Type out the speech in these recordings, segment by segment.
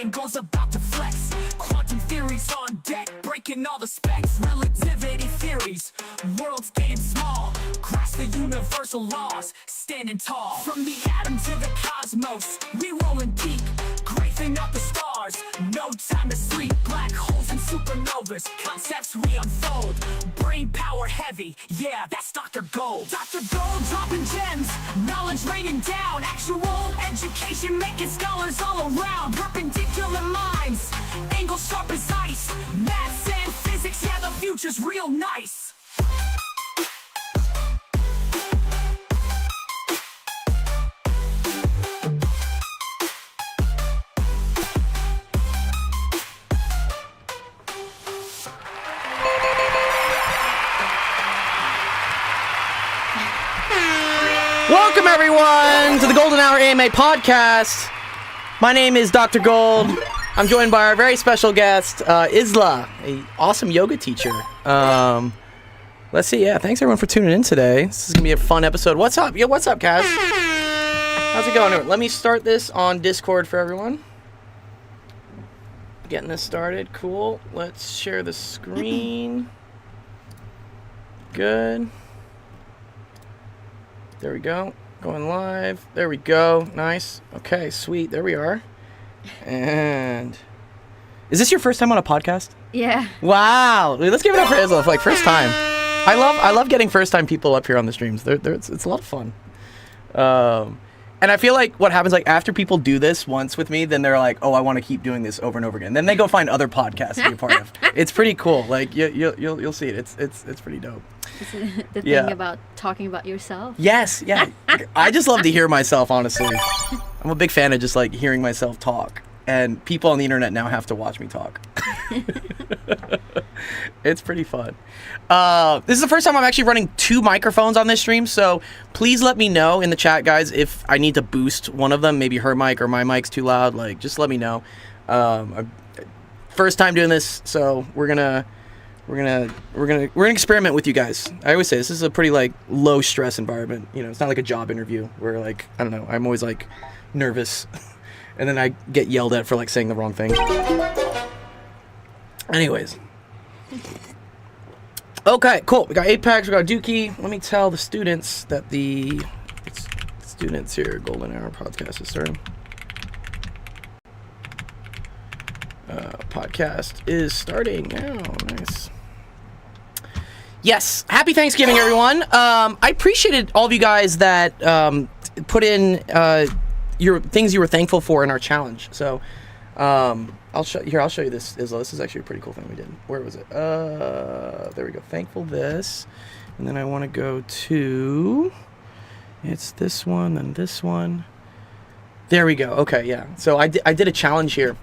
angles about to flex. Quantum theories on deck, breaking all the specs. Relativity theories, worlds getting small. Grasp the universal laws, standing tall. From the atom to the cosmos, we rolling deep. Gracing up the stars, no time to sleep. Black holes and supernovas, concepts we unfold. Brain power heavy, yeah, that's Dr. Gold. Dr. Gold dropping gems, knowledge raining down. Actual education making scholars all around. Perpendicular minds, angles sharp as ice. Maths and physics, yeah, the future's real nice. Welcome, everyone, to the Golden Hour AMA podcast. My name is Dr. Gold. I'm joined by our very special guest, Isla, an awesome yoga teacher. Let's see. Yeah, thanks, everyone, for tuning in today. This is going to be a fun episode. What's up? Yo, what's up, Kaz? How's it going? Let me start this on Discord for everyone. Getting this started. Cool. Let's share the screen. Good. There we go. Going live. There we go. Nice. Okay, sweet. There we are. And is this your first time on a podcast? Yeah. Wow. Let's give it up for Isla for like first time. I love getting first time people up here on the streams. It's a lot of fun. And I feel like what happens, like, after people do this once with me, then they're like, oh, I want to keep doing this over and over again. Then they go find other podcasts to be a part of. It's pretty cool. Like, you'll see it. It's pretty dope. The thing about talking about yourself. Yes, yeah. I just love to hear myself, honestly. I'm a big fan of just like hearing myself talk. And people on the internet now have to watch me talk. It's pretty fun. This is the first time I'm actually running 2 microphones on this stream, so please let me know in the chat, guys, if I need to boost one of them. Maybe her mic or my mic's too loud. Like, just let me know. First time doing this, so we're gonna experiment with you guys. I always say this is a pretty like low stress environment. You know, it's not like a job interview where, like, I don't know, I'm always like nervous. And then I get yelled at for like saying the wrong thing. Anyways. Okay, cool. We got Apex, we got Dookie. Let me tell the students that the students here, Golden Hour podcast is starting. Podcast is starting now. Nice. Yes. Happy Thanksgiving, everyone. I appreciated all of you guys that put in your things you were thankful for in our challenge. So I'll show you this, Isla. This is actually a pretty cool thing we did. Where was it? There we go. Thankful this. And then I want to go to, it's this one and this one. There we go. Okay, yeah. So I did a challenge here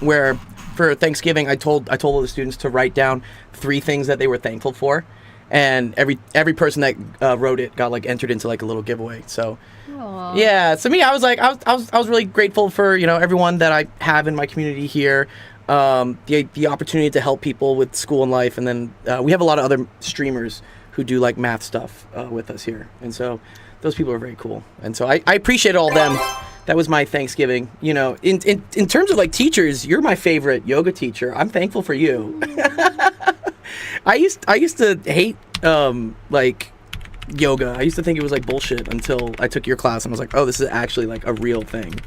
where for Thanksgiving I told all the students to write down 3 things that they were thankful for. And every person that wrote it got like entered into like a little giveaway. So aww. Yeah, so me, I was like, I was really grateful for, you know, everyone that I have in my community here, the opportunity to help people with school and life, and then we have a lot of other streamers who do like math stuff with us here, and so those people are very cool, and so I appreciate all of them. That was my Thanksgiving. You know, in terms of like teachers, you're my favorite yoga teacher. I'm thankful for you. I used to hate like yoga. I used to think it was like bullshit until I took your class and was like, oh, this is actually like a real thing.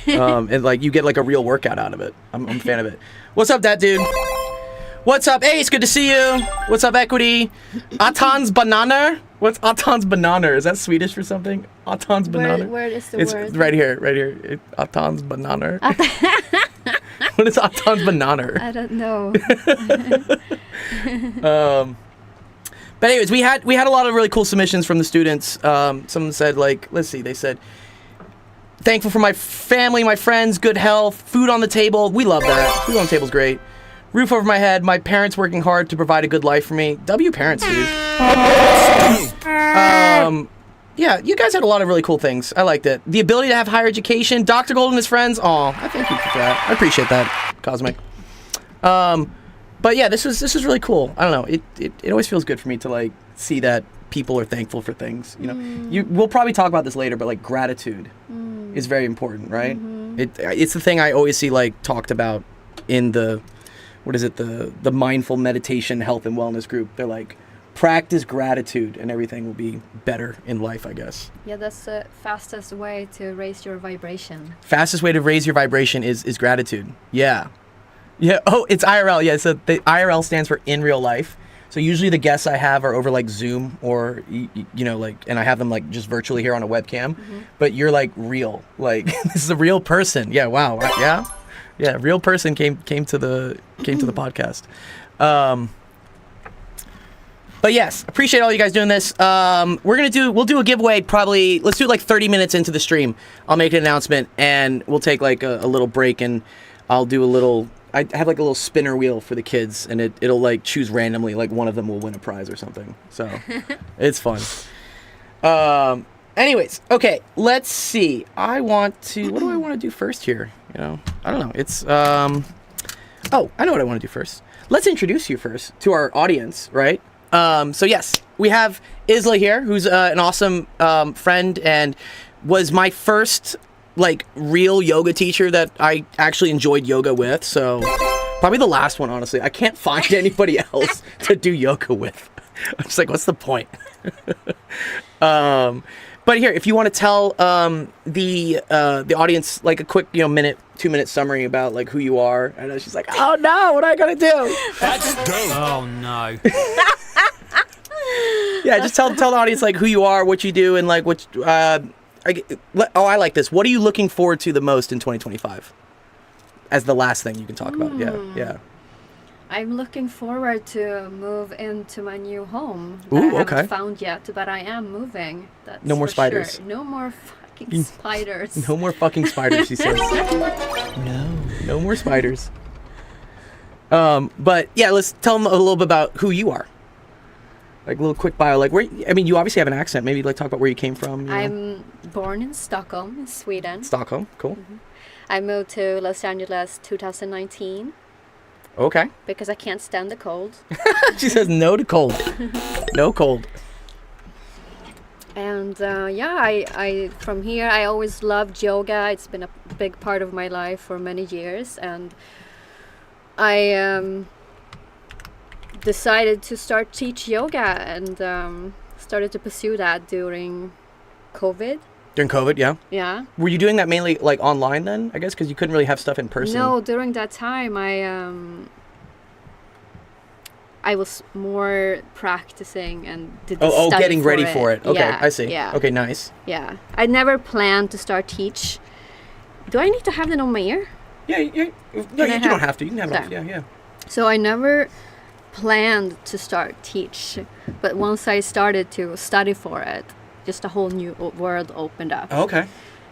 And like you get like a real workout out of it. I'm a fan of it. What's up, that dude? What's up, Ace? Good to see you. What's up, Equity? Atans Bananer? What's Atans Bananer? Is that Swedish for something? Atans Bananer? Where is the it's word? It's right here. Atans Bananer. What is Atans Bananer? I don't know. But anyways, we had a lot of really cool submissions from the students. Someone said, like, let's see, they said, thankful for my family, my friends, good health, food on the table. We love that. Food on the table's great. Roof over my head, my parents working hard to provide a good life for me. W parents, dude. Yeah, you guys had a lot of really cool things. I liked it. The ability to have higher education. Dr. Gold and his friends. Aw, I thank you for that. I appreciate that, Cosmic. But yeah, this was really cool. I don't know. It always feels good for me to like see that people are thankful for things. You know, we'll probably talk about this later, but like gratitude is very important, right? It's the thing I always see like talked about in the, what is it, the mindful meditation health and wellness group. They're like, practice gratitude and everything will be better in life, I guess. Yeah, that's the fastest way to raise your vibration. Fastest way to raise your vibration is gratitude. Yeah. Yeah. Oh, it's IRL. Yeah. So the IRL stands for in real life. So usually the guests I have are over like Zoom or, you know, like, and I have them like just virtually here on a webcam, but you're like real, like this is a real person. Yeah. Wow. Yeah. Yeah. Real person came to the podcast. But yes, appreciate all you guys doing this. We'll do a giveaway probably, let's do it like 30 minutes into the stream. I'll make an announcement and we'll take like a little break and I'll do a little, I have like a little spinner wheel for the kids and it'll like choose randomly, like one of them will win a prize or something. So it's fun. Anyways, okay, let's see. What do I want to do first here? You know, I don't know. It's, oh, I know what I want to do first. Let's introduce you first to our audience, right? So yes, we have Isla here, who's an awesome friend and was my first like real yoga teacher that I actually enjoyed yoga with. So probably the last one, honestly. I can't find anybody else to do yoga with. I'm just like, what's the point? But here, if you want to tell the audience like a quick, 2-minute summary about like who you are, and she's like, oh no, what am I gonna do? That's dope. Oh no. Yeah, just tell the audience like who you are, what you do, and like what. I like this. What are you looking forward to the most in 2025? As the last thing you can talk about. Yeah. I'm looking forward to move into my new home that Ooh, I okay. haven't found yet, but I am moving. That's No more for spiders. Sure. No more fucking spiders. No more fucking spiders, she says. No more spiders. But yeah, let's tell them a little bit about who you are. Like a little quick bio. Like you obviously have an accent. Maybe like talk about where you came from. I'm born in Stockholm, in Sweden. Stockholm, cool. I moved to Los Angeles 2019 Okay. because I can't stand the cold. She says no to cold. No cold. And I from here I always loved yoga. It's been a big part of my life for many years, and I decided to start teach yoga and started to pursue that during COVID. During COVID, yeah. Yeah. Were you doing that mainly like online then? I guess because you couldn't really have stuff in person. No, during that time I was more practicing and did the study getting ready for it. Okay, yeah, I see. Yeah. Okay, nice. Yeah. I never planned to start teach. Do I need to have that on my ear? Yeah, you don't have to. You can have it off. Sorry. Yeah. So I never planned to start teach, but once I started to study for it, just a whole new world opened up. Oh, okay.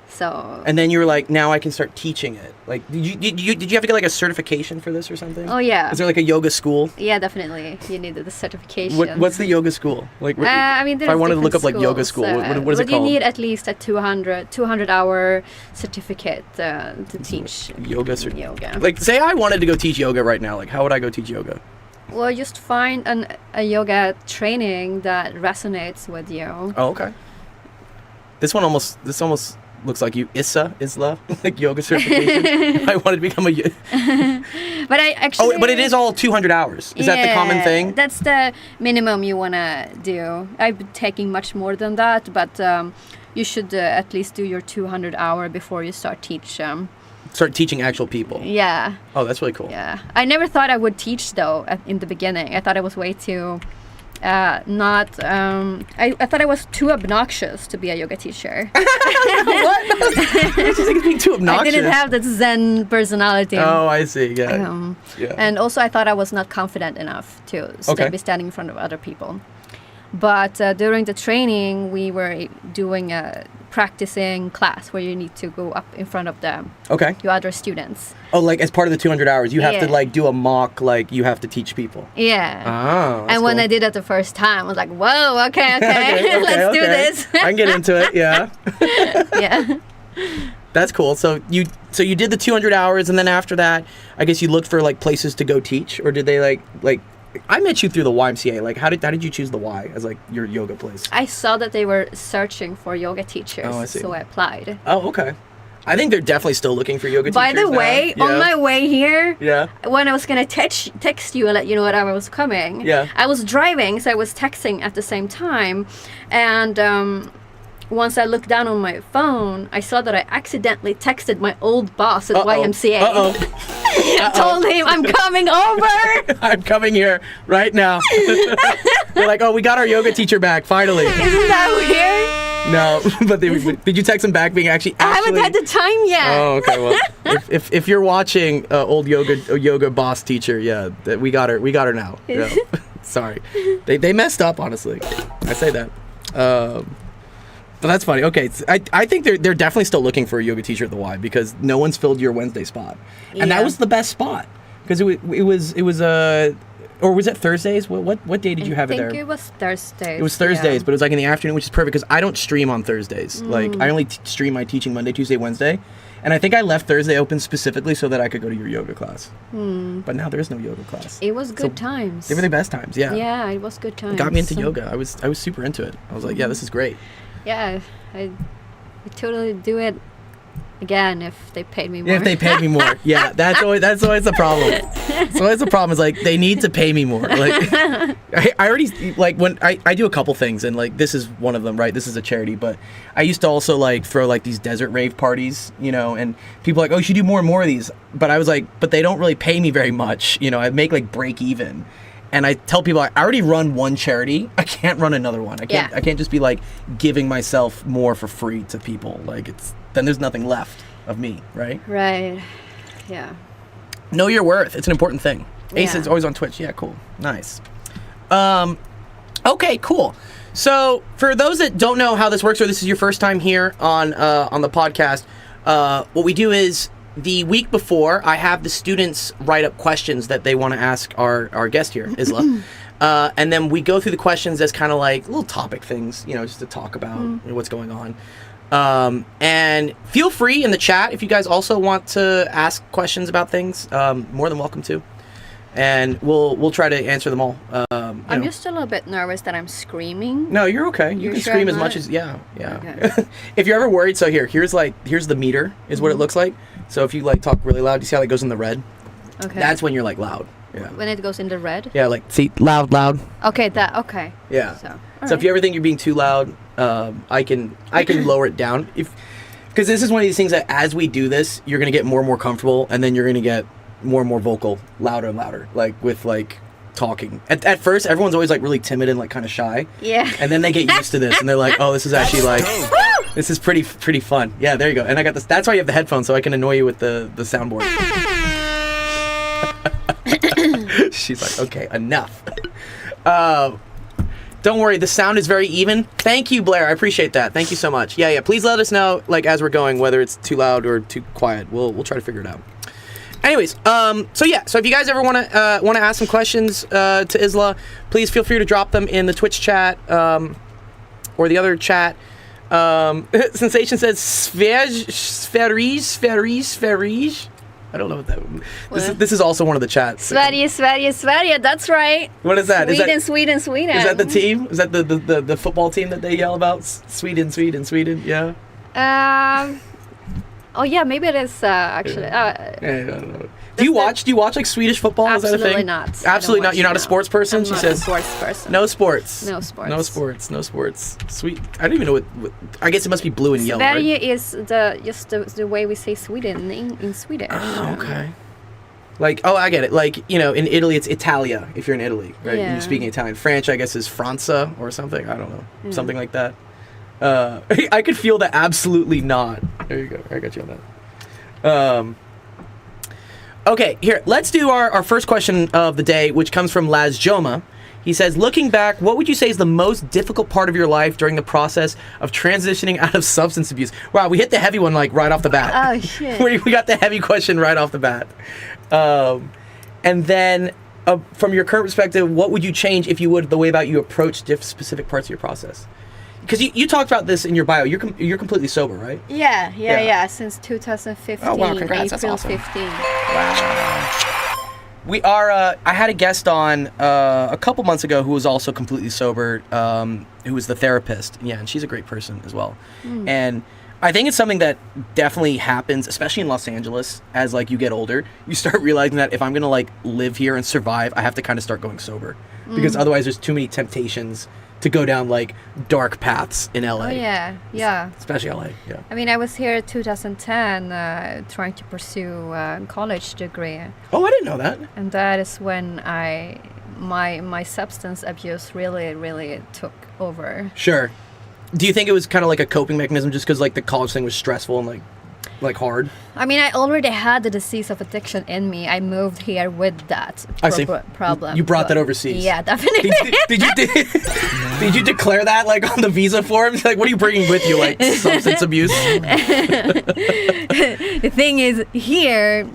So. And then you were like, now I can start teaching it. Like, did you have to get like a certification for this or something? Oh yeah. Is there like a yoga school? Yeah, definitely. You needed the certification. What's the yoga school? Like, if I wanted to look up like yoga school, what is it called? You need at least a 200 hour certificate to teach yoga. Yoga. Like, say I wanted to go teach yoga right now. Like, how would I go teach yoga? Well, just find a yoga training that resonates with you. Oh, okay. This almost looks like you. Isla, like yoga certification. I wanted to become a. But I actually. Oh, but it is all 200 hours. Is that the common thing? That's the minimum you wanna do. I've been taking much more than that, but you should at least do your 200 hour before you start teach. Start teaching actual people. Yeah. Oh, that's really cool. Yeah. I never thought I would teach though in the beginning. I thought I was way too. I thought I was too obnoxious to be a yoga teacher. What? She's like being too obnoxious. I didn't have that Zen personality. Oh, I see. Yeah. Yeah. And also, I thought I was not confident enough to be standing in front of other people. But during the training, we were doing a practicing class where you need to go up in front of your other students. Oh, like as part of the 200 hours, you have to like do a mock, like you have to teach people. Yeah. Oh. And when I did it the first time, I was like, whoa, okay, let's do this. I can get into it, yeah. Yeah. That's cool. So you did the 200 hours, and then after that, I guess you looked for like places to go teach, or did they like I met you through the YMCA. Like, how did you choose the Y as like your yoga place? I saw that they were searching for yoga teachers, Oh, I see. so I applied. Oh, okay. I think they're definitely still looking for yoga By teachers the way, now. on my way here, Yeah. when I was gonna text you and let you know that I was coming, I was driving, so I was texting at the same time, and once I looked down on my phone, I saw that I accidentally texted my old boss at YMCA. Told him I'm coming over. I'm coming here right now. They're like, oh, we got our yoga teacher back finally. Isn't that weird? No, but did you text him back being actually? I haven't had the time yet. Oh, okay. Well, if you're watching, old yoga boss teacher, yeah, we got her now. Yeah. Sorry, they messed up. Honestly, I say that. But that's funny. Okay, I think they're definitely still looking for a yoga teacher at the Y because no one's filled your Wednesday spot, and that was the best spot because it was or was it Thursdays? What day did you have it there? I think it was Thursdays. It was Thursdays, but it was like in the afternoon, which is perfect because I don't stream on Thursdays. Like I only stream my teaching Monday, Tuesday, Wednesday, and I think I left Thursday open specifically so that I could go to your yoga class. But now there is no yoga class. It was good times. They were the best times. Yeah. Yeah, it was good times. It got me into yoga. I was super into it. I was like, yeah, this is great. Yeah, I totally do it again if they paid me more. Yeah, if they paid me more. Yeah, that's always the problem. It's always the problem is like they need to pay me more. Like I already like when I do a couple things and like this is one of them, right? This is a charity, but I used to also like throw like these desert rave parties, you know, and people are like, oh, you should do more and more of these. But I was like, but they don't really pay me very much. You know, I make like break even. And I tell people I already run one charity. I can't run another one. I can't just be like giving myself more for free to people. Like then there's nothing left of me, right? Right. Yeah. Know your worth. It's an important thing. Ace is always on Twitch. Yeah, cool. Nice. Okay, cool. So for those that don't know how this works or this is your first time here on the podcast, what we do is the week before, I have the students write up questions that they want to ask our guest here, Isla. And then we go through the questions as kind of like little topic things, you know, just to talk about what's going on. And feel free in the chat if you guys also want to ask questions about things, more than welcome to. And we'll try to answer them all. I'm just a little bit nervous that I'm screaming. No, you're okay. You can scream as much as Okay. If you're ever worried, so here's the meter is what it looks like. So if you like talk really loud, you see how it goes in the red? Okay. That's when you're like loud. Yeah. When it goes in the red? Yeah, like see loud. Okay, okay. Yeah. So if you ever think you're being too loud, I can lower it down because this is one of these things that as we do this, you're gonna get more and more comfortable, and then you're gonna get more and more vocal, louder and louder, like with like talking. At first, everyone's always like really timid and like kind of shy. Yeah. And then they get used to this, and they're like, oh, this is actually like. This is pretty fun. Yeah, there you go. And I got this. That's why you have the headphones, so I can annoy you with the soundboard. She's like, okay, enough. Don't worry, the sound is very even. Thank you, Blair. I appreciate that. Thank you so much. Yeah. Please let us know, like, as we're going, whether it's too loud or too quiet. We'll try to figure it out. Anyways, so if you guys ever want to ask some questions to Isla, please feel free to drop them in the Twitch chat or the other chat. Sensation says Sverige. I don't know what that. This is also one of the chats. Sverige. That's right. What is that? Sweden. Is that the team? Is that the football team that they yell about? Sweden. Yeah. Oh yeah, maybe it is actually. I don't know. Do you watch like Swedish football? Absolutely is that a thing? Not. Absolutely not. You're not a sports person. She says. Sports person. No sports. No sports. Sweet. I don't even know what. I guess it must be blue and yellow. Sverige right? is the way we say Sweden in Swedish. Oh, okay. Like, oh, I get it. Like, you know, in Italy, it's Italia if you're in Italy, right? Yeah. You're speaking Italian. French, I guess, is Franza or something. I don't know. Something like that. I could feel that absolutely not. There you go. I got you on that. Okay, here, let's do our first question of the day, which comes from Laz Joma. He says, looking back, what would you say is the most difficult part of your life during the process of transitioning out of substance abuse? Wow, we hit the heavy one like right off the bat. Oh, shit. We got the heavy question right off the bat. And then, from your current perspective, what would you change if you would the way about you approach specific parts of your process? Because you talked about this in your bio. You're completely sober, right? Yeah. Since 2015. Oh wow! Congrats, April that's awesome. 15. Wow. We are. I had a guest on a couple months ago who was also completely sober. Who was the therapist? Yeah, and she's a great person as well. And I think it's something that definitely happens, especially in Los Angeles, as like you get older. You start realizing that if I'm gonna like live here and survive, I have to kind of start going sober, because otherwise there's too many temptations to go down like dark paths in LA. Oh yeah. Especially LA. Yeah. I mean, I was here in 2010 trying to pursue a college degree, Oh, I didn't know that. and that is when my substance abuse really took over. Sure. Do you think it was kind of like a coping mechanism, just because like the college thing was stressful and like hard? I mean, I already had the disease of addiction in me. I moved here with that I see. problem. You brought that overseas. Yeah, definitely. Did you declare that like on the visa forms? Like, what are you bringing with you? Like substance abuse? The thing is, here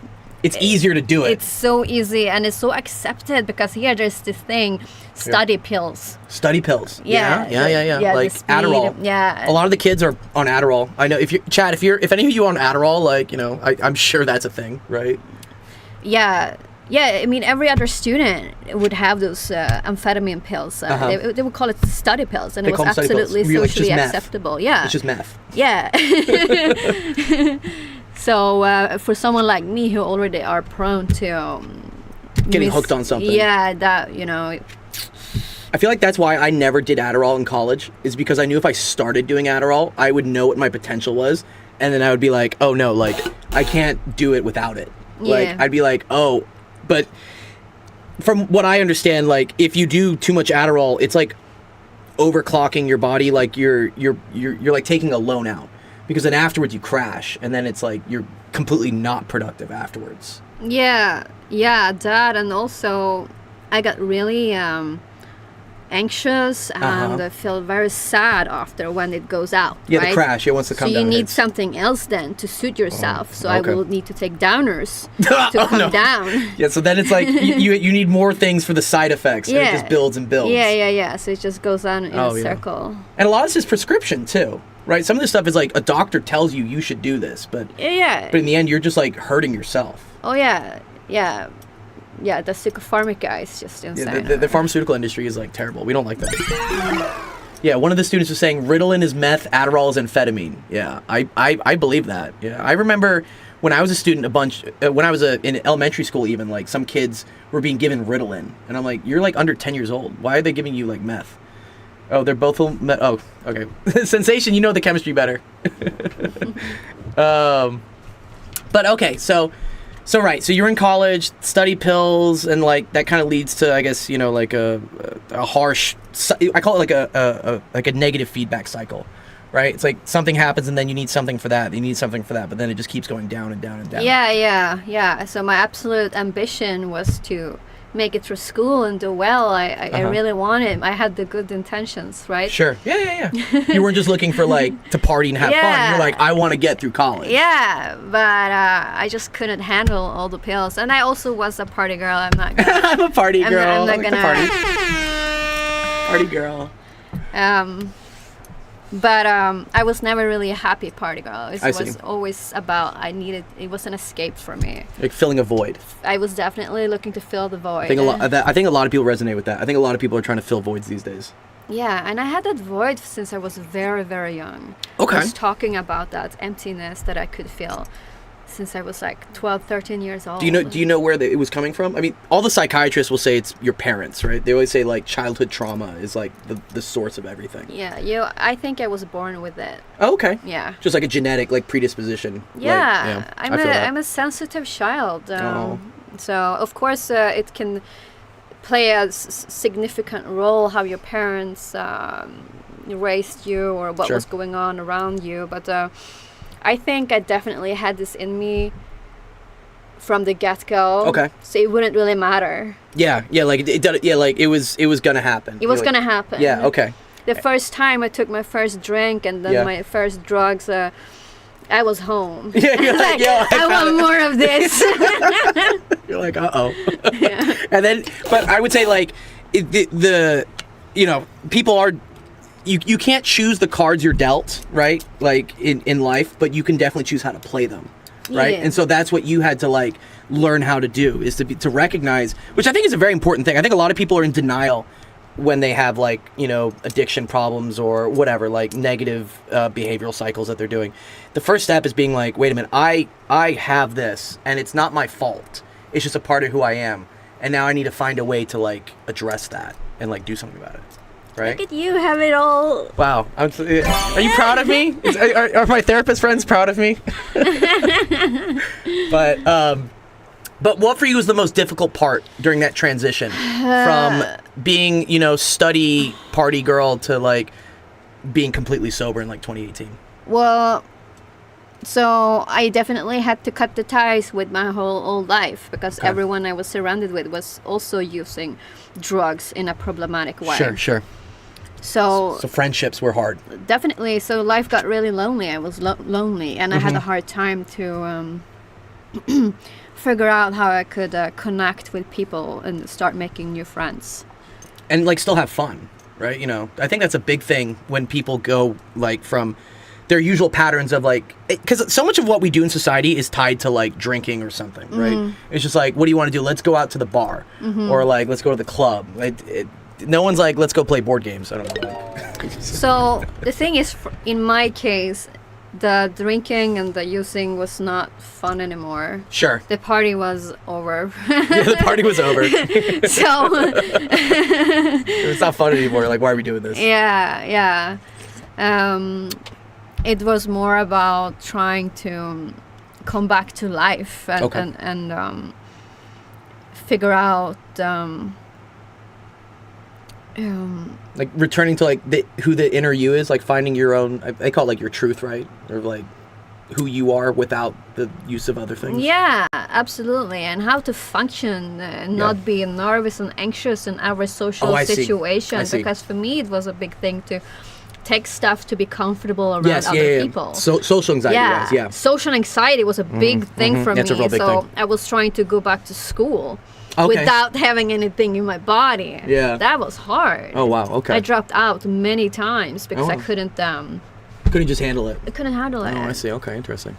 It's easier to do it. it's so easy and it's so accepted, because here there's this thing, study pills. Study pills. Yeah, Yeah. Like the speed, Adderall. yeah. A lot of the kids are on Adderall. I know Chad, if any of you are on Adderall, like, you know, I'm sure that's a thing, right? Yeah. I mean, every other student would have those amphetamine pills. They would call it study pills, and They it was call them study pills. absolutely Really, like, socially just meth. acceptable. Yeah. It's just meth. Yeah. So for someone like me who already are prone to Getting hooked on something. Yeah, that, you know. I feel like that's why I never did Adderall in college, is because I knew if I started doing Adderall, I would know what my potential was, and then I would be like, oh no, like, I can't do it without it. Like, Yeah. I'd be like, oh, but from what I understand, like, if you do too much Adderall, it's like overclocking your body, like you're like taking a loan out, because then afterwards you crash, and then it's like you're completely not productive afterwards. Yeah, that, and also I got really anxious and I feel very sad after when it goes out. Yeah, right? the crash, it wants to come So down. you need hits. something else then to suit yourself. So okay. I will need to take downers to come down. Yeah, so then it's like you need more things for the side effects. And it just builds and builds. Yeah. So it just goes on in a circle. And a lot of this is prescription too, right? Some of this stuff is like a doctor tells you should do this, but Yeah. in the end you're just like hurting yourself. Oh yeah. Yeah, the psychopharmaca is just insane. Yeah, the pharmaceutical industry is like terrible. We don't like that. Yeah, one of the students was saying Ritalin is meth, Adderall is amphetamine. Yeah, I believe that. Yeah, I remember when I was a student, when I was in elementary school, even like some kids were being given Ritalin, and I'm like, you're like under 10 years old. Why are they giving you like meth? Oh, they're both oh, okay. Sensation, you know the chemistry better. But okay, so right, so you're in college, study pills, and like that kind of leads to, I guess, you know, like a harsh, I call it like a negative feedback cycle, right? It's like something happens and then you need something for that, you need something for that, but then it just keeps going down and down and down. Yeah. So my absolute ambition was to make it through school and do well. I really wanted. I had the good intentions, right? Sure. Yeah. You weren't just looking for like to party and have fun. You're like, I want to get through college. Yeah, but I just couldn't handle all the pills, and I also was a party girl. I'm not gonna. I'm a party girl. I'm not like gonna. Party girl. But I was never really a happy party girl. It was see. always about it was an escape for me. Like filling a void. I was definitely looking to fill the void. I think a lot of people resonate with that. I think a lot of people are trying to fill voids these days. Yeah, and I had that void since I was very, very young. Okay. I was talking about that emptiness that I could feel since I was like 12, 13 years old. Do you know where it was coming from? I mean, all the psychiatrists will say it's your parents, right? They always say like childhood trauma is like the source of everything. Yeah, I think I was born with it. Oh, okay. Yeah. Just like a genetic like predisposition. Yeah, like, I'm a sensitive child. So of course it can play a significant role how your parents raised you or what was going on around you, but I think I definitely had this in me from the get-go. Okay. So it wouldn't really matter. Yeah, like it was gonna happen. It was gonna happen. Yeah, okay. The first time I took my first drink and then my first drugs, I was home. Yeah, you're like, I want more of this. You're like, Yeah. And then, but I would say like the people are. You can't choose the cards you're dealt, right? Like in life, but you can definitely choose how to play them, right? Yeah. And so that's what you had to like learn how to do, is to recognize, which I think is a very important thing. I think a lot of people are in denial when they have like, you know, addiction problems or whatever, like negative behavioral cycles that they're doing. The first step is being like, wait a minute, I have this and it's not my fault. It's just a part of who I am. And now I need to find a way to like address that and like do something about it. Right? Look at you have it all. Wow. Are you proud of me? Are my therapist friends proud of me? But what for you was the most difficult part during that transition from being, you know, study party girl to like being completely sober in like 2018? Well, so I definitely had to cut the ties with my whole old life because everyone I was surrounded with was also using drugs in a problematic way. Sure. So friendships were hard. Definitely. So life got really lonely. I was lonely, and I had a hard time to figure out how I could connect with people and start making new friends. And like still have fun, right? You know, I think that's a big thing when people go like from their usual patterns of like, because so much of what we do in society is tied to like drinking or something, right? It's just like, what do you want to do? Let's go out to the bar, or like let's go to the club. No one's like, let's go play board games. I don't know. So the thing is, in my case, the drinking and the using was not fun anymore. Sure. The party was over. Yeah, the party was over. So it's not fun anymore. Like, why are we doing this? Yeah. It was more about trying to come back to life and figure out like returning to like who the inner you is, like finding your own. I call it like your truth, right? Or like who you are without the use of other things. Yeah, absolutely, and how to function and not be nervous and anxious in every social situation. I see. Because for me, it was a big thing to take stuff to be comfortable around other people. So social anxiety wise, social anxiety was a big thing for me. That's a real big thing. I was trying to go back to school without having anything in my body. Yeah, that was hard. Oh wow, okay. I dropped out many times because I couldn't just handle it. I couldn't handle it. Oh, I see. Okay, interesting.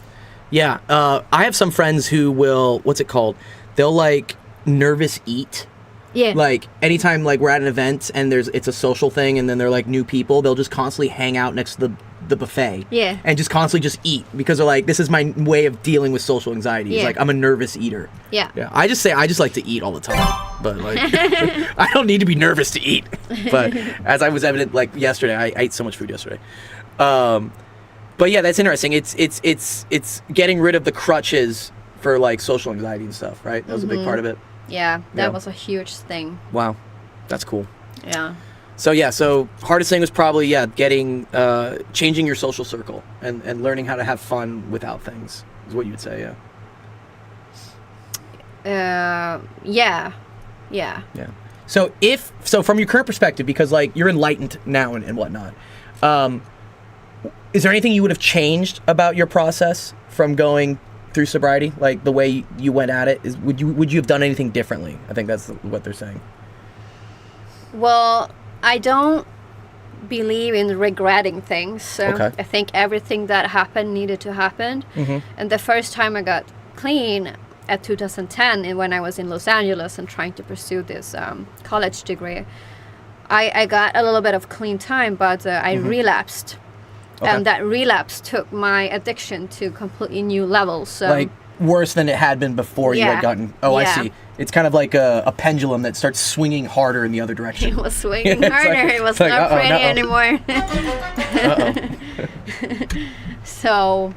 Yeah, I have some friends who will, what's it called? They'll like nervous eat. Yeah. Like anytime like we're at an event and it's a social thing and then they're like new people, they'll just constantly hang out next to the buffet. Yeah. And just constantly just eat because they're like, this is my way of dealing with social anxiety. Yeah. It's like I'm a nervous eater. Yeah. Yeah. I just like to eat all the time. But like I don't need to be nervous to eat. But as I was evident like yesterday, I ate so much food yesterday. But yeah, that's interesting. It's getting rid of the crutches for like social anxiety and stuff, right? That was a big part of it. Yeah, that was a huge thing. Wow, that's cool. Yeah. So hardest thing was probably getting changing your social circle and learning how to have fun without things is what you would say. Yeah. So from your current perspective, because like you're enlightened now and whatnot, is there anything you would have changed about your process from going through sobriety, like the way you went at it? Would you have done anything differently? I think that's what they're saying. Well, I don't believe in regretting things. So I think everything that happened needed to happen. And the first time I got clean at 2010, and when I was in Los Angeles and trying to pursue this college degree, I got a little bit of clean time, but I relapsed. And that relapse took my addiction to completely new levels. So like worse than it had been before you had gotten. Oh, I see. It's kind of like a pendulum that starts swinging harder in the other direction. It was swinging harder. It was not pretty anymore. So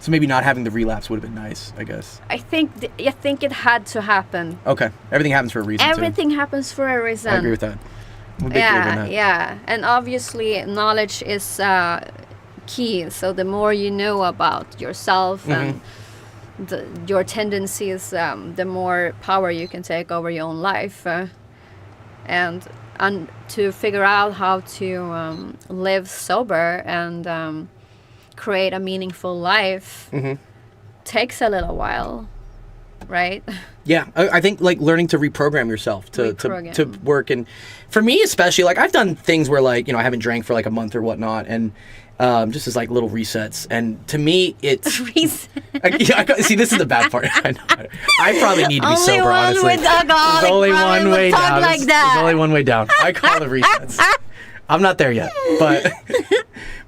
maybe not having the relapse would have been nice, I guess. I think it had to happen. Okay. Everything happens for a reason. Everything happens for a reason. I agree with that. I'm a big believer in that. Yeah. And obviously knowledge is key. So the more you know about yourself and your tendencies, the more power you can take over your own life. And to figure out how to live sober and create a meaningful life takes a little while, right? Yeah, I think like learning to reprogram yourself to work. And for me especially, like I've done things where like, you know, I haven't drank for like a month or whatnot, and just as like little resets. And to me, it's see, this is the bad part. I know. I probably need to be sober, honestly. There's only one way down. There's only one way down. I call it resets. I'm not there yet, but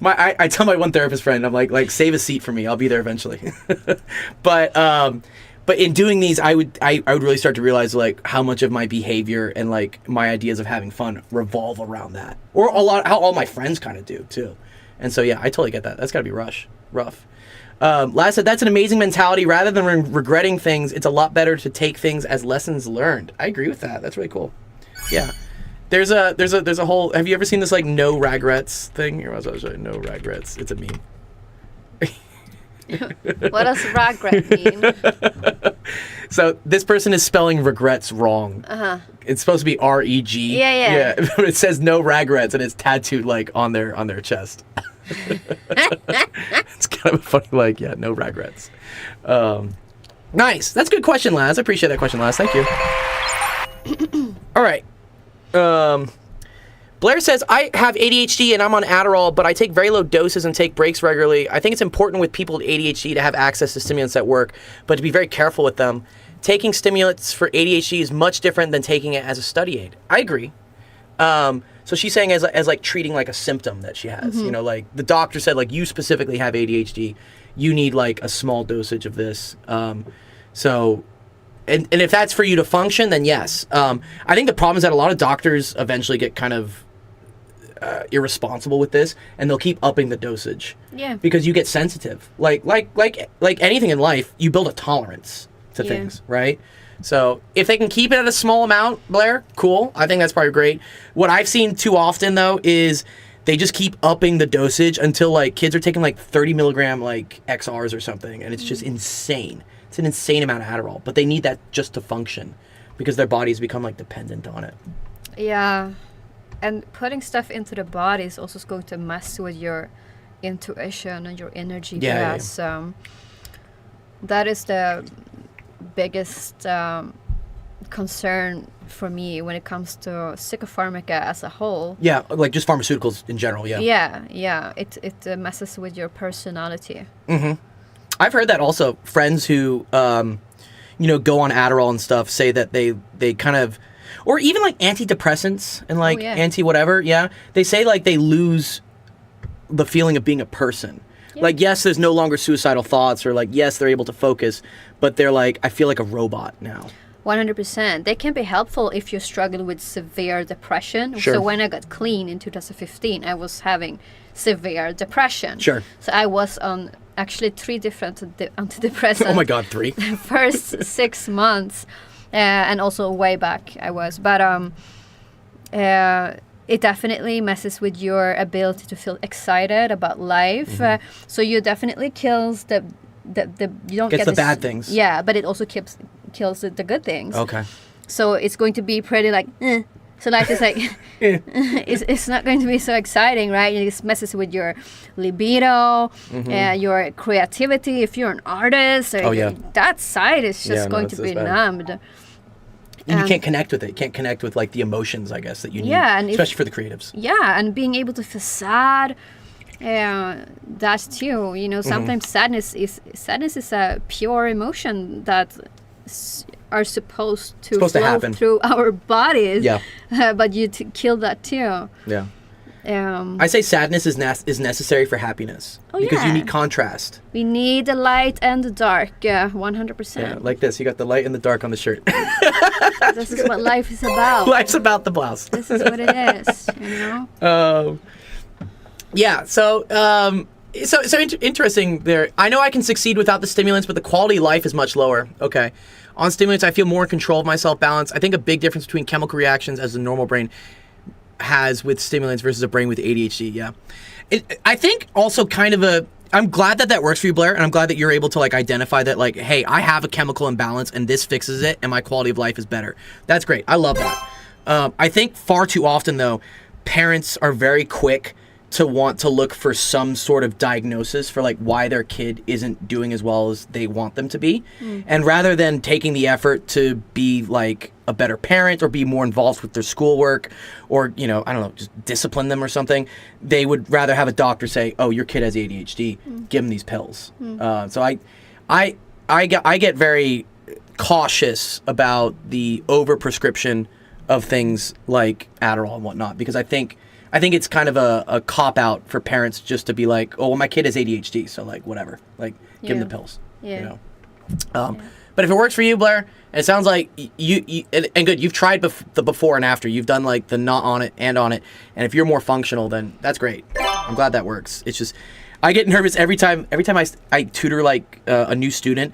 I tell my one therapist friend, I'm like save a seat for me. I'll be there eventually. But in doing these, I would really start to realize like how much of my behavior and like my ideas of having fun revolve around that, or a lot how all my friends kind of do too. And so yeah, I totally get that. That's got to be rough. Last said, that's an amazing mentality. Rather than regretting things, it's a lot better to take things as lessons learned. I agree with that. That's really cool. Yeah. There's a whole. Have you ever seen this like no regrets thing? Here, I'll show you. No regrets. It's a meme. What does regret mean? So this person is spelling regrets wrong. It's supposed to be R-E-G. Yeah. But it says no regrets, and it's tattooed like on their chest. It's kind of funny, like, yeah, no regrets. Nice. That's a good question, Laz. I appreciate that question, Laz. Thank you. All right. Blair says, I have ADHD and I'm on Adderall, but I take very low doses and take breaks regularly. I think it's important with people with ADHD to have access to stimulants at work, but to be very careful with them. Taking stimulants for ADHD is much different than taking it as a study aid. I agree. So she's saying as like treating like a symptom that she has. You know, like the doctor said, like you specifically have ADHD. You need like a small dosage of this. And if that's for you to function, then yes. I think the problem is that a lot of doctors eventually get kind of irresponsible with this, and they'll keep upping the dosage. Yeah. Because you get sensitive. Like anything in life, you build a tolerance to things, right? So if they can keep it at a small amount, Blair, cool. I think that's probably great. What I've seen too often though is they just keep upping the dosage until like kids are taking like 30 milligram like XRs or something, and it's just insane. It's an insane amount of Adderall, but they need that just to function because their bodies become like dependent on it. Yeah. And putting stuff into the body is also going to mess with your intuition and your energy. Yeah. That is the biggest concern for me when it comes to psychopharmaca as a whole. Yeah, like just pharmaceuticals in general, yeah. Yeah. It messes with your personality. I've heard that also. Friends who, go on Adderall and stuff say that they kind of, or even like antidepressants and like anti-whatever, they say like they lose the feeling of being a person. Yeah. Like, yes, there's no longer suicidal thoughts, or like, yes, they're able to focus, but they're like, I feel like a robot now. 100%. They can be helpful if you're struggling with severe depression. Sure. So when I got clean in 2015, I was having severe depression. Sure. So I was on actually 3 different antidepressants. Oh my God, 3? The first 6 months, and also way back I was. But it definitely messes with your ability to feel excited about life. So you definitely kills the you don't gets get the bad things. Yeah, but it also kills the good things. Okay. So it's going to be pretty like, So life is like, it's not going to be so exciting, right? It messes with your libido, your creativity. If you're an artist, that side is just going to be numbed. And you can't connect with it. You can't connect with like the emotions, I guess, that you need, especially for the creatives. Yeah, and being able to feel sad, that too. You know, sometimes sadness is a pure emotion that are supposed to flow happen through our bodies. Yeah. But you kill that too. Yeah. I say sadness is necessary for happiness because you need contrast. We need the light and the dark, 100%. Yeah, like this. You got the light and the dark on the shirt. This is what life is about. Life's about the blouse. This is what it is, you know? So interesting there. I know I can succeed without the stimulants, but the quality of life is much lower. Okay. On stimulants, I feel more in control of my self-balance. I think a big difference between chemical reactions as the normal brain has with stimulants versus a brain with ADHD, yeah. I think also kind of I'm glad that works for you, Blair, and I'm glad that you're able to like identify that like, hey, I have a chemical imbalance and this fixes it and my quality of life is better. That's great. I love that. I think far too often, though, parents are very quick to want to look for some sort of diagnosis for like why their kid isn't doing as well as they want them to be. And rather than taking the effort to be like a better parent or be more involved with their schoolwork or, I don't know, just discipline them or something, they would rather have a doctor say, oh, your kid has ADHD, give them these pills. So I get very cautious about the overprescription of things like Adderall and whatnot, because I think it's kind of a cop-out for parents just to be like, oh, well, my kid has ADHD, so, like, whatever. Like, give him the pills, But if it works for you, Blair, and it sounds like you and good, you've tried the before and after. You've done, like, the not on it and on it. And if you're more functional, then that's great. I'm glad that works. It's just, I get nervous every time I tutor, like, a new student.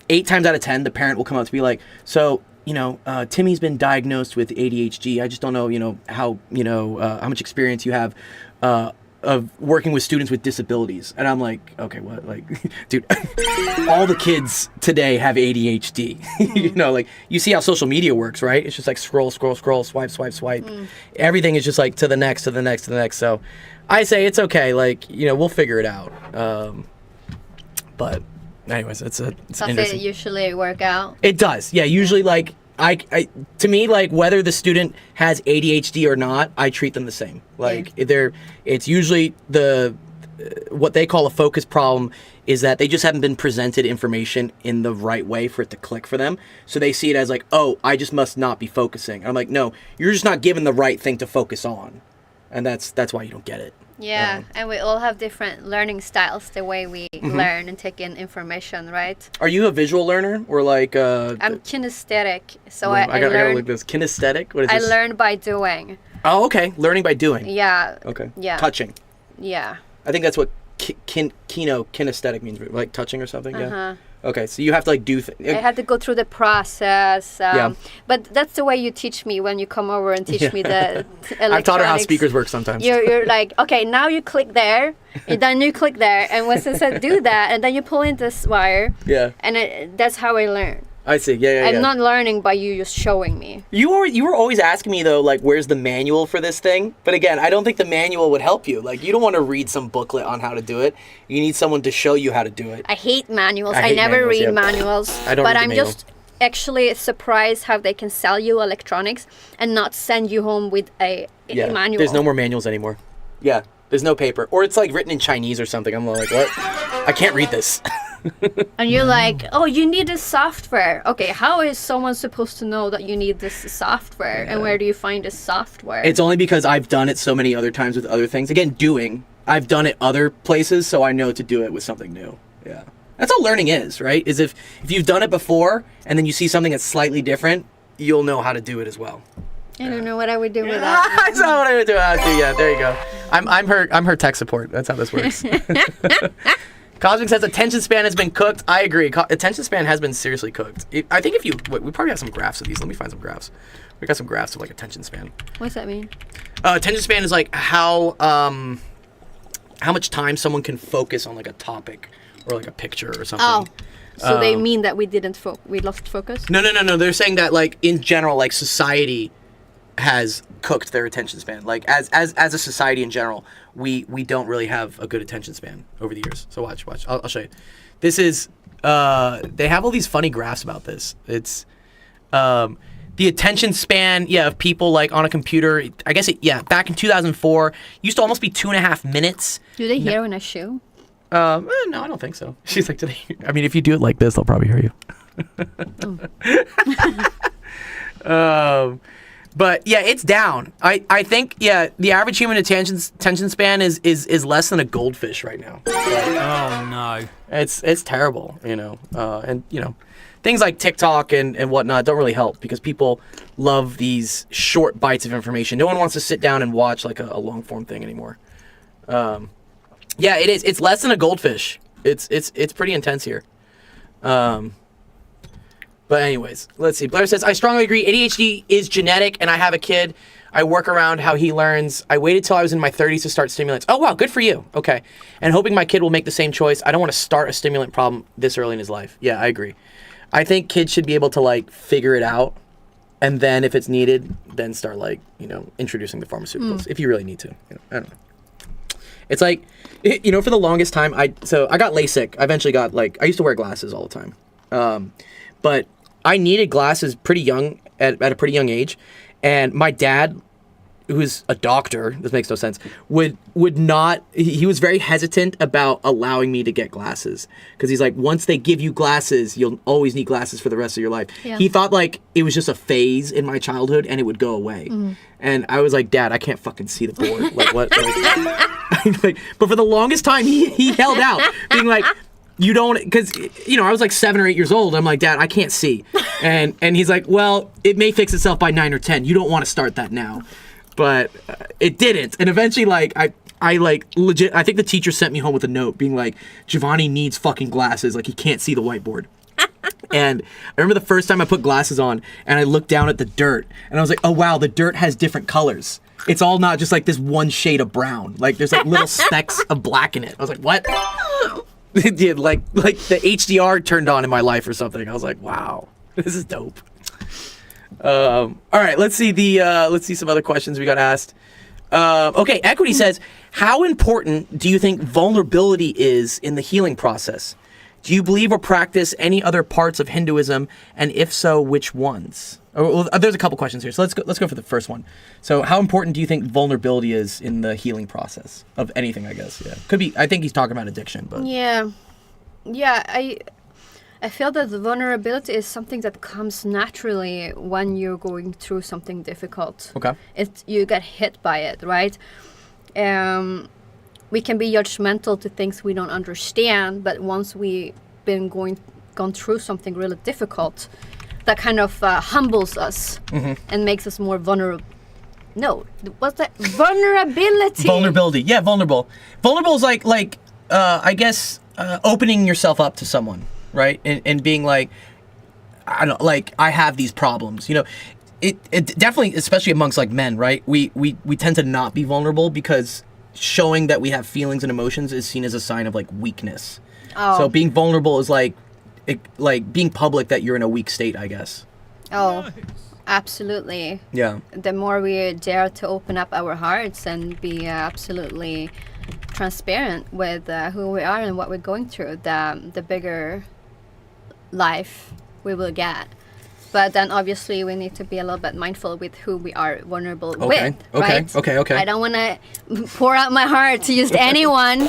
8 times out of 10, the parent will come up to me like, so, Timmy's been diagnosed with ADHD. I just don't know, how much experience you have of working with students with disabilities. And I'm like, okay, what? Like, dude, all the kids today have ADHD. Like, you see how social media works, right? It's just like scroll, swipe. Everything is just like to the next. So I say it's okay. Like, we'll figure it out. But anyways, it's Does it usually work out? It does. Yeah, usually like to me, like whether the student has ADHD or not, I treat them the same. Like it's usually what they call a focus problem is that they just haven't been presented information in the right way for it to click for them. So they see it as like, oh, I just must not be focusing. I'm like, no, you're just not given the right thing to focus on. And that's why you don't get it. Yeah, and we all have different learning styles, the way we learn and take in information, right? Are you a visual learner or like I'm kinesthetic, so I gotta look this. Kinesthetic? What is this? I learn by doing. Oh, okay. Learning by doing. Yeah. Okay. Yeah. Touching. Yeah. I think that's what kinesthetic means, like touching or something. Yeah. Okay, so you have to like do things. I had to go through the process. But that's the way you teach me when you come over and teach me the electronics. I've taught her how speakers work sometimes. You're like, okay, now you click there, and then you click there, and once it said do that, and then you pull in this wire. Yeah. And that's how I learn. I see. Yeah. I'm not learning by you just showing me. You were always asking me though, like, where's the manual for this thing? But again, I don't think the manual would help you. Like, you don't want to read some booklet on how to do it. You need someone to show you how to do it. I hate manuals. I never read manuals. I don't. But I'm just actually surprised how they can sell you electronics and not send you home with a manual. There's no more manuals anymore. Yeah, there's no paper, or it's like written in Chinese or something. I'm like, what? I can't read this. And you're like, oh, you need this software. Okay, how is someone supposed to know that you need this software? And where do you find this software? It's only because I've done it so many other times with other things. Again, I've done it other places, so I know to do it with something new. Yeah. That's all learning is, right? Is if you've done it before and then you see something that's slightly different, you'll know how to do it as well. I don't know what I would do with that. That's not what I would do. Yeah, there you go. I'm her tech support. That's how this works. Cosmic says attention span has been cooked. I agree. Attention span has been seriously cooked. I think we probably have some graphs of these. Let me find some graphs. We got some graphs of like attention span. What's that mean? Attention span is like how much time someone can focus on like a topic or like a picture or something. Oh, so they mean that we lost focus? No. They're saying that like in general, like society has cooked their attention span. Like as a society in general, we don't really have a good attention span over the years. So watch. I'll show you. This is they have all these funny graphs about this. It's the attention span, of people like on a computer. I guess back in 2004, used to almost be 2.5 minutes. Do they hear when I shoo? No, I don't think so. She's like, I mean, if you do it like this, they'll probably hear you. But yeah, it's down. I think the average human attention span is less than a goldfish right now. Oh no, it's terrible, and things like TikTok and whatnot don't really help because people love these short bites of information. No one wants to sit down and watch like a long form thing anymore. It is. It's less than a goldfish. It's pretty intense here. But anyways, let's see. Blair says, I strongly agree. ADHD is genetic, and I have a kid. I work around how he learns. I waited till I was in my 30s to start stimulants. Oh, wow, good for you. Okay. And hoping my kid will make the same choice. I don't want to start a stimulant problem this early in his life. Yeah, I agree. I think kids should be able to, like, figure it out, and then if it's needed, then start, like, introducing the pharmaceuticals, if you really need to. I don't know. It's like, for the longest time, I got LASIK. I eventually got, I used to wear glasses all the time. But I needed glasses pretty young, at a pretty young age. And my dad, who's a doctor, this makes no sense, would not, he was very hesitant about allowing me to get glasses. Because he's like, once they give you glasses, you'll always need glasses for the rest of your life. Yeah. He thought it was just a phase in my childhood and it would go away. Mm-hmm. And I was like, Dad, I can't fucking see the board. What? But for the longest time, he held out, being like, you don't, because, I was 7 or 8 years old. I'm like, Dad, I can't see. And he's like, well, it may fix itself by 9 or 10. You don't want to start that now. But it didn't. And eventually, I legit, I think the teacher sent me home with a note being like, Giovanni needs fucking glasses. He can't see the whiteboard. And I remember the first time I put glasses on and I looked down at the dirt and I was like, oh, wow, the dirt has different colors. It's all not just this one shade of brown. There's little specks of black in it. I was like, what? Yeah, like the HDR turned on in my life or something. I was like, wow, this is dope. All right, let's see some other questions we got asked. Okay, Equity says, how important do you think vulnerability is in the healing process? Do you believe or practice any other parts of Hinduism, and if so, which ones? Well, there's a couple questions here, so let's go for the first one. So, how important do you think vulnerability is in the healing process of anything? I guess, yeah, could be. I think he's talking about addiction, but yeah. I feel that the vulnerability is something that comes naturally when you're going through something difficult. Okay. You get hit by it, right? We can be judgmental to things we don't understand, but once we've gone through something really difficult, that kind of humbles us and makes us more vulnerable. No, what's that? Vulnerability. Vulnerability. Yeah, vulnerable. Vulnerable is I guess opening yourself up to someone, right? And being like, I don't I have these problems. It definitely, especially amongst men, right? We tend to not be vulnerable because showing that we have feelings and emotions is seen as a sign of weakness. Oh. So being vulnerable is being public that you're in a weak state, I guess. Oh, absolutely. Yeah. The more we dare to open up our hearts and be absolutely transparent with who we are and what we're going through, the bigger life we will get. But then obviously we need to be a little bit mindful with who we are vulnerable with, right? Okay. I don't want to pour out my heart to just anyone.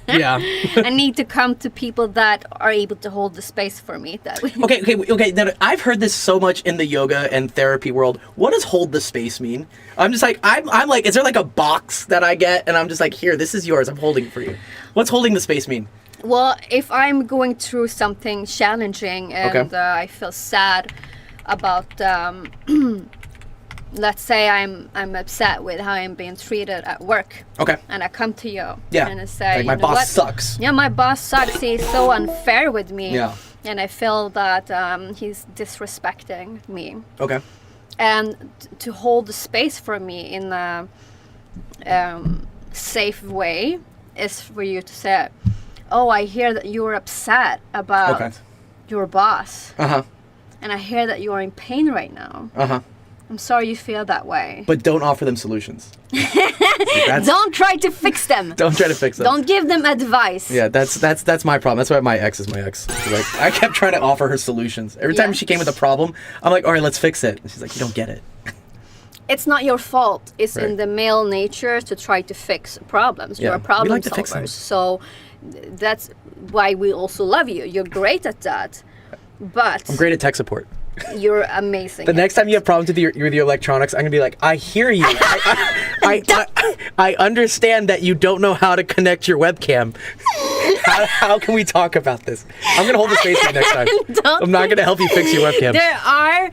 Yeah. I need to come to people that are able to hold the space for me. Okay. Now, I've heard this so much in the yoga and therapy world. What does hold the space mean? I'm just I'm is there a box that I get and I'm just here, this is yours, I'm holding it for you. What's holding the space mean? Well, if I'm going through something challenging and I feel sad about, let's say I'm upset with how I'm being treated at work. Okay. And I come to you. Yeah. And I say, my boss sucks. Yeah, my boss sucks. He's so unfair with me. Yeah. And I feel that he's disrespecting me. Okay. And to hold the space for me in a safe way is for you to say, oh, I hear that you're upset about your boss. Uh-huh. And I hear that you're in pain right now. Uh-huh. I'm sorry you feel that way. But don't offer them solutions. Don't try to fix them. Don't try to fix them. Don't give them advice. Yeah, that's my problem. That's why my ex is my ex. I kept trying to offer her solutions. Every time she came with a problem, I'm like, all right, let's fix it. And she's like, you don't get it. It's not your fault. It's in the male nature to try to fix problems. You're a problem solver. So that's why we also love you. You're great at that. But I'm great at tech support. You're amazing. The next time you have problems with your electronics, I'm gonna be like, I hear you. I understand that you don't know how to connect your webcam. How can we talk about this? I'm gonna hold the space for you next time. I'm not gonna help you fix your webcam. There are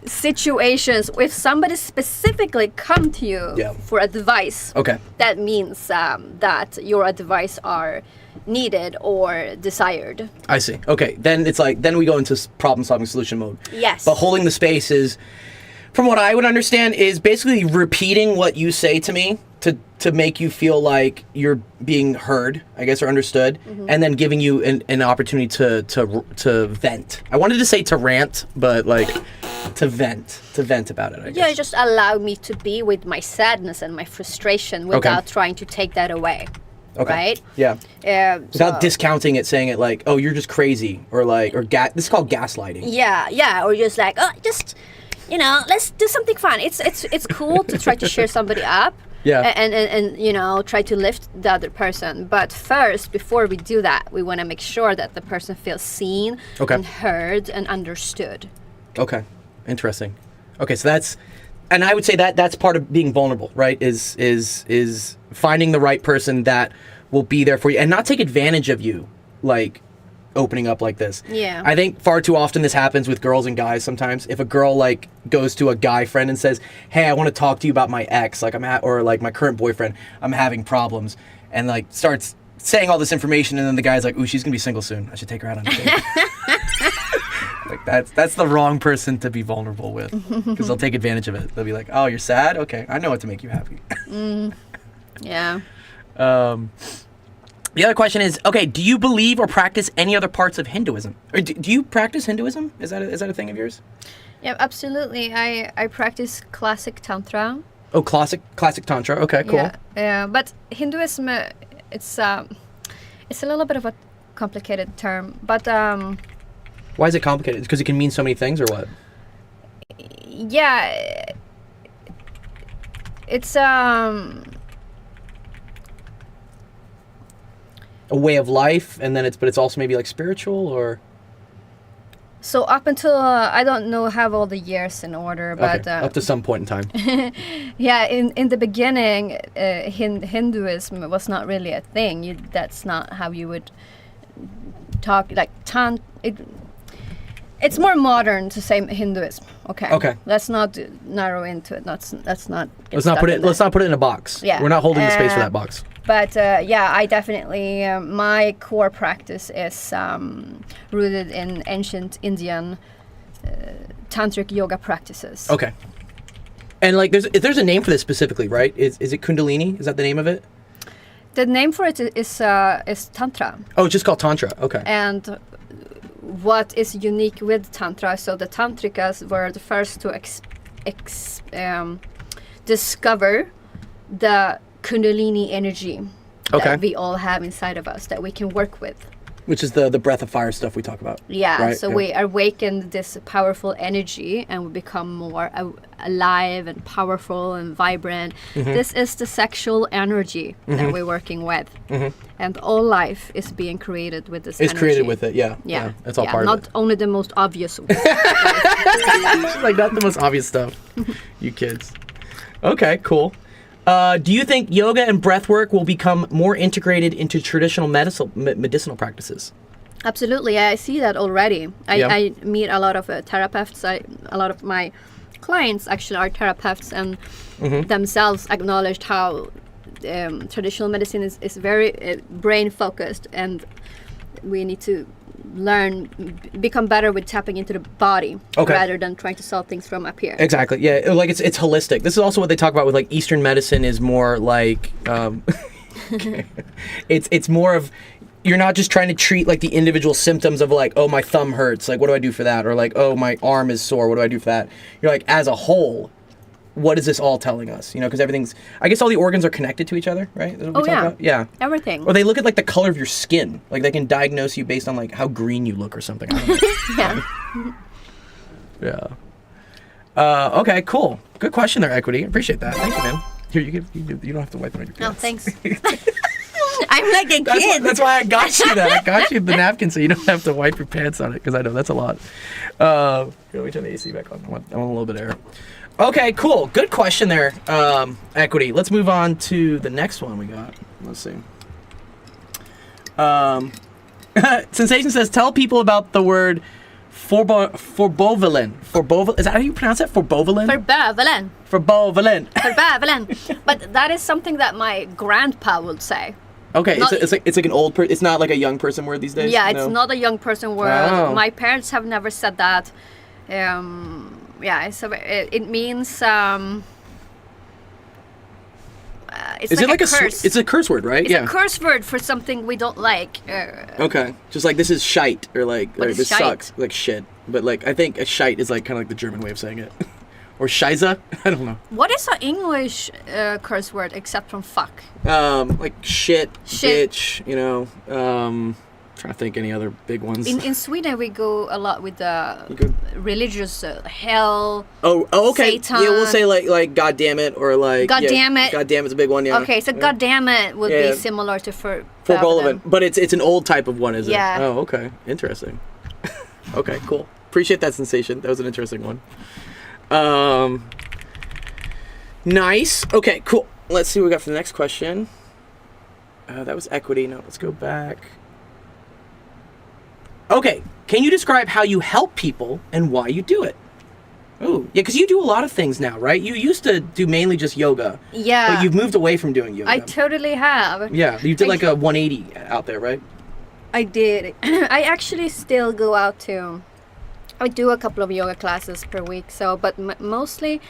situations if somebody specifically come to you for advice. Okay. That means that your advice are needed or desired. I see. Okay. Then it's then we go into problem-solving solution mode. Yes. But holding the space is, from what I would understand, is basically repeating what you say to me to make you feel like you're being heard, I guess, or understood, and then giving you an opportunity to vent. I wanted to say to rant, but to vent about it, I guess. Yeah, just allow me to be with my sadness and my frustration without trying to take that away. Okay. Right? Yeah. Without So- discounting it, saying it like, "Oh, you're just crazy," or like, this is called gaslighting. Yeah, or just like, oh, just, let's do something fun. It's cool to try to cheer somebody up. Yeah. And try to lift the other person. But first, before we do that, we want to make sure that the person feels seen and heard and understood. Okay. Interesting. Okay, so and I would say that's part of being vulnerable, right? Is finding the right person that will be there for you and not take advantage of you, like opening up like this. Yeah. I think far too often this happens with girls and guys sometimes. If a girl like goes to a guy friend and says, "Hey, I want to talk to you about my ex, like or like my current boyfriend, I'm having problems," and like starts saying all this information, and then the guy's like, "Ooh, she's gonna be single soon. I should take her out on a date." Like that's the wrong person to be vulnerable with, because they'll take advantage of it. They'll be like, "Oh, you're sad? Okay, I know what to make you happy." Yeah. The other question is, okay, do you believe or practice any other parts of Hinduism? Or do you practice Hinduism? Is that a thing of yours? Yeah, absolutely. I practice classic tantra. Oh, classic tantra. Okay, cool. Yeah, but Hinduism, it's a little bit of a complicated term, but Why is it complicated? Because it can mean so many things, or what? yeah, it's A way of life, and then but it's also maybe like spiritual, or so up until I don't have all the years in order, but up to some point in time. yeah, in the beginning, Hinduism was not really a thing. That's not how you would talk like It's more modern to say Hinduism. Okay. Okay. Let's not narrow into it. Let's not. Let's not put it in a box. Yeah. We're not holding the space for that box. But yeah, I definitely my core practice is rooted in ancient Indian tantric yoga practices. Okay. And like, there's a name for this specifically, right? Is it Kundalini? Is that the name of it? The name for it is Tantra. Oh, it's just called Tantra. Okay. And what is unique with Tantra, so the Tantrikas were the first to discover the Kundalini energy that we all have inside of us that we can work with. Which is the breath of fire stuff we talk about. Yeah, right? so we awaken this powerful energy and we become more alive and powerful and vibrant. Mm-hmm. This is the sexual energy that we're working with. Mm-hmm. And all life is being created with this energy. It's created with it, yeah. Yeah. It's all part of it. Not only the most obvious ones. Like, not the most obvious stuff. You kids. Okay, cool. Do you think yoga and breathwork will become more integrated into traditional medicinal practices? Absolutely, I see that already. I meet a lot of therapists. A lot of my clients actually are therapists and themselves acknowledged how traditional medicine is very brain focused, and we need to become better with tapping into the body rather than trying to solve things from up here. Exactly. Yeah, like it's holistic. This is also what they talk about with like Eastern medicine is more like it's more of, you're not just trying to treat like the individual symptoms of like, oh, my thumb hurts, like what do I do for that? Or like, oh, my arm is sore, what do I do for that? You're like, as a whole, what is this all telling us? You know, because everything's, I guess all the organs are connected to each other, right? Is that what we talk about? Yeah. Everything. Or they look at like the color of your skin. Like they can diagnose you based on like how green you look or something. I don't know. Yeah. Yeah. Okay, cool. Good question there, Equity. Appreciate that. Thank you, man. Here, you don't have to wipe it on your pants. No, thanks. I'm like a kid. That's why I got you that. I got you the napkin so you don't have to wipe your pants on it, because I know that's a lot. Here, let me turn the AC back on. I want a little bit of air. Okay, cool. Good question there, Equity. Let's move on to the next one we got. Let's see. Sensation says, tell people about the word forbovelin. Is that how you pronounce it? Forbovelin? Forbovelin. Forbovelin. Forbovelin. But that is something that my grandpa would say. Okay, it's like an old person. It's not like a young person word these days? Yeah, it's not a young person word. Oh. My parents have never said that. Yeah, so it means it's is like it like a curse. It's a curse word, right? It's a curse word for something we don't like. Okay, just like this is shite, or like What is this shite? sucks, like shit. but like I think a shite is like kind of like the German way of saying it. Or Scheiße? I don't know. What is an English curse word except from fuck? Like shit, bitch, you know. Trying to think any other big ones. In Sweden, we go a lot with the religious hell. Oh, okay. Satan. Yeah, we'll say like God damn it, or like God damn it. God damn it's a big one. Yeah. Okay, so God damn it would be similar to for both of it, but it's an old type of one, is it? Yeah. Oh, okay. Interesting. Okay, cool. Appreciate that sensation. That was an interesting one. Nice. Okay, cool. Let's see what we got for the next question. That was equity. No, let's go back. Okay, can you describe how you help people and why you do it? Oh, yeah, because you do a lot of things now, right? You used to do mainly just yoga. Yeah. But you've moved away from doing yoga. I totally have. Yeah, you did like a 180 out there, right? I did. I actually still go out to... I do a couple of yoga classes per week, but mostly...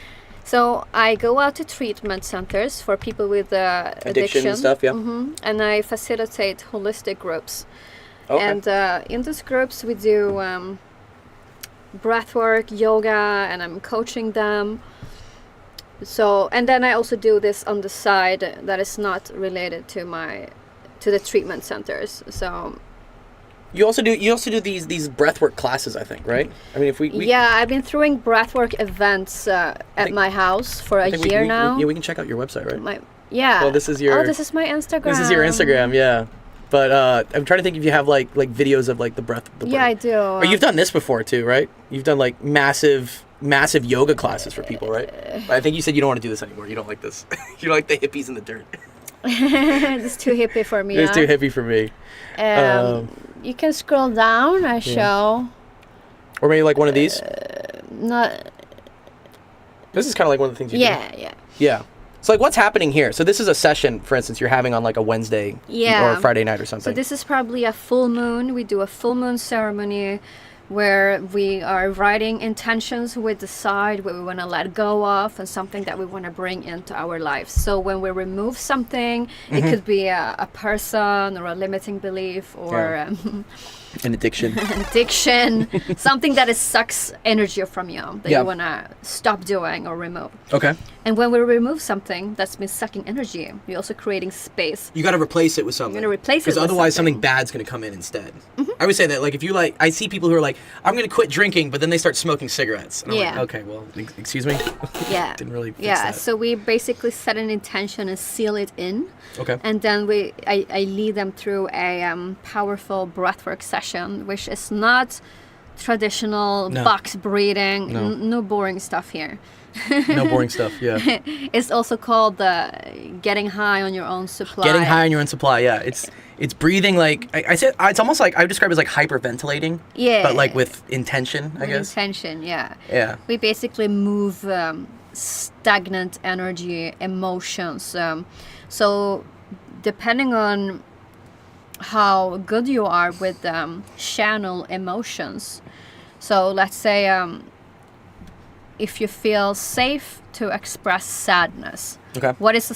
So I go out to treatment centers for people with addiction and stuff, yeah. Mm-hmm. And I facilitate holistic groups. Okay. And in those groups we do breathwork, yoga, and I'm coaching them. So, and then I also do this on the side that is not related to the treatment centers. So you also do these breathwork classes, I think, right? I mean, if we yeah, I've been throwing breathwork events at my house for a year now. Yeah, we can check out your website, right? Well, this is your. Oh, this is my Instagram. This is your Instagram, yeah. But I'm trying to think if you have like videos of like the breath. Yeah, I do. Or you've done this before too, right? You've done like massive yoga classes for people, right? But I think you said you don't want to do this anymore. You don't like this. You don't like the hippies in the dirt. It's too hippie for me. It's too hippie for me. You can scroll down. I show. Or maybe like one of these. Not. This is kind of like one of the things you do. Yeah. So like what's happening here? So this is a session, for instance, you're having on like a Wednesday or a Friday night or something. So this is probably a full moon. We do a full moon ceremony where we are writing intentions. We decide what we want to let go of and something that we want to bring into our lives. So when we remove something, it could be a person or a limiting belief or an addiction. Something that sucks energy from you that you want to stop doing or remove. Okay. And when we remove something that's been sucking energy, we're also creating space. You got to replace it with something. You're going to replace it with because otherwise something bad's going to come in instead. I would say that, like, if you like, I see people who are like, I'm going to quit drinking, but then they start smoking cigarettes. And I'm like, okay, well, excuse me? Yeah. Didn't really fix that. So we basically set an intention and seal it in. Okay. And then I lead them through a powerful breathwork session, which is not traditional box breathing, no boring stuff here. No boring stuff, yeah. It's also called getting high on your own supply. Getting high on your own supply, yeah. It's breathing like, I said, it's almost like, I would describe it as like hyperventilating. Yeah. But like with intention, I guess. Intention, yeah. Yeah. We basically move stagnant energy, emotions. So depending on how good you are with channel emotions. So let's say if you feel safe to express sadness. Okay. What is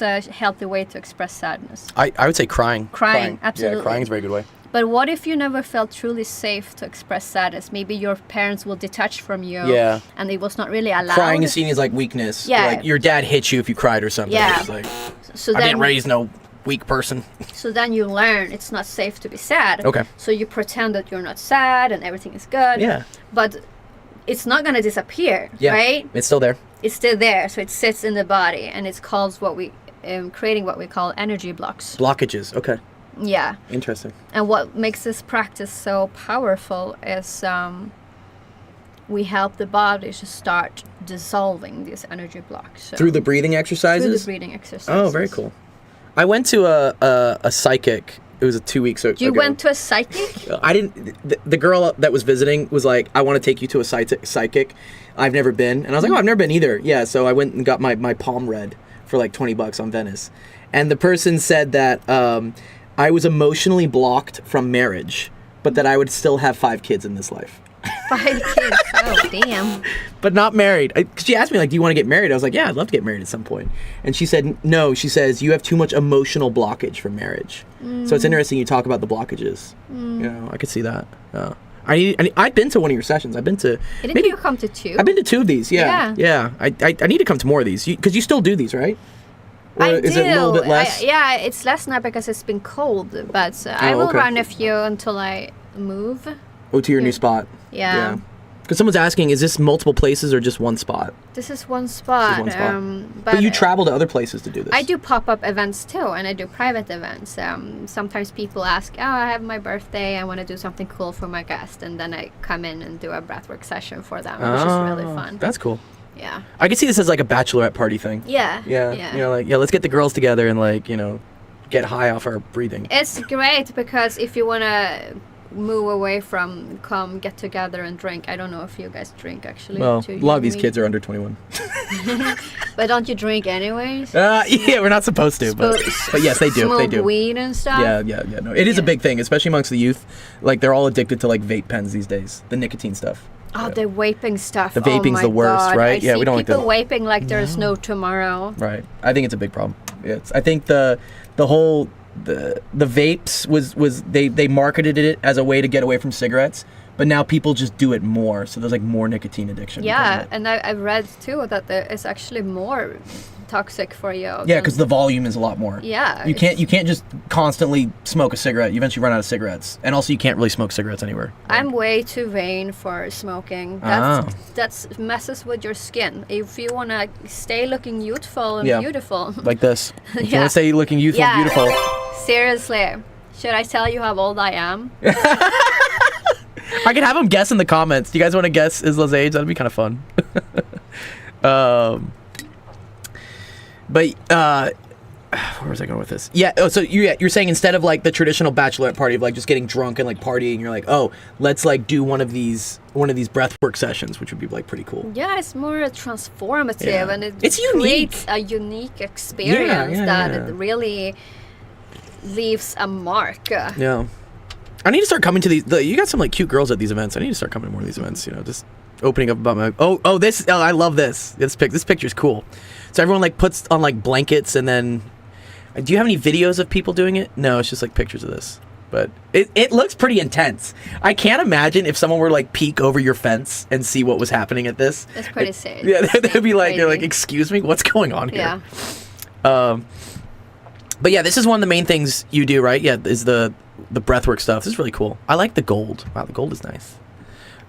a healthy way to express sadness? I would say crying. Crying, absolutely. Yeah, crying is a very good way. But what if you never felt truly safe to express sadness? Maybe your parents will detach from you. Yeah. And it was not really allowed. Crying is seen as like weakness. Yeah. Like your dad hit you if you cried or something. Yeah. It's like, so I didn't raise no weak person. So then you learn it's not safe to be sad. Okay. So you pretend that you're not sad and everything is good. Yeah. But it's not going to disappear, right? It's still there. It's still there. So it sits in the body and it's called creating what we call energy blocks. Blockages, okay. Yeah. Interesting. And what makes this practice so powerful is we help the body to start dissolving these energy blocks. So through the breathing exercises? Through the breathing exercises. Oh, very cool. I went to a psychic. It was 2 weeks ago. You went to a psychic? I didn't. The girl that was visiting was like, I want to take you to a psychic. I've never been. And I was like, oh, I've never been either. Yeah, so I went and got my palm read for like $20 on Venice. And the person said that I was emotionally blocked from marriage, but that I would still have 5 kids in this life. 5 kids? Oh, damn. But not married. She asked me, like, do you want to get married? I was like, yeah, I'd love to get married at some point. And she said, no. She says, you have too much emotional blockage for marriage. So it's interesting you talk about the blockages. You know, I could see that. I've been to one of your sessions. I've been to. Didn't you come to 2? I've been to 2 of these. Yeah. I need to come to more of these because you still do these, right? Or I is do. it a little bit less? Yeah, it's less now because it's been cold. But I will run a few until I move. Oh, to your new spot. Yeah. Because someone's asking, is this multiple places or just one spot? This is one spot. But you travel to other places to do this. I do pop-up events too, and I do private events. Sometimes people ask, I have my birthday, I want to do something cool for my guest, and then I come in and do a breathwork session for them, which is really fun. That's cool. Yeah. I can see this as like a bachelorette party thing. Yeah. You know, like, let's get the girls together and like, you know, get high off our breathing. It's great because if you want to move away from get together and drink. I don't know if you guys drink actually. Well, a lot of these kids are under 21. But don't you drink anyways? Yeah, we're not supposed to, but yes, they do. They do. Weed and stuff. Yeah. No, it is a big thing, especially amongst the youth. Like they're all addicted to like vape pens these days, the nicotine stuff. Oh, the vaping stuff. The vaping's the worst, right? We don't like people vaping like there's no tomorrow. Right. I think it's a big problem. I think the whole the vapes was they marketed it as a way to get away from cigarettes, but now people just do it more, so there's like more nicotine addiction. Yeah, and I've read too that it's actually more toxic for you. Yeah, because the volume is a lot more. Yeah. You can't just constantly smoke a cigarette. You eventually run out of cigarettes, and also you can't really smoke cigarettes anywhere. I'm way too vain for smoking. That's messes with your skin. If you want to stay looking youthful and beautiful, like this. If you want to stay looking youthful and beautiful. Seriously, should I tell you how old I am? I can have them guess in the comments. Do you guys want to guess Isla's age? That'd be kind of fun. But where was I going with this? Yeah. Oh, so you're saying instead of like the traditional bachelorette party of like just getting drunk and like partying, you're like, oh, let's like do one of these breathwork sessions, which would be like pretty cool. Yeah, it's more transformative and it's creates a unique experience that really leaves a mark. Yeah. I need to start coming to these. You got some like cute girls at these events. I need to start coming to more of these events. You know, just opening up about my. I love this. This picture's cool. So everyone like puts on like blankets and then. Do you have any videos of people doing it? No, it's just like pictures of this. But it looks pretty intense. I can't imagine if someone were like peek over your fence and see what was happening at this. That's pretty sad. Yeah, they'd be like, they're like, excuse me, what's going on here? Yeah. But yeah, this is one of the main things you do, right? Yeah, is the breathwork stuff. This is really cool. I like the gold. Wow, the gold is nice.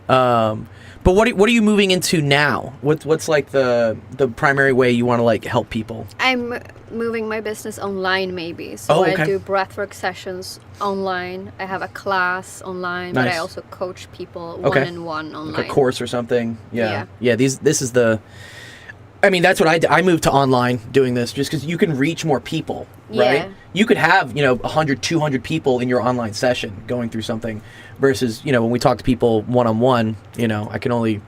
But what are you moving into now? What's like the primary way you want to like help people? I'm moving my business online maybe. So I do breathwork sessions online. I have a class online, but I also coach people one-on-one online. Like a course or something. Yeah. This is the. I mean, that's what I did. I moved to online doing this just because you can reach more people, right? Yeah. You could have, 100, 200 people in your online session going through something versus, when we talk to people one-on-one, I can only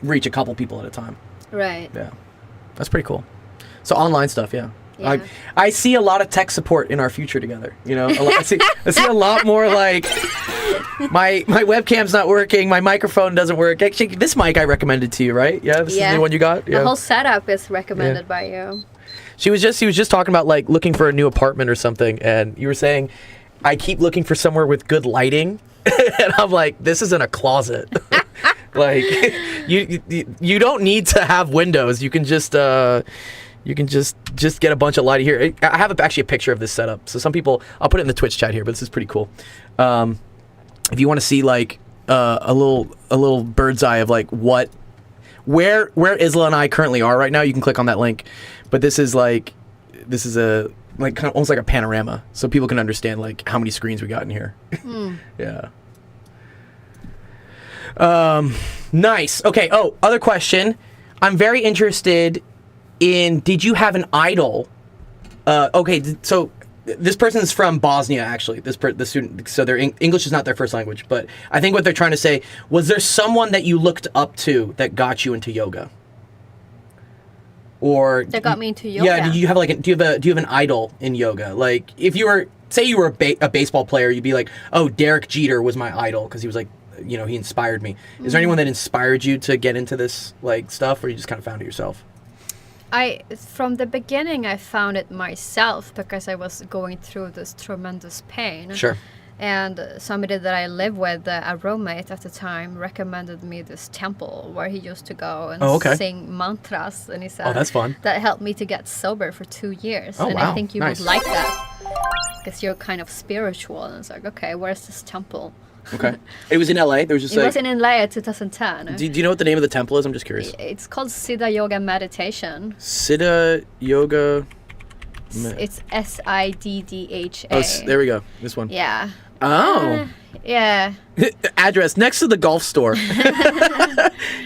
reach a couple people at a time. Right. Yeah. That's pretty cool. So online stuff, yeah. I see a lot of tech support in our future together. I see a lot more like my webcam's not working, my microphone doesn't work. Actually, this mic I recommended to you, right? Yeah, this is the one you got. Yeah. The whole setup is recommended by you. He was just talking about like looking for a new apartment or something, and you were saying, I keep looking for somewhere with good lighting, and I'm like, this isn't a closet. Like you don't need to have windows. You can just get a bunch of light here. I have actually a picture of this setup. So some people, I'll put it in the Twitch chat here, but this is pretty cool. If you want to see like a little bird's eye of like where Isla and I currently are right now, you can click on that link. But this is a like kind of almost like a panorama, so people can understand like how many screens we got in here. Yeah. Nice. Okay. Oh, other question. I'm very interested in, did you have an idol? So this person's from Bosnia, actually. The student, so their English is not their first language, but I think what they're trying to say was, there someone that you looked up to that got you into yoga? Or that got me into yoga. Yeah. Do you have an idol in yoga? Like, if you were, say you were a baseball player, you'd be like, oh, Derek Jeter was my idol because he was like, he inspired me. Is there anyone that inspired you to get into this like stuff, or you just kind of found it yourself? From the beginning, I found it myself because I was going through this tremendous pain. Sure. And somebody that I live with, a roommate at the time, recommended me this temple where he used to go and sing mantras. And he said, that's fun. That helped me to get sober for 2 years. Oh, and wow. I think you Nice. would like that because you're kind of spiritual. And it's like, okay, where's this temple? Okay. It was in LA? There was just It was in LA in 2010. Do you know what the name of the temple is? I'm just curious. It's called Siddha Yoga Meditation. Siddha Yoga. It's SIDDHA. Oh, there we go. This one. Yeah. Oh. Yeah. Address next to the golf store.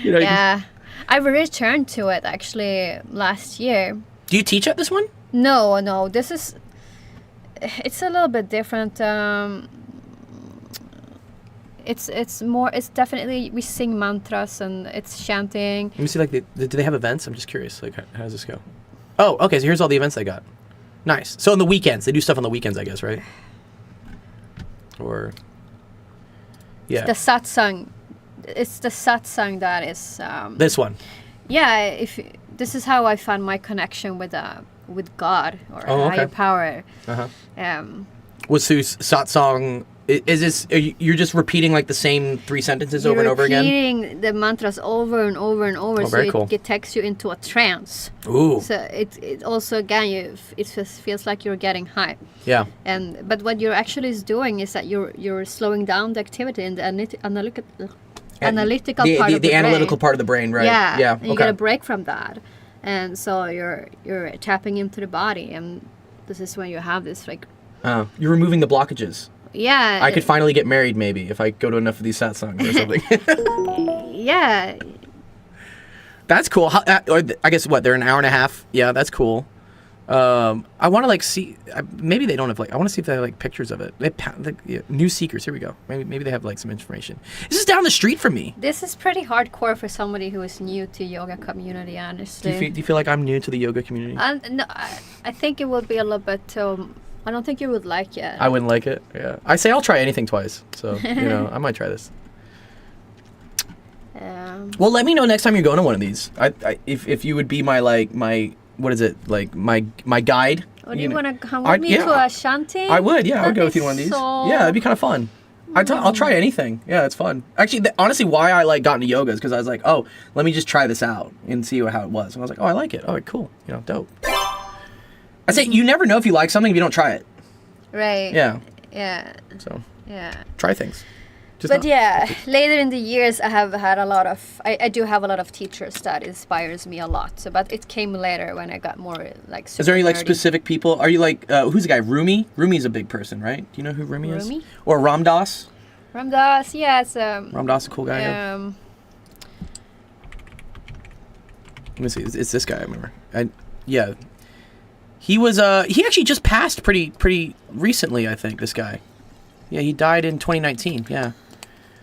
Yeah. I returned to it actually last year. Do you teach at this one? No. It's a little bit different. It's definitely, we sing mantras and it's chanting. Let me see, do they have events? I'm just curious. Like, how does this go? Oh, okay. So here's all the events they got. Nice. So on the weekends, they do stuff on the weekends, I guess, right? Or, yeah. The satsang. It's the satsang that is. This one. Yeah. This is how I found my connection with God or higher power. Was Sue's satsang? Is this? You're just repeating like the same 3 sentences over and over again? Repeating the mantras over and over and over, very cool. It takes you into a trance. Ooh. So it also again it just feels like you're getting high. Yeah. But what you're actually doing is that you're slowing down the activity in the analytical part of the brain. Analytical part of the brain, right? Yeah. Yeah. And you get a break from that, and so you're tapping into the body, and this is when you have this like. You're removing the blockages. Yeah. I could finally get married maybe if I go to enough of these satsangs or something. Yeah. That's cool. Or I guess they're an hour and a half. Yeah, that's cool. I want to see. Maybe they don't have I want to see if they have pictures of it. New seekers. Here we go. Maybe they have some information. This is down the street from me. This is pretty hardcore for somebody who is new to yoga community. Honestly. Do you feel like I'm new to the yoga community? No, I think it would be a little bit. I don't think you would like it. I wouldn't like it. Yeah. I say I'll try anything twice. So I might try this. Well, let me know next time you're going to one of these. If you would be my what is it, my guide. Oh, do you want to come with me to a shanty? I would, yeah. I would go with you to one of these. Yeah, that'd be kind of fun. I'll try anything. Yeah, it's fun. Actually, honestly, why I got into yoga is because I was like, oh, let me just try this out and see how it was. And I was like, oh, I like it. Oh, cool. Dope. I say you never know if you like something if you don't try it. Right. Yeah. Yeah. So. Yeah. Try things. Later in the years, I have had a lot of. I do have a lot of teachers that inspires me a lot. So, but it came later when I got more Super Is there any nerdy. specific people? Are you who's the guy? Rumi? Rumi's a big person, right? Do you know who Rumi is? Or Ram Dass? Ram Dass, yes. Ram Dass, a cool guy. Let me see. It's this guy. I remember. Yeah. He was. He actually just passed pretty recently. I think this guy. Yeah, he died in 2019. Yeah.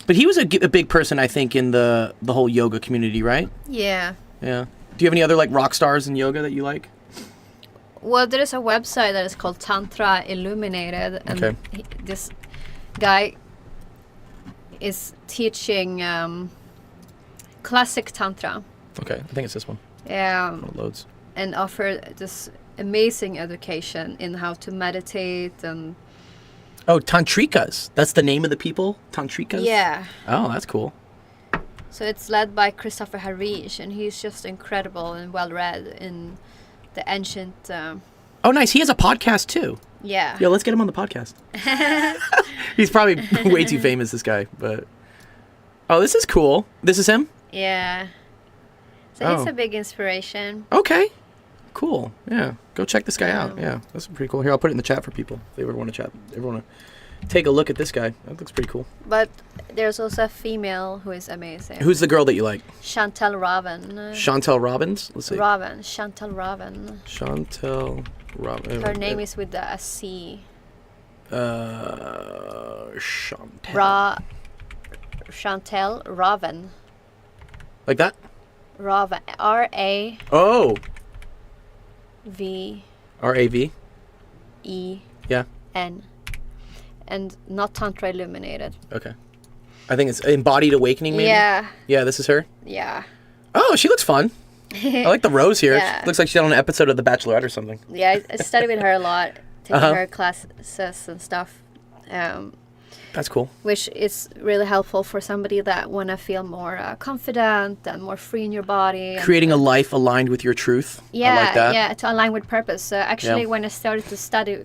But he was a big person, I think, in the whole yoga community, right? Yeah. Yeah. Do you have any other rock stars in yoga that you like? Well, there is a website that is called Tantra Illuminated, and this guy is teaching classic tantra. Okay, I think it's this one. Yeah. It loads. And offer this amazing education in how to meditate and. Oh, tantrikas. That's the name of the people? Tantrikas? Yeah. Oh, that's cool. So it's led by Christopher Harish, and he's just incredible and well-read in the ancient... Oh, nice. He has a podcast, too. Yeah. Yo, let's get him on the podcast. He's probably way too famous, this guy, but... Oh, this is cool. This is him? Yeah. So he's a big inspiration. Okay. Cool. Yeah. Go check this guy out. Yeah. That's pretty cool. Here, I'll put it in the chat for people if they ever want to chat. Everyone want to take a look at this guy. That looks pretty cool. But there's also a female who is amazing. Who's the girl that you like? Chantel Raven. Chantel Robbins? Let's see. Chantel Raven. Chantel Raven. Her name is with a C. Chantel. Chantel Raven. Like that? Raven. R-A. Oh. V. R-A-V. E. Yeah. N. And not Tantra Illuminated. Okay. I think it's Embodied Awakening, maybe? Yeah. Yeah, this is her? Yeah. Oh, she looks fun. I like the rose here. Yeah. Looks like she's on an episode of The Bachelorette or something. Yeah, I studied with her a lot, taking her classes and stuff. That's cool. Which is really helpful for somebody that want to feel more confident and more free in your body. Creating a life aligned with your truth. Yeah, I like that. yeah, to align with purpose. Actually, Yeah. when I started to study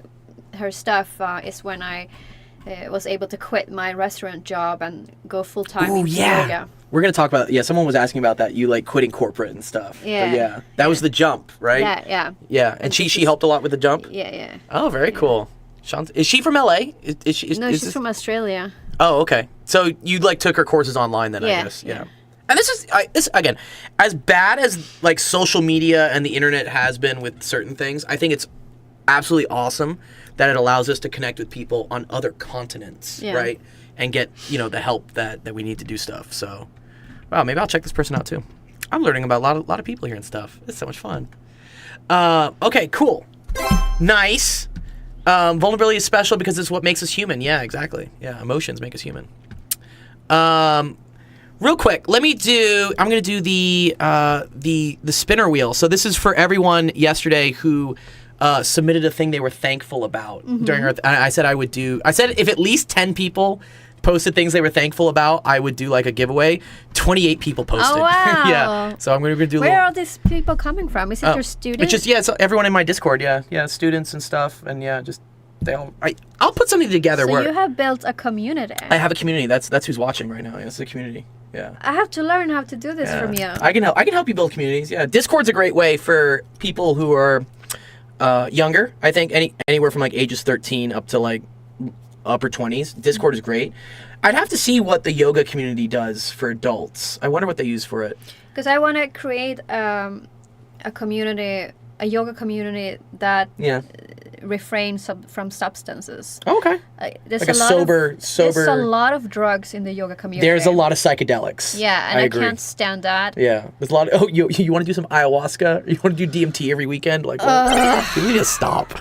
her stuff is when I was able to quit my restaurant job and go full-time Oh, into yeah. yoga. We're going to talk about, someone was asking about that, you like quitting corporate and stuff. But Yeah. That was the jump, right? Yeah, yeah. Yeah, and she helped a lot with the jump? Yeah, yeah. Oh, very cool. Is she from LA? Is she? No, she's from Australia. Oh, okay. So you like took her courses online then, I Yeah, guess. yeah. And this again, as bad as like social media and the internet has been with certain things, I think it's absolutely awesome that it allows us to connect with people on other continents, Yeah. right? And get, the help that we need to do stuff. So, wow, maybe I'll check this person out too. I'm learning about a lot of people here and stuff. It's so much fun. Okay, cool. Nice. Vulnerability is special because it's what makes us human. Yeah, exactly. Yeah, emotions make us human. Real quick, I'm going to do the spinner wheel. So this is for everyone yesterday who submitted a thing they were thankful about during our. I said if at least 10 people posted things they were thankful about, I would do like a giveaway. 28 people posted. Oh, wow. Yeah. So I'm going to do. Where are these people coming from? Is it your students? It's just it's everyone in my Discord. Yeah, students and stuff, and just they all. I'll put something together So where you have built a community. I have a community. That's who's watching right now. Yeah, it's a community. Yeah. I have to learn how to do this from you. I can help you build communities. Yeah, Discord's a great way for people who are younger. I think anywhere from like ages 13 up to like upper 20s. Discord is great. I'd have to see what the yoga community does for adults. I wonder what they use for it. Because I want to create a community, a yoga community that refrains from substances. Oh, okay. There's Like a sober. There's a lot of drugs in the yoga community. There's a lot of psychedelics. Yeah, and I agree. can't stand that. Yeah, there's a lot of. Oh, you want to do some ayahuasca? You want to do DMT every weekend? Like, you need to stop.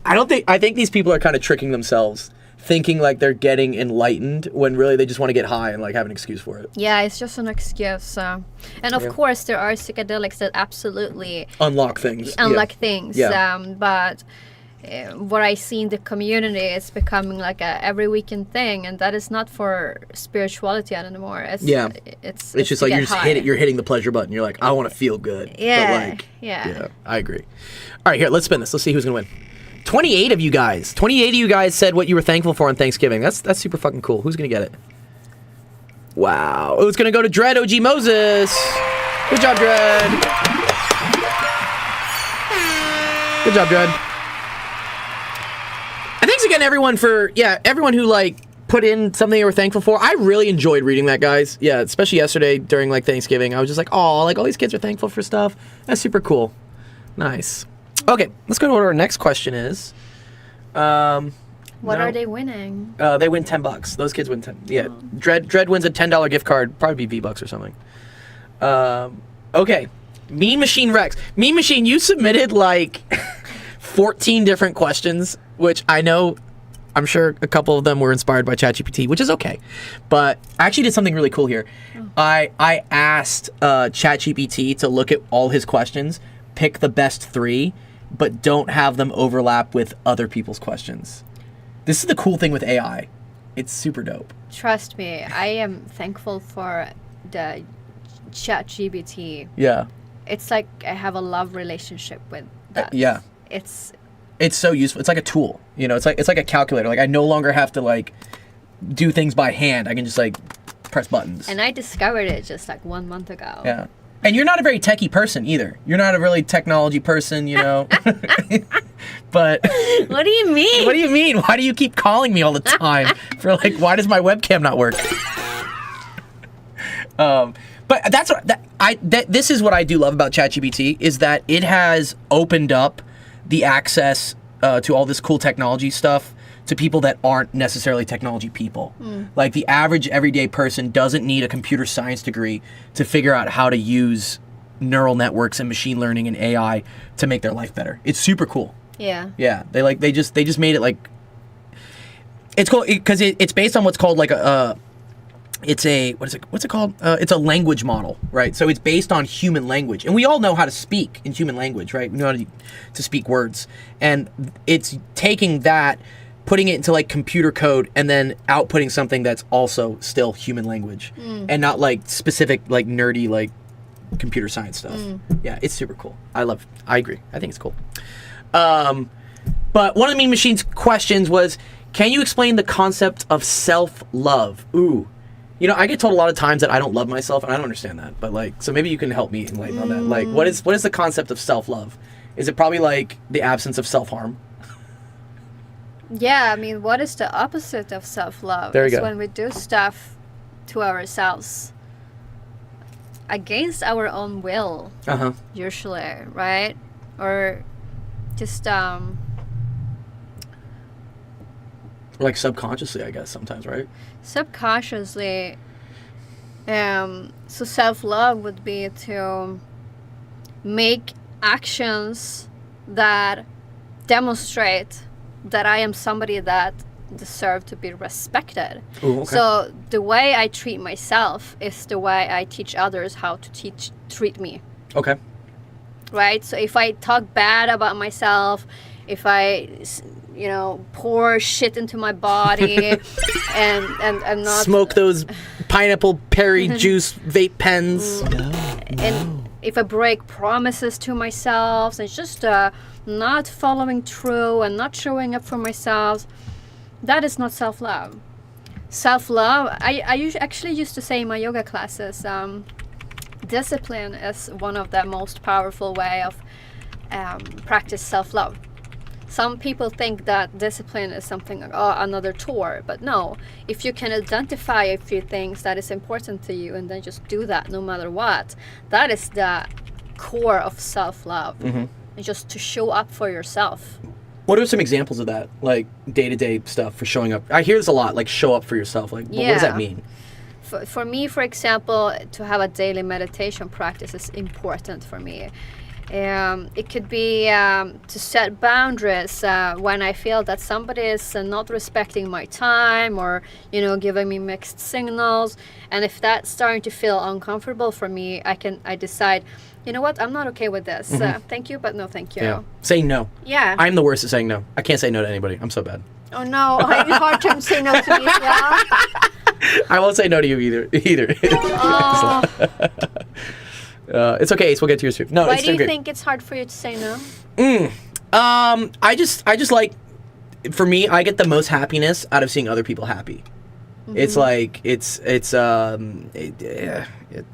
I think these people are kind of tricking themselves, thinking like they're getting enlightened when really they just want to get high and like have an excuse for it. Yeah, it's just an excuse. And of course, there are psychedelics that absolutely unlock things. Things. Yeah. But what I see in the community is becoming like a every weekend thing, and that is not for spirituality anymore. It's just like you're hitting the pleasure button. You're like, I want to feel good. Yeah. But yeah, I agree. All right, here, let's spin this. Let's see who's gonna win. 28 of you guys said what you were thankful for on Thanksgiving. That's super fucking cool. Who's gonna get it? Wow. Oh, it's gonna go to Dread OG Moses. Good job, Dread. Good job, Dread. And thanks again, everyone, everyone who like put in something they were thankful for. I really enjoyed reading that, guys. Yeah, especially yesterday during like Thanksgiving. I was just like, oh, like all these kids are thankful for stuff. That's super cool. Nice. Okay, let's go to what our next question is. What are they winning? They win $10. Those kids win 10. Yeah, Dread wins a $10 gift card, probably be V-Bucks or something. Okay, Mean Machine Rex. Mean Machine, you submitted like 14 different questions, which I'm sure a couple of them were inspired by ChatGPT, which is okay. But I actually did something really cool here. I asked ChatGPT to look at all his questions, pick the best 3, but don't have them overlap with other people's questions. This is the cool thing with AI. It's super dope. Trust me, I am thankful for the ChatGPT. Yeah. It's like I have a love relationship with that. Yeah. It's so useful. It's like a tool. It's like a calculator. Like I no longer have to like do things by hand. I can just like press buttons. And I discovered it just like 1 month ago. Yeah. And you're not a very techie person either. You're not a really technology person, But what do you mean? What do you mean? Why do you keep calling me all the time for like, why does my webcam not work? But that's this is what I do love about ChatGPT is that it has opened up the access to all this cool technology stuff to people that aren't necessarily technology people. Like the average everyday person doesn't need a computer science degree to figure out how to use neural networks and machine learning and AI to make their life better. It's super cool. Yeah. Yeah. They just made it like it's cool because it's based on what's called like what's it called? It's a language model, right? So it's based on human language. And we all know how to speak in human language, right? We know how to speak words. And it's taking that putting it into like computer code and then outputting something that's also still human language and not like specific like nerdy like computer science stuff. Yeah, it's super cool. I agree. I think it's cool. But one of the Mean Machine's questions was, can you explain the concept of self-love? Ooh. You know, I get told a lot of times that I don't love myself, and I don't understand that. But like, so maybe you can help me enlighten on that. Like, what is the concept of self-love? Is it probably like the absence of self-harm? Yeah, I mean, what is the opposite of self-love? There you go. It's when we do stuff to ourselves against our own will, usually, right? Or just like subconsciously, I guess, sometimes, right? Subconsciously. So self-love would be to make actions that demonstrate that I am somebody that deserve to be respected. Ooh, okay. So the way I treat myself is the way I teach others how to treat me. Okay. Right? So if I talk bad about myself, if I, you know, pour shit into my body and I'm not... Smoke those pineapple berry juice vape pens. And if I break promises to myself and just not following through and not showing up for myself, that is not self-love. Self-love, I actually used to say in my yoga classes, discipline is one of the most powerful way of practice self-love. Some people think that discipline is something like, oh, another chore, but no. If you can identify a few things that is important to you and then just do that no matter what, that is the core of self-love. And just to show up for yourself. What are some examples of that, like day-to-day stuff for showing up? I hear this a lot, like show up for yourself. Like, what does that mean? For me, for example, to have a daily meditation practice is important for me. It could be to set boundaries when I feel that somebody is not respecting my time or, you know, giving me mixed signals. And if that's starting to feel uncomfortable for me, I decide, you know what, I'm not okay with this. Thank you, but no thank you. Yeah. Saying no. Yeah. I'm the worst at saying no. I can't say no to anybody. I'm so bad. Oh no, it's hard to say no to me. Yeah. I won't say no to you either. Oh. It's okay, Ace. We'll get to yours too. No, Why it's do you great. think it's hard for you to say no? I just like, for me, I get the most happiness out of seeing other people happy. It's like it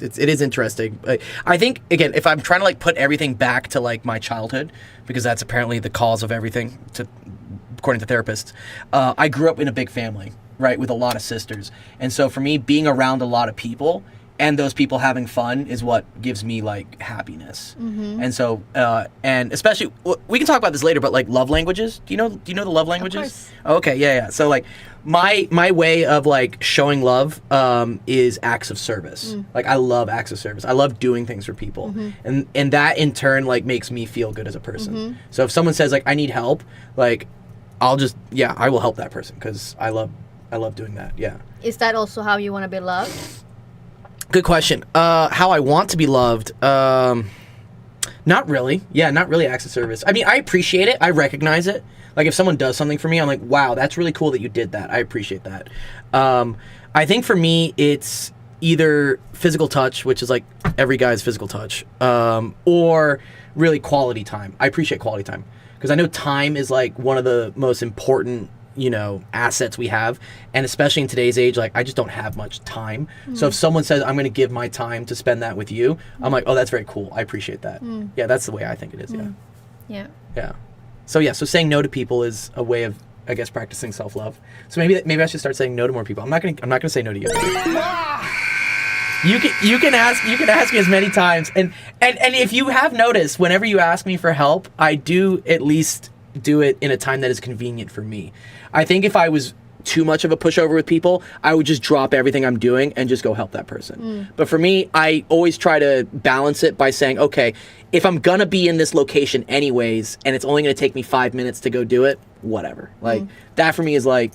is interesting. I think, again, if I'm trying to like put everything back to like my childhood, because that's apparently the cause of everything, according to therapists. I grew up in a big family, right, with a lot of sisters, and so for me, being around a lot of people and those people having fun is what gives me like happiness. And so and especially, we can talk about this later, but like love languages. Do you know the love languages? Of course. Okay, yeah. So like my way of like showing love is acts of service. Like I love acts of service. I love doing things for people, and that in turn like makes me feel good as a person. So if someone says like I need help, like I will help that person because I love doing that. Yeah. Is that also how you want to be loved? Good question. How I want to be loved? Not really. Yeah, not really acts of service. I mean, I appreciate it. I recognize it. Like if someone does something for me, I'm like, wow, that's really cool that you did that. I appreciate that. I think for me, it's either physical touch, which is like every guy's physical touch, or really quality time. I appreciate quality time because I know time is like one of the most important assets we have, and especially in today's age, like I just don't have much time. So if someone says I'm going to give my time to spend that with you, I'm like, oh, that's very cool. I appreciate that. Yeah, that's the way I think it is. Yeah. So saying no to people is a way of, I guess, practicing self-love. So maybe I should start saying no to more people. I'm not gonna say no to you. You can ask me as many times, and if you have noticed, whenever you ask me for help, I do at least do it in a time that is convenient for me. I think if I was too much of a pushover with people, I would just drop everything I'm doing and just go help that person. But for me, I always try to balance it by saying, okay, if I'm gonna be in this location anyways, and it's only gonna take me 5 minutes to go do it, whatever. Like that for me is like,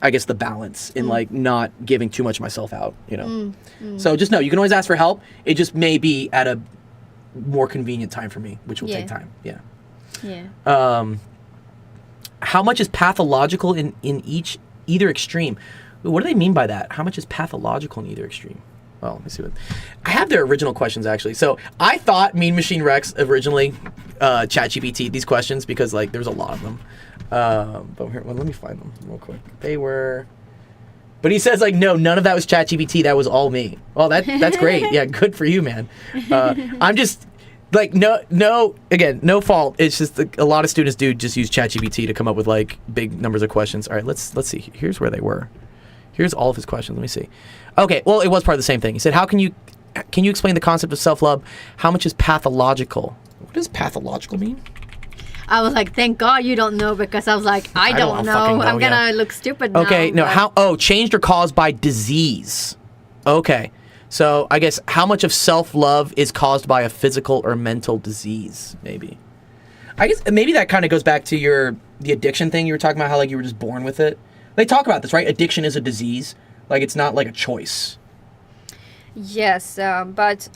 I guess, the balance in like not giving too much of myself out, So just know, you can always ask for help. It just may be at a more convenient time for me, which will take time. Yeah. how much is pathological in either extreme? What do they mean by that? How much is pathological in either extreme? Well, let me see I have their original questions actually. So I thought Mean Machine Rex originally ChatGPT these questions because like there's a lot of them. But here, well, let me find them real quick. They were, but he says like no, none of that was ChatGPT. That was all me. Well, that's great. Yeah, good for you, man. I'm just like no. Again, no fault. It's just a lot of students do just use ChatGPT to come up with like big numbers of questions. All right, let's see. Here's where they were. Here's all of his questions. Let me see. Okay, well, it was part of the same thing. He said, can you explain the concept of self-love? How much is pathological? What does pathological mean? I was like, thank God you don't know, because I was like, I don't know. I'm gonna look stupid now. Okay, no, changed or caused by disease. Okay, so I guess how much of self-love is caused by a physical or mental disease, maybe? I guess maybe that kind of goes back to the addiction thing you were talking about, how like you were just born with it. They talk about this, right? Addiction is a disease. Like, it's not like a choice. Yes, but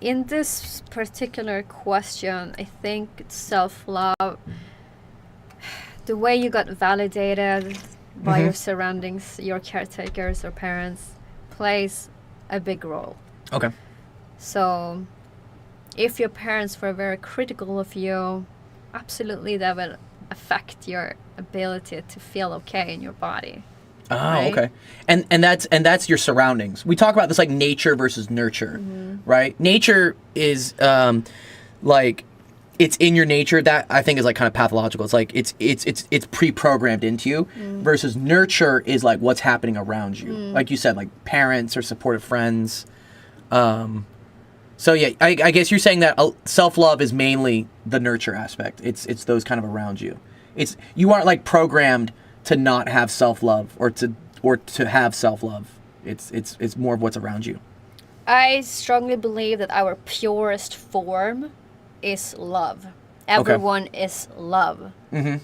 in this particular question, I think self-love, the way you got validated by your surroundings, your caretakers or parents, plays a big role. Okay. So, if your parents were very critical of you, absolutely that will affect your ability to feel okay in your body. Oh, right? Okay. And that's your surroundings. We talk about this like nature versus nurture, right? Nature is like it's in your nature. That I think is like kind of pathological. It's like it's pre-programmed into you versus nurture is like what's happening around you. Like you said, like parents or supportive friends. So yeah, I guess you're saying that self-love is mainly the nurture aspect. It's those kind of around you. You aren't like programmed to not have self-love or to have self-love. It's more of what's around you. I strongly believe that our purest form is love. Everyone is love. Mm-hmm.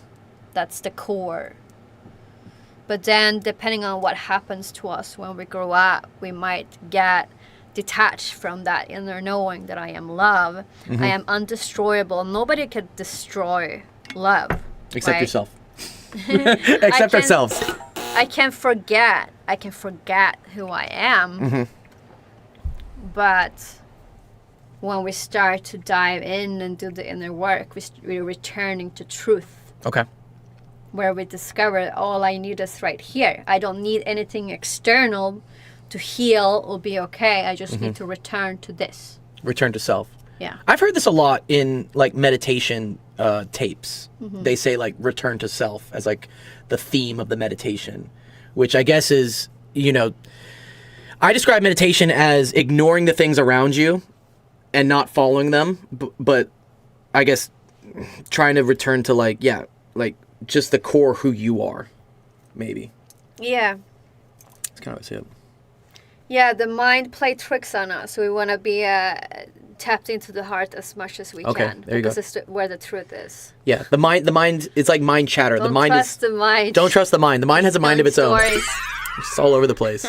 That's the core. But then depending on what happens to us when we grow up, we might get detached from that inner knowing that I am love. I am undestroyable. Nobody can destroy love. Except yourself. Except ourselves. I can forget who I am. But when we start to dive in and do the inner work, we're returning to truth. Okay. Where we discover all I need is right here. I don't need anything external to heal or be okay. I just need to return to this. Return to self. Yeah. I've heard this a lot in like meditation tapes. They say like return to self as like the theme of the meditation, which I guess is, I describe meditation as ignoring the things around you and not following them, but I guess trying to return to like just the core who you are, maybe. Yeah. That's kind of it. Yeah, the mind play tricks on us. We want to be tapped into the heart as much as we can. There you go. Because it's where the truth is. Yeah, the mind. It's like mind chatter. Don't trust the mind. Don't trust the mind. The mind has a mind of its own. Stories. It's all over the place.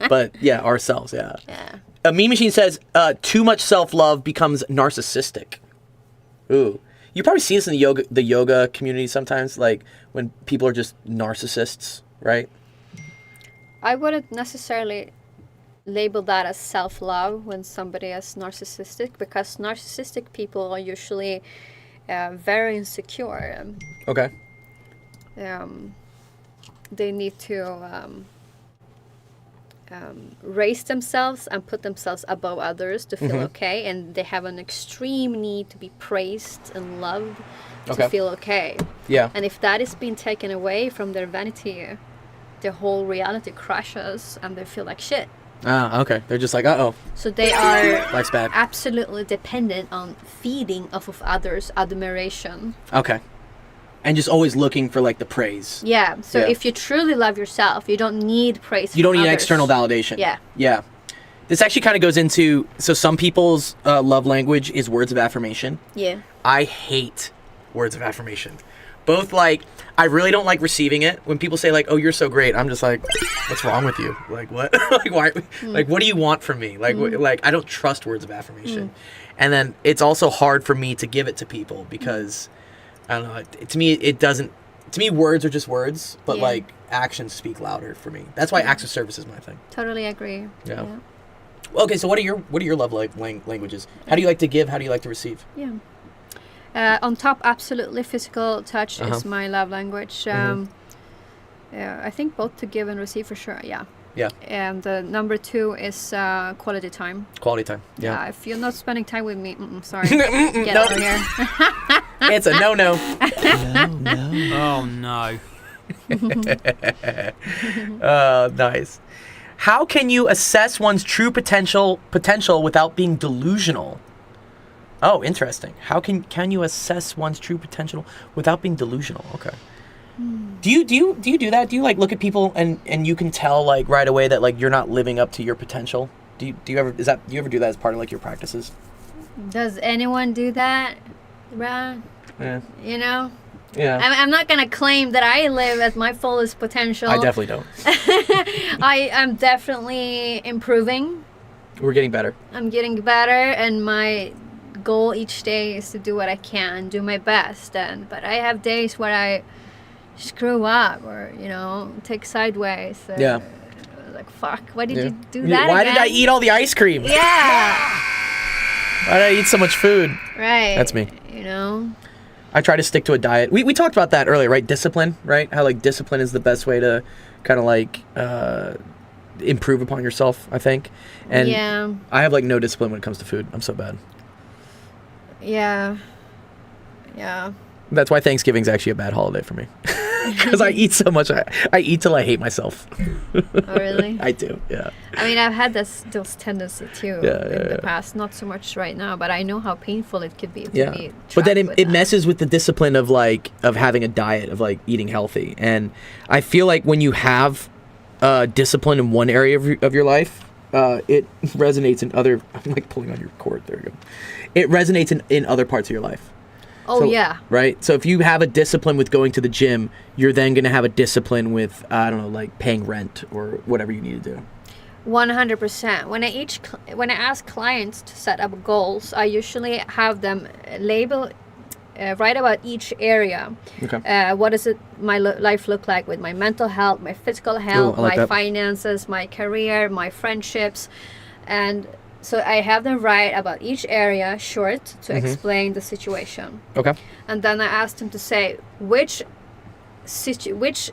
But yeah, ourselves. Yeah. Yeah. A Mean Machine says too much self-love becomes narcissistic. Ooh, you probably see this in the yoga community sometimes, like when people are just narcissists, right? I wouldn't necessarily label that as self-love when somebody is narcissistic, because narcissistic people are usually very insecure. Okay. They need to raise themselves and put themselves above others to feel okay, and they have an extreme need to be praised and loved to feel okay. Yeah. And if that is being taken away from their vanity, their whole reality crashes and they feel like shit. Ah, okay. They're just like, uh-oh. So they are life's bad. Absolutely dependent on feeding off of others' admiration. Okay. And just always looking for like the praise. Yeah. So if you truly love yourself, you don't need praise. You don't need others. external validation. Yeah. Yeah. This actually kind of goes into, so some people's love language is words of affirmation. Yeah. I hate words of affirmation. Both like, I really don't like receiving it. When people say like, oh, you're so great, I'm just like, what's wrong with you? Like what? Like why? Like what do you want from me? Like like I don't trust words of affirmation. And then it's also hard for me to give it to people because I don't know. To me, it doesn't to me, words are just words, but Yeah. like actions speak louder for me. That's why acts of service is my thing. Totally agree. Yeah. Okay, so what are your love languages? How do you like to give? How do you like to receive? Yeah. On top, absolutely, physical touch is my love language. Yeah, I think both to give and receive for sure. Yeah. Yeah. And number 2 is quality time. Quality time. Yeah. If you're not spending time with me, sorry, get Nope. over here. It's a no-no. Oh no. Nice. How can you assess one's true potential without being delusional? Oh, interesting. How can you assess one's true potential without being delusional? Okay. Do you do that? Do you like look at people and you can tell like right away that like you're not living up to your potential? Do you ever do that as part of like your practices? Does anyone do that, Brad? Yeah. You know? Yeah. I'm not gonna claim that I live at my fullest potential. I definitely don't. I am definitely improving. We're getting better. I'm getting better, and my goal each day is to do what I can, do my best. But I have days where I screw up or take sideways. Yeah. Like fuck, why did you do that? Why again? did I eat all the ice cream? Yeah. Why did I eat so much food? Right. That's me. I try to stick to a diet. We talked about that earlier, right? Discipline, right? How like discipline is the best way to kind of like improve upon yourself, I think. And yeah. I have like no discipline when it comes to food. I'm so bad. Yeah. Yeah. That's why Thanksgiving's actually a bad holiday for me. Because I eat so much. I eat till I hate myself. Oh, really? I do, yeah. I mean, I've had those tendencies too in the past. Not so much right now, but I know how painful it could be to be but then trapped with it that. messes with the discipline of having a diet, of like eating healthy. And I feel like when you have discipline in one area of your life, it resonates in other. I'm like pulling on your cord. There we go. It resonates in other parts of your life. Oh, So, yeah. Right? So if you have a discipline with going to the gym, you're then going to have a discipline with, I don't know, like paying rent or whatever you need to do. 100%. When I ask clients to set up goals, I usually have them label, write about each area. Okay. What does my life look like with my mental health, my physical health, I like my that. finances, my career, my friendships, and so I have them write about each area short to explain the situation. Okay. And then I asked them to say which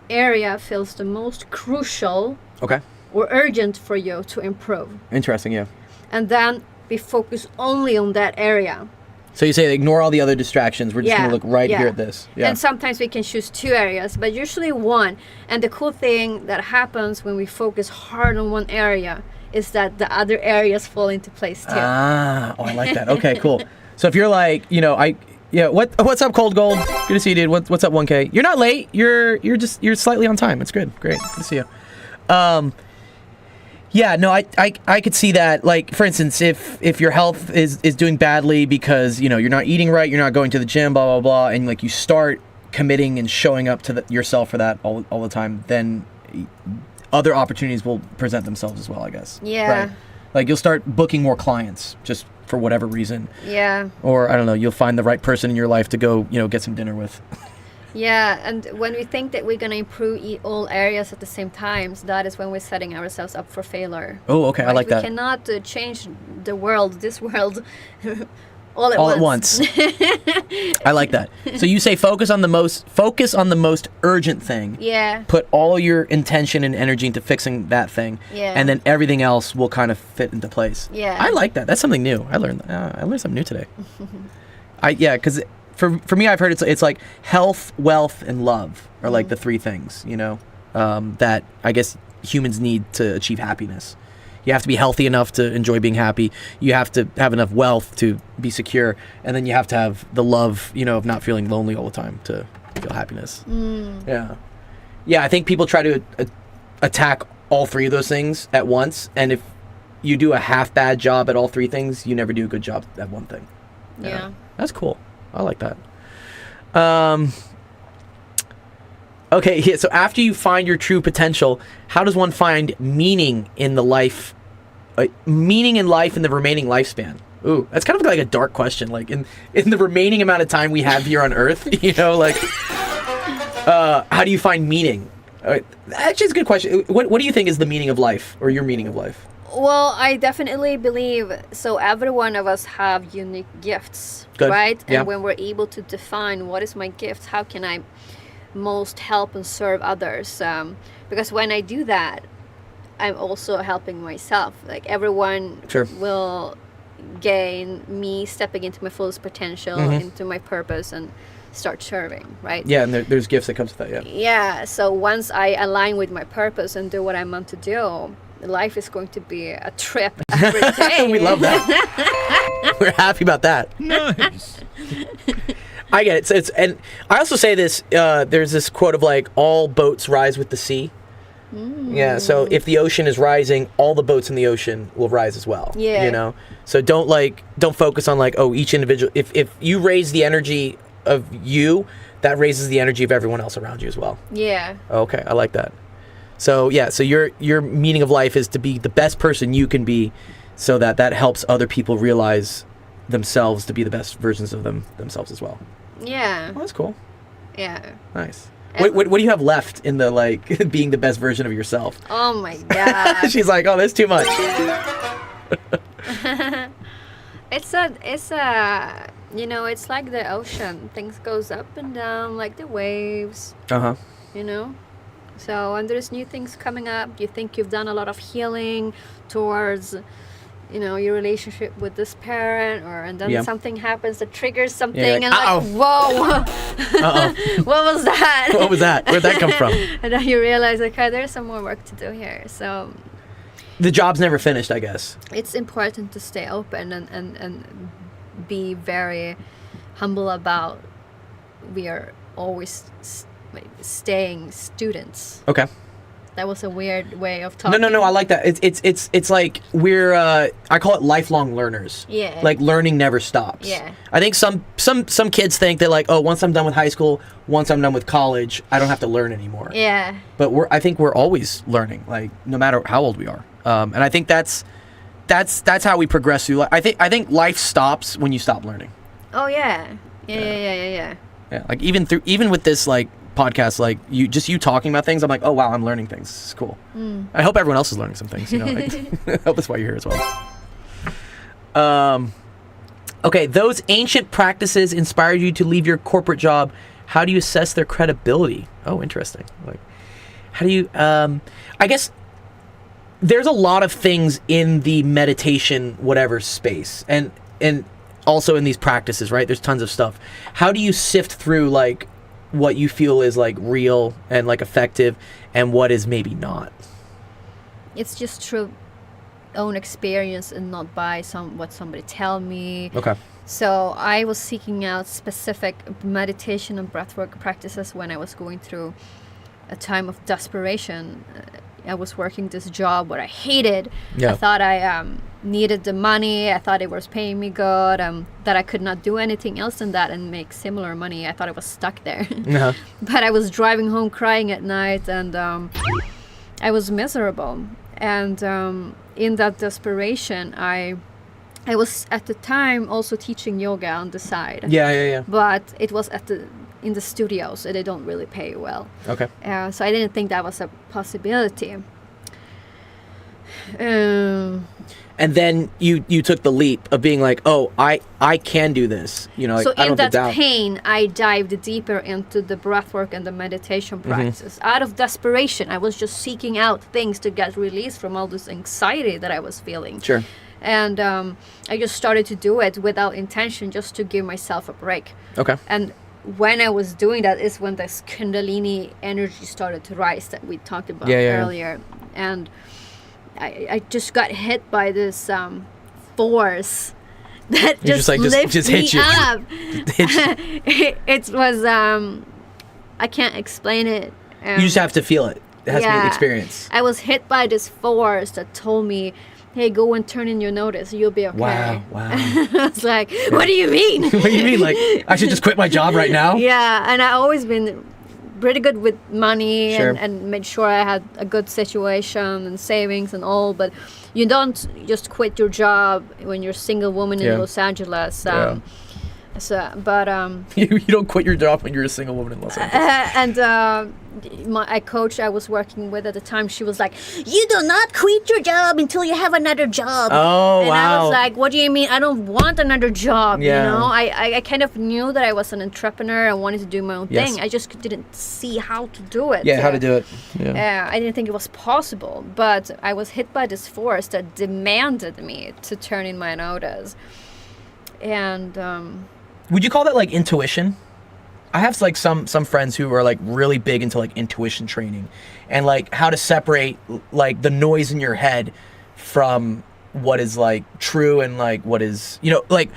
area feels the most crucial Okay. or urgent for you to improve. Interesting, yeah. And then be focused only on that area. So you say ignore all the other distractions. We're just going to look right here at this. Yeah. And sometimes we can choose 2 areas, but usually 1. And the cool thing that happens when we focus hard on one area is that the other areas fall into place too. I like that. Okay, cool. So if you're like, what's up, Cold Gold? Good to see you, dude. What's up, 1K? You're not late. You're slightly on time. It's good. Great. Good to see you. Yeah, no, I could see that. Like, for instance, if your health is doing badly because, you're not eating right, you're not going to the gym, blah, blah, blah, and like you start committing and showing up to yourself for that all the time, then other opportunities will present themselves as well, I guess. Yeah. Right? Like you'll start booking more clients just for whatever reason. Yeah. Or, I don't know, you'll find the right person in your life to go, get some dinner with. Yeah, and when we think that we're going to improve all areas at the same time, so that is when we're setting ourselves up for failure. Oh, okay, I like that. We cannot change this world, all at once. I like that. So you say focus on the most urgent thing. Yeah. Put all your intention and energy into fixing that thing. Yeah. And then everything else will kind of fit into place. Yeah. I like that. That's something new. I learned something new today. Because for me, I've heard it's like health, wealth, and love are like the 3 things, that I guess humans need to achieve happiness. You have to be healthy enough to enjoy being happy. You have to have enough wealth to be secure. And then you have to have the love, of not feeling lonely all the time to feel happiness. Yeah. Yeah, I think people try to attack all 3 of those things at once. And if you do a half bad job at all 3 things, you never do a good job at one thing. Yeah. That's cool. I like that. Okay, yeah, so after you find your true potential, how does one find meaning in life in the remaining lifespan? Ooh, that's kind of like a dark question. Like in the remaining amount of time we have here on Earth, like How do you find meaning? Actually, it's a good question. What do you think is the meaning of life, or your meaning of life? Well, I definitely believe so. Every one of us have unique gifts, Good. right? Yeah. And when we're able to define what is my gift, how can I most help and serve others? Because when I do that, I'm also helping myself. Like everyone Sure. will gain me stepping into my fullest potential, into my purpose, and start serving, right? Yeah, and there's gifts that comes with that. Yeah. Yeah. So once I align with my purpose and do what I'm meant to do, life is going to be a trip every day. We love that. We're happy about that. Nice. I get it. So and I also say this. There's this quote of like, all boats rise with the sea. Yeah. So if the ocean is rising, all the boats in the ocean will rise as well. Yeah. You know. So don't focus on like, oh, each individual. If you raise the energy of you, that raises the energy of everyone else around you as well. Yeah. Okay, I like that. So yeah, so your meaning of life is to be the best person you can be, so that helps other people realize themselves to be the best versions of themselves as well. Yeah. Well, that's cool. Yeah. Nice. What do you have left in the like being the best version of yourself? Oh my god. She's like, oh, that's too much. It's a it's like the ocean. Things goes up and down like the waves, you know? So when there's new things coming up, you think you've done a lot of healing towards, your relationship with this parent, and then something happens that triggers something, like, and like, whoa, what was that? What was that? Where'd that come from? And then you realize, okay, there's some more work to do here. So the job's never finished, I guess. it's important to stay open and be very humble about we are always staying students. Okay. That was a weird way of talking. No. I like that. It's like we're I call it lifelong learners. Yeah. Like learning never stops. Yeah. I think some kids think that like, oh, once I'm done with high school, once I'm done with college, I don't have to learn anymore. Yeah. But I think we're always learning, like no matter how old we are. And I think that's how we progress through life. I think life stops when you stop learning. Oh yeah. Yeah. Yeah. Like even with this like podcast, like you talking about things, I'm like, oh wow, I'm learning things. It's cool. I hope everyone else is learning some things. I hope that's why you're here as well. Okay, those ancient practices inspired you to leave your corporate job. How do you assess their credibility? Oh, interesting. Like, how do you? I guess there's a lot of things in the meditation whatever space, and also in these practices, right? There's tons of stuff. How do you sift through like what you feel is like real and like effective and what is maybe not? It's just through own experience and not by what somebody tell me. Okay. So I was seeking out specific meditation and breathwork practices when I was going through a time of desperation. I was working this job where I hated. Yeah. I thought I needed the money. I thought it was paying me good. That I could not do anything else than that and make similar money. I thought I was stuck there. Uh-huh. But I was driving home crying at night, and I was miserable. And in that desperation, I was at the time also teaching yoga on the side. Yeah. But it was in the studio, so they don't really pay you well. Okay. So I didn't think that was a possibility. And then you took the leap of being like, oh, I can do this. Like, so I don't in have to that doubt. pain, I dived deeper into the breathwork and the meditation practice. Out of desperation, I was just seeking out things to get released from all this anxiety that I was feeling. Sure. And I just started to do it without intention, just to give myself a break. Okay. And when I was doing that is when this Kundalini energy started to rise that we talked about earlier. And I just got hit by this force that just lifted me hit you. up. Hit you. It was, I can't explain it. You just have to feel it. It has to be an experience. I was hit by this force that told me, hey, go and turn in your notice. You'll be okay. Wow. I was like, what do you mean? What do you mean? Like, I should just quit my job right now? Yeah, and I've always been pretty good with money Sure. and made sure I had a good situation and savings and all, but you don't just quit your job when you're a single woman in Los Angeles. So, but You don't quit your job when you're a single woman in Los Angeles. and my coach I was working with at the time, she was like, "You do not quit your job until you have another job." Oh, and wow. I was like, "What do you mean? I don't want another job." Yeah. You know, I kind of knew that I was an entrepreneur. I wanted to do my own Yes. thing. I just didn't see how to do it. Yeah, how to do it. Yeah. I didn't think it was possible, but I was hit by this force that demanded me to turn in my notice. And Would you call that like intuition? I have like some friends who are like really big into like intuition training and like how to separate like the noise in your head from what is like true and like what is, you know, like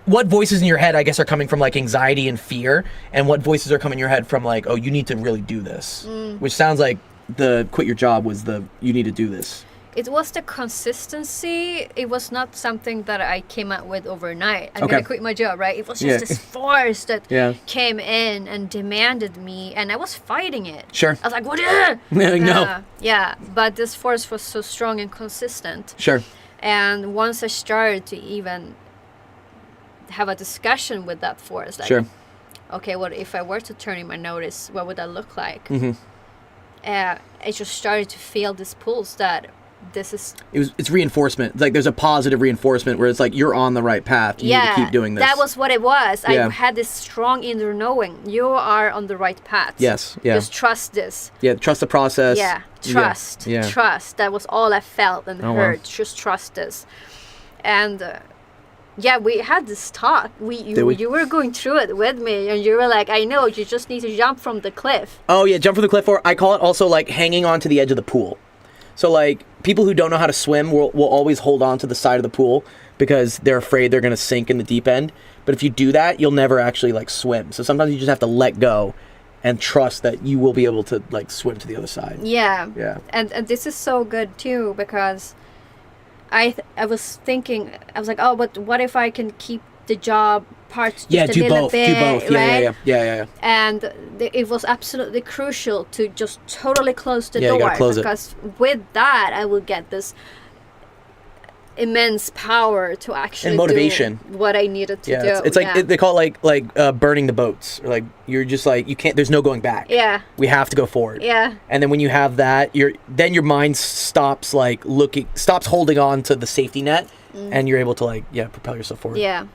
what voices in your head I guess are coming from like anxiety and fear, and what voices are coming in your head from like, oh, you need to really do this, which sounds like the quit your job was the you need to do this. it was the consistency. It was not something that I came out with overnight. I'm Okay. gonna quit my job, right? It was just Yeah. this force that Yeah. came in and demanded me, and I was fighting it. Sure. I was like, "What?" No. Yeah, but this force was so strong and consistent. Sure. And once I started to even have a discussion with that force, like, Sure. okay, what if I were to turn in my notice? What would that look like? Mm-hmm. I just started to feel this pulse that this is It's reinforcement. Like there's a positive reinforcement where it's like you're on the right path. You need to keep doing this. that was what it was. Yeah. I had this strong inner knowing. You are on the right path. Yes. Yeah. Just trust this. Yeah. Trust the process. Yeah. Trust. Yeah. Trust. That was all I felt and Oh, wow. heard. Just trust this. And yeah, we had this talk. Did we? You were going through it with me, and you were like, "I know. You just need to jump from the cliff." Oh yeah, jump from the cliff, or I call it also like hanging on to the edge of the pool. So like people who don't know how to swim will always hold on to the side of the pool because they're afraid they're going to sink in the deep end. But if you do that, you'll never actually like swim. So sometimes you just have to let go and trust that you will be able to like swim to the other side. Yeah. Yeah. And this is so good too, because I was thinking, I was like, oh, but what if I can keep the job part just Yeah, a do little both. bit, Do both. right? Yeah. And it was absolutely crucial to just totally close the Yeah, you door, gotta close it. because with that I would get this immense power to actually And motivation. do what I needed to Yeah. do. It's like they call it like burning the boats. Or like you're just like you can't. There's no going back. yeah, We have to go forward. yeah, And then when you have that, then your mind stops holding on to the safety net, and you're able to propel yourself forward. yeah.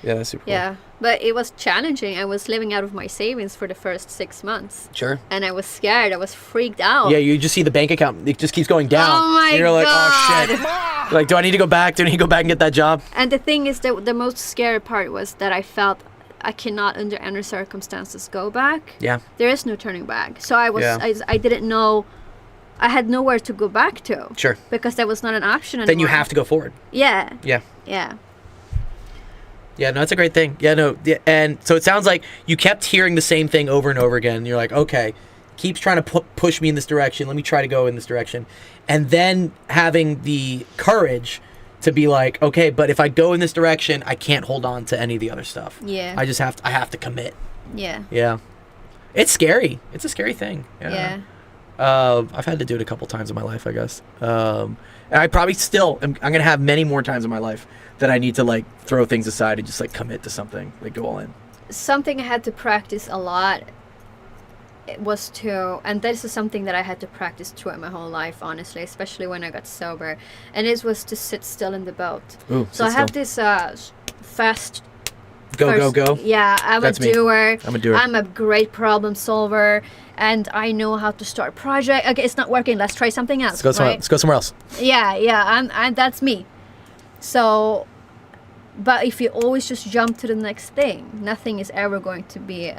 Yeah, that's super cool. Yeah, but it was challenging. I was living out of my savings for the first 6 months. Sure. And I was scared. I was freaked out. Yeah, you just see the bank account. It just keeps going down. Oh my and you're like, God. oh shit. You're like, do I need to go back? Do I need to go back and get that job? And the thing is that the most scary part was that I felt I cannot under any circumstances go back. Yeah. There is no turning back. So Yeah. I didn't know. I had nowhere to go back to. Sure. Because that was not an option anymore. Then you have to go forward. Yeah. Yeah. Yeah. Yeah, no, that's a great thing. Yeah, no. Yeah, and so it sounds like you kept hearing the same thing over and over again. You're like, okay, keeps trying to push me in this direction. Let me try to go in this direction. And then having the courage to be like, okay, but if I go in this direction, I can't hold on to any of the other stuff. Yeah. I have to commit. Yeah. Yeah. It's scary. It's a scary thing. Yeah. I've had to do it a couple times in my life, I guess. And I probably still I'm going to have many more times in my life that I need to like throw things aside and just like commit to something, like go all in. Something I had to practice a lot was and this is something that I had to practice throughout my whole life, honestly, especially when I got sober, and it was to sit still in the boat. Ooh, So I have this fast go. Yeah, I'm That's a me. doer. I'm a doer. I'm a great problem solver, and I know how to start a project. Okay, it's not working. Let's try something else. Let's go somewhere else. Yeah. I'm that's me. So, but if you always just jump to the next thing, nothing is ever going to be.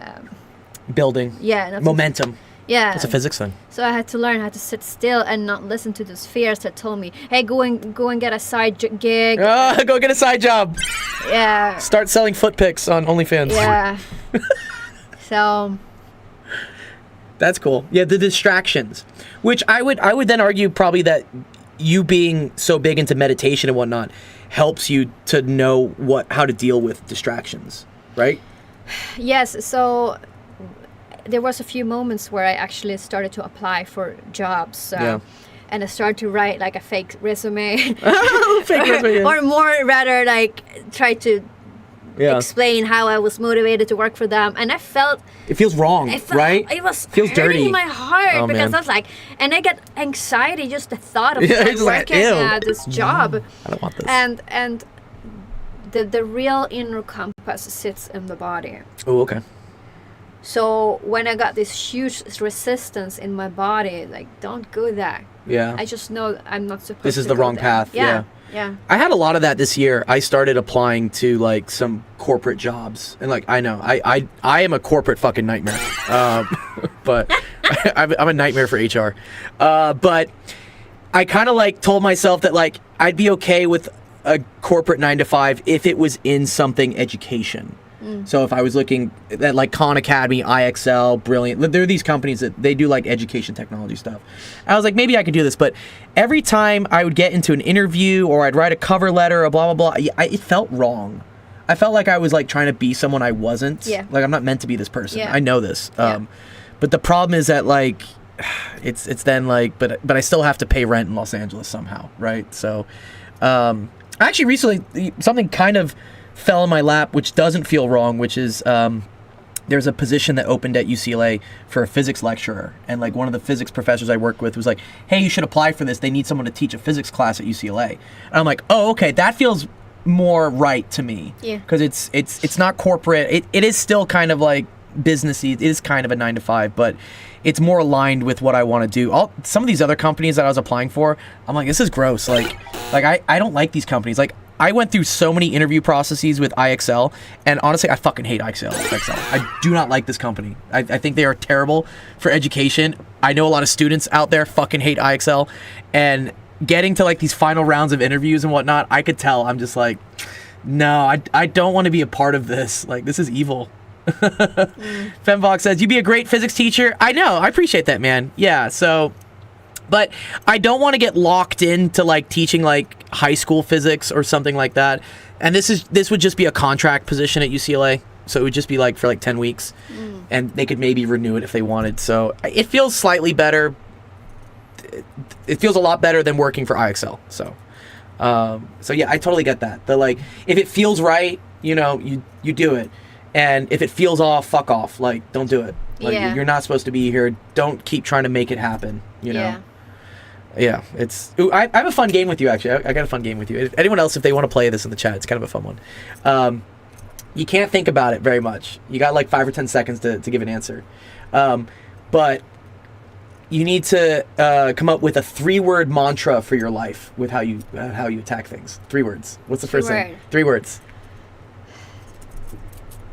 Building. Yeah. Momentum. Yeah. It's a physics thing. So I had to learn how to sit still and not listen to those fears that told me, "Hey, go and get a side gig." Go get a side job. Yeah. Start selling foot pics on OnlyFans. Yeah. So. That's cool. Yeah, the distractions, which I would then argue probably that you being so big into meditation and whatnot helps you to know how to deal with distractions, right? Yes. So there was a few moments where I actually started to apply for jobs. Yeah. And I started to write like a fake resume. Fake resume, yeah. Or more rather like try to explain how I was motivated to work for them, and I felt it feels wrong, right? It was feels dirty in my heart because I was like, and I get anxiety just the thought of working at this job. I don't want this. And the real inner compass sits in the body. Oh, okay. So when I got this huge resistance in my body, like, don't go there. Yeah. I just know I'm not supposed to. This is the wrong path. Yeah. I had a lot of that this year. I started applying to like some corporate jobs, and like I know I am a corporate fucking nightmare. But I'm a nightmare for HR. But I kind of like told myself that like I'd be okay with a corporate 9 to 5 if it was in something education. So if I was looking at like Khan Academy, IXL, Brilliant, there are these companies that they do like education technology stuff. I was like, maybe I could do this, but every time I would get into an interview or I'd write a cover letter or blah, blah, blah, it felt wrong. I felt like I was like trying to be someone I wasn't. Yeah. Like I'm not meant to be this person. Yeah. I know this. But the problem is that like, it's then like, but I still have to pay rent in Los Angeles somehow. Right. So, actually recently something kind of fell in my lap, which doesn't feel wrong, which is there's a position that opened at UCLA for a physics lecturer, and like one of the physics professors I worked with was like, hey, you should apply for this, they need someone to teach a physics class at UCLA. And I'm like, oh, okay, that feels more right to me, because it's not corporate, it is still kind of like businessy, it is kind of a 9 to 5, but it's more aligned with what I want to do. Some of these other companies that I was applying for, I'm like, this is gross, like I don't like these companies. Like I went through so many interview processes with IXL, and honestly, I fucking hate IXL. I do not like this company. I think they are terrible for education. I know a lot of students out there fucking hate IXL, and getting to like these final rounds of interviews and whatnot, I could tell. I'm just like, no, I don't want to be a part of this. Like, this is evil. Femvox says, you'd be a great physics teacher. I know. I appreciate that, man. Yeah, so... But I don't want to get locked into like teaching like high school physics or something like that. And this would just be a contract position at UCLA. So it would just be like for like 10 weeks. And they could maybe renew it if they wanted. So it feels slightly better. It feels a lot better than working for IXL. So yeah, I totally get that. But like, if it feels right, you know, you do it. And if it feels off, fuck off. Like, don't do it. Like, you're not supposed to be here. Don't keep trying to make it happen, you know? Yeah, it's... Ooh, I have a fun game with you, actually. I got a fun game with you. If anyone else, if they want to play this in the chat, it's kind of a fun one. You can't think about it very much. You got like 5 or 10 seconds to give an answer. But you need to come up with a 3-word mantra for your life with how you attack things. 3 words. What's the first thing? 3 words.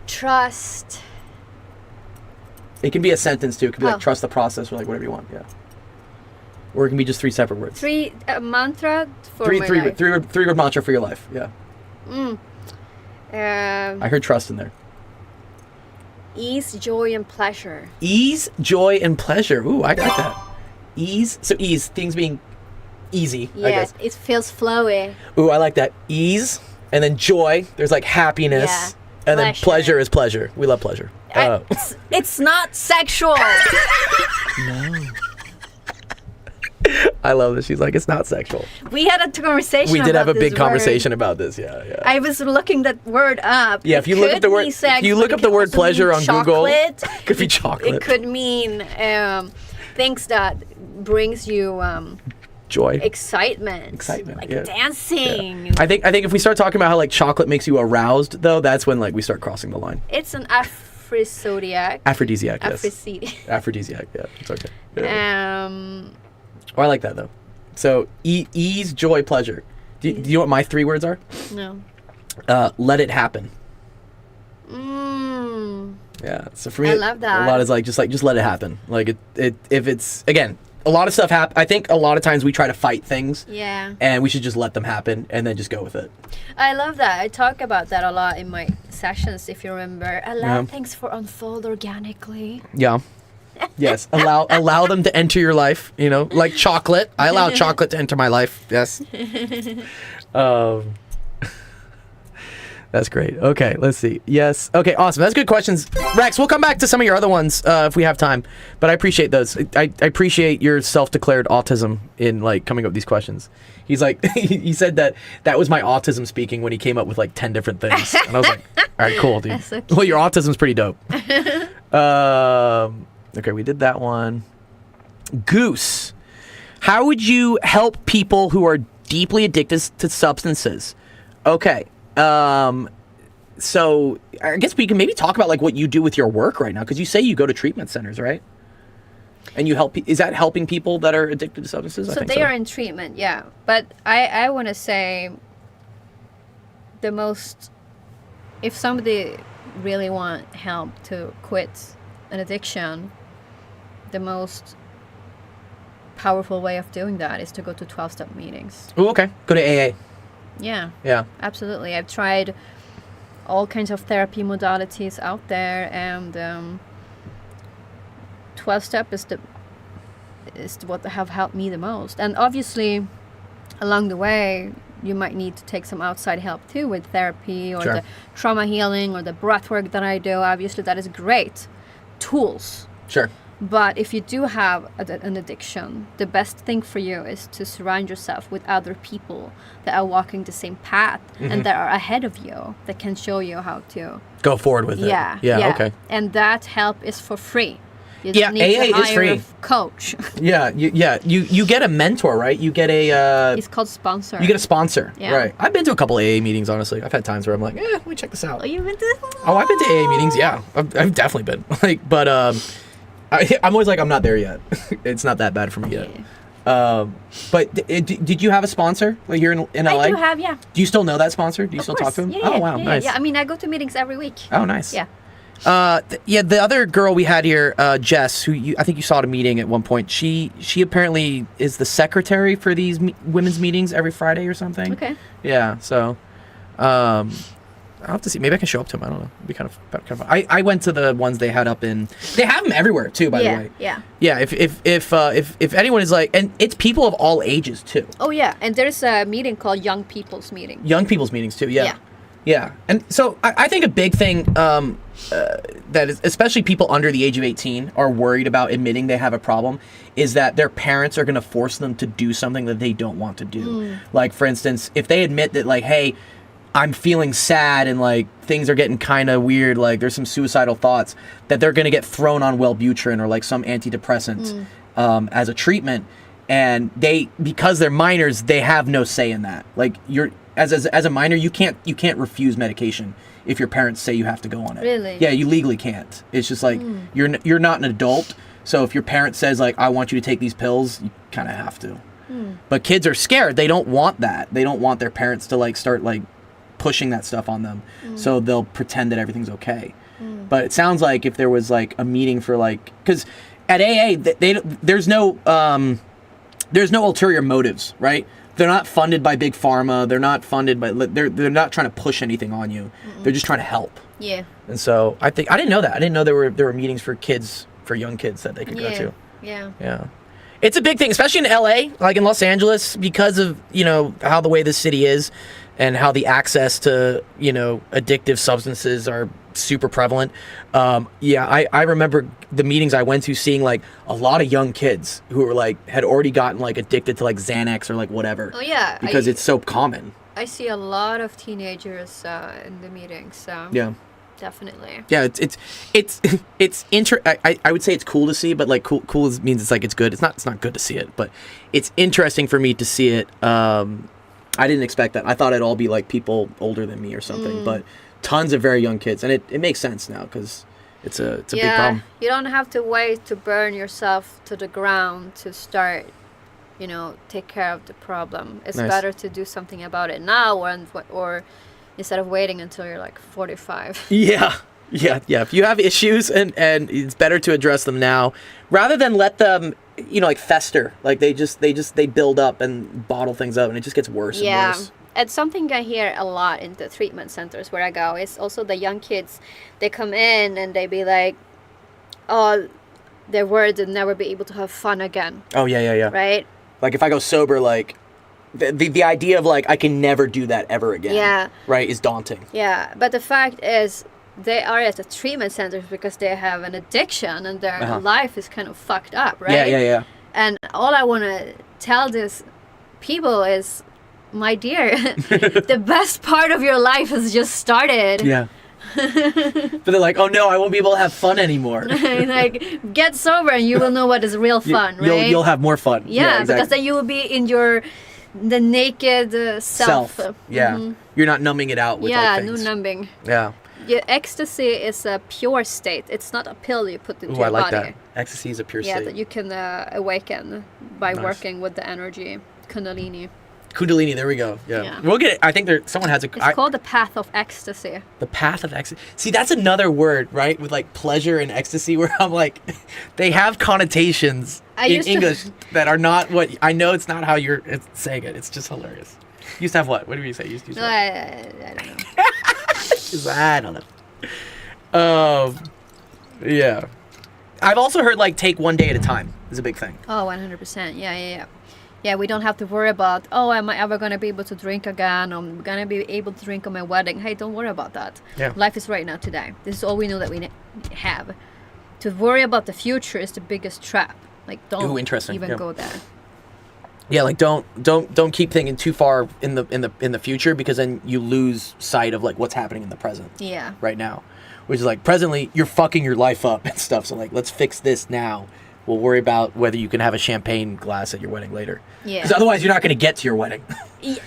Trust. It can be a sentence too. It could be like trust the process or like whatever you want. Yeah. Or it can be just 3 separate words. Mantra for my life. 3-word mantra for your life. Yeah. I heard trust in there. Ease, joy, and pleasure. Ease, joy, and pleasure. Ooh, I got that. Ease. So ease, things being easy. Yeah, I guess. It feels flowy. Ooh, I like that. Ease, and then joy. There's like happiness. Yeah. And then pleasure is pleasure. We love pleasure. It's not sexual. No. I love this. She's like, it's not sexual. We had a conversation. We did have a big conversation about this. Yeah. I was looking that word up. Yeah, if you look up the word, pleasure on Google, it could be chocolate. It could mean things that brings you joy, excitement, like dancing. Yeah. I think if we start talking about how like chocolate makes you aroused, though, that's when like we start crossing the line. It's an aphrodisiac. Aphrodisiac. Aphrodisiac. Yeah, it's okay. Yeah. Oh, I like that though. So ease, joy, pleasure. Do you know what my 3 words are? No. Let it happen. Yeah. So for me, I love that. A lot is like just let it happen. Like if it's again, a lot of stuff happen. I think a lot of times we try to fight things. Yeah. And we should just let them happen and then just go with it. I love that. I talk about that a lot in my sessions. If you remember, allow things to unfold organically. Yeah. Yes, allow them to enter your life, you know, like chocolate. I allow chocolate to enter my life. Yes. That's great. Okay, let's see. Yes. Okay, awesome. That's good questions. Rex, we'll come back to some of your other ones if we have time. But I appreciate those. I appreciate your self-declared autism in like coming up with these questions. He's like, he said that was my autism speaking when he came up with like 10 different things. And I was like, All right, cool, dude. That's so Well, your autism's pretty dope. Okay, we did that one. Goose. How would you help people who are deeply addicted to substances? Okay. So I guess we can maybe talk about like what you do with your work right now, because you say you go to treatment centers, right? And you help. Is that helping people that are addicted to substances? So they are in treatment, yeah. But I want to say the most, if somebody really want help to quit an addiction, the most powerful way of doing that is to go to 12-step meetings. Oh, okay. Go to AA. Yeah. Yeah. Absolutely. I've tried all kinds of therapy modalities out there, and 12-step is what have helped me the most. And obviously, along the way, you might need to take some outside help too, with therapy or Sure. the trauma healing or the breathwork that I do. Obviously, that is great tools. Sure. But if you do have an addiction, the best thing for you is to surround yourself with other people that are walking the same path and that are ahead of you, that can show you how to Go forward with it. Yeah. Okay. And that help is for free. You Yeah, don't need AA to is hire free. a coach. You get a mentor, right? You get a It's called sponsor. you get a sponsor, Yeah. right? I've been to a couple AA meetings, honestly. I've had times where I'm like, let me check this out. Oh, you've been to? Oh, I've been to AA meetings, yeah. I've definitely been. Like, but I'm always like, I'm not there yet. It's not that bad for me yet. But did you have a sponsor like here in LA? I do have, yeah. Do you still know that sponsor? Do you Of still course. talk to him? Yeah, Oh, yeah, wow, yeah, nice. Yeah, I mean, I go to meetings every week. Oh, nice. Yeah. The other girl we had here, Jess, who I think you saw at a meeting at one point. She apparently is the secretary for these women's meetings every Friday or something. Okay. Yeah. So, I'll have to see. Maybe I can show up to them. I don't know. It'd be kind of fun. I went to the ones they had up in. They have them everywhere too, by the way. Yeah. Yeah. If anyone is like, and it's people of all ages too. Oh, yeah. And there's a meeting called Young People's Meeting. Young people's meetings too. Yeah. Yeah. Yeah. And so I think a big thing that is, especially people under the age of 18 are worried about admitting they have a problem, is that their parents are going to force them to do something that they don't want to do. Like, for instance, if they admit that, like, hey, I'm feeling sad and like things are getting kind of weird, like there's some suicidal thoughts, that they're going to get thrown on Wellbutrin or like some antidepressant as a treatment. And because they're minors, they have no say in that. Like, you're as a minor, you can't refuse medication if your parents say you have to go on it. Really? Yeah, you legally can't. It's just like you're not an adult, so if your parent says like, I want you to take these pills, you kind of have to. But kids are scared. They don't want that. They don't want their parents to like start like pushing that stuff on them. So they'll pretend that everything's okay. But it sounds like if there was like a meeting for like, because at AA there's no ulterior motives, right? They're not funded by big pharma. They're not funded by. They're not trying to push anything on you. They're just trying to help. Yeah. And so I didn't know that. I didn't know there were meetings for kids, for young kids that they could go to. Yeah. Yeah. It's a big thing, especially in LA, like in Los Angeles, because of, how the way this city is and how the access to, addictive substances are super prevalent. I remember the meetings I went to seeing like a lot of young kids who were like, had already gotten like addicted to like Xanax or like whatever. Oh, yeah. Because it's so common. I see a lot of teenagers in the meetings. So Yeah. Definitely. Yeah, I would say it's cool to see, but like cool means it's like it's good. It's not good to see it, but it's interesting for me to see it. I didn't expect that. I thought it'd all be like people older than me or something, but tons of very young kids, and it makes sense now because it's a big problem. You don't have to wait to burn yourself to the ground to start, take care of the problem. It's Nice. better to do something about it now, or instead of waiting until you're like 45. Yeah. If you have issues and it's better to address them now rather than let them, like fester. Like they build up and bottle things up and it just gets worse and worse. And something I hear a lot in the treatment centers where I go is also the young kids. They come in and they be like, oh, they're worried they'll never be able to have fun again. Oh, yeah. Right? Like if I go sober, like the idea of like I can never do that ever again. Yeah. Right, is daunting. Yeah, but the fact is they are at the treatment centers because they have an addiction and their life is kind of fucked up, right? Yeah. And all I want to tell these people is, my dear, the best part of your life has just started. Yeah. But they're like, oh no, I won't be able to have fun anymore. Like, get sober and you will know what is real fun, right? You'll have more fun. Yeah, exactly. because then you will be in the naked self. Yeah. You're not numbing it out with like no things. numbing. Yeah. Yeah, ecstasy is a pure state. It's not a pill you put into Ooh, your I like body. that. Ecstasy is a pure Yeah, state. that you can awaken by Nice. working with the energy, Kundalini. Kundalini, there we go. Yeah. Yeah. We'll get it. I think someone has a... It's called the path of ecstasy. The path of ecstasy. See, that's another word, right? With like pleasure and ecstasy, where I'm like, they have connotations in English that are not what... I know it's not how you're saying it. It's just hilarious. You used to have what? What did you say? You used to I don't know. I don't know. Yeah. I've also heard like take one day at a time is a big thing. Oh, 100%. Yeah. Yeah, we don't have to worry about, am I ever going to be able to drink again? Or I'm going to be able to drink on my wedding. Hey, don't worry about that. Yeah. Life is right now, today. This is all we know that we have. To worry about the future is the biggest trap. Like, don't even go there. Yeah, like don't keep thinking too far in the future, because then you lose sight of like what's happening in the present. Yeah. Right now, which is like presently you're fucking your life up and stuff. So like let's fix this now. We'll worry about whether you can have a champagne glass at your wedding later. Yeah. Because otherwise you're not going to get to your wedding. Right?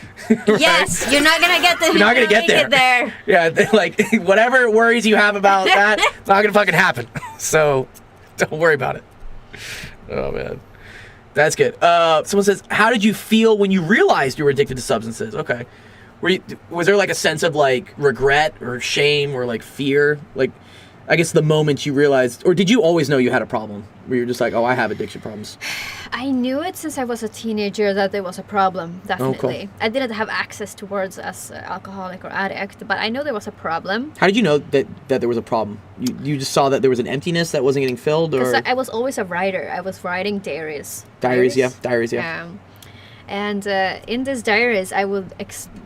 Yes, you're not going to get there. You're not going to get there. Yeah, like whatever worries you have about that, it's not going to fucking happen. So don't worry about it. Oh man. That's good. Someone says, how did you feel when you realized you were addicted to substances? Okay. Was there like a sense of like regret or shame or like fear? Like, I guess the moment you realized, or did you always know you had a problem? Where you're just like, oh, I have addiction problems. I knew it since I was a teenager that there was a problem, definitely. Oh, cool. I didn't have access to words as alcoholic or addict, but I know there was a problem. How did you know that there was a problem? You just saw that there was an emptiness that wasn't getting filled? Or Because I was always a writer. I was writing diaries. Diaries, yeah. And in these diaries, I will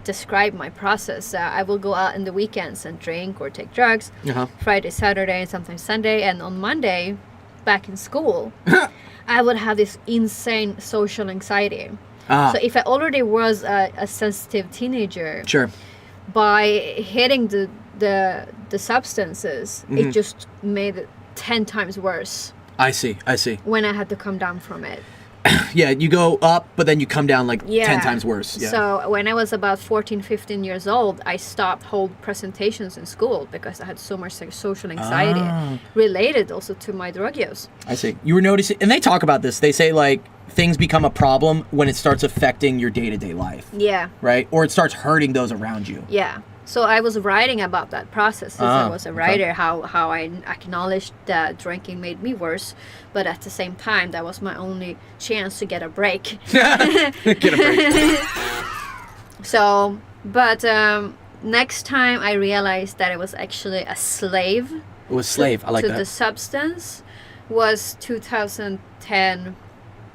describe my process. I will go out in the weekends and drink or take drugs. Friday, Saturday, and sometimes Sunday. And on Monday, back in school, I would have this insane social anxiety. So if I already was a sensitive teenager, by hitting the substances, it just made it 10 times worse. I see. When I had to come down from it. Yeah, you go up, but then you come down like 10 times worse. Yeah. So when I was about 14, 15 years old, I stopped hold presentations in school because I had so much social anxiety related also to my drug use. I see. You were noticing, and they talk about this. They say like things become a problem when it starts affecting your day-to-day life. Yeah. Right? Or it starts hurting those around you. Yeah. So I was writing about that process since I was a writer, how I acknowledged that drinking made me worse, but at the same time, that was my only chance to get a break. Get a break. So, but next time I realized that I was actually a slave. It was slave. I like that. To the substance was 2010.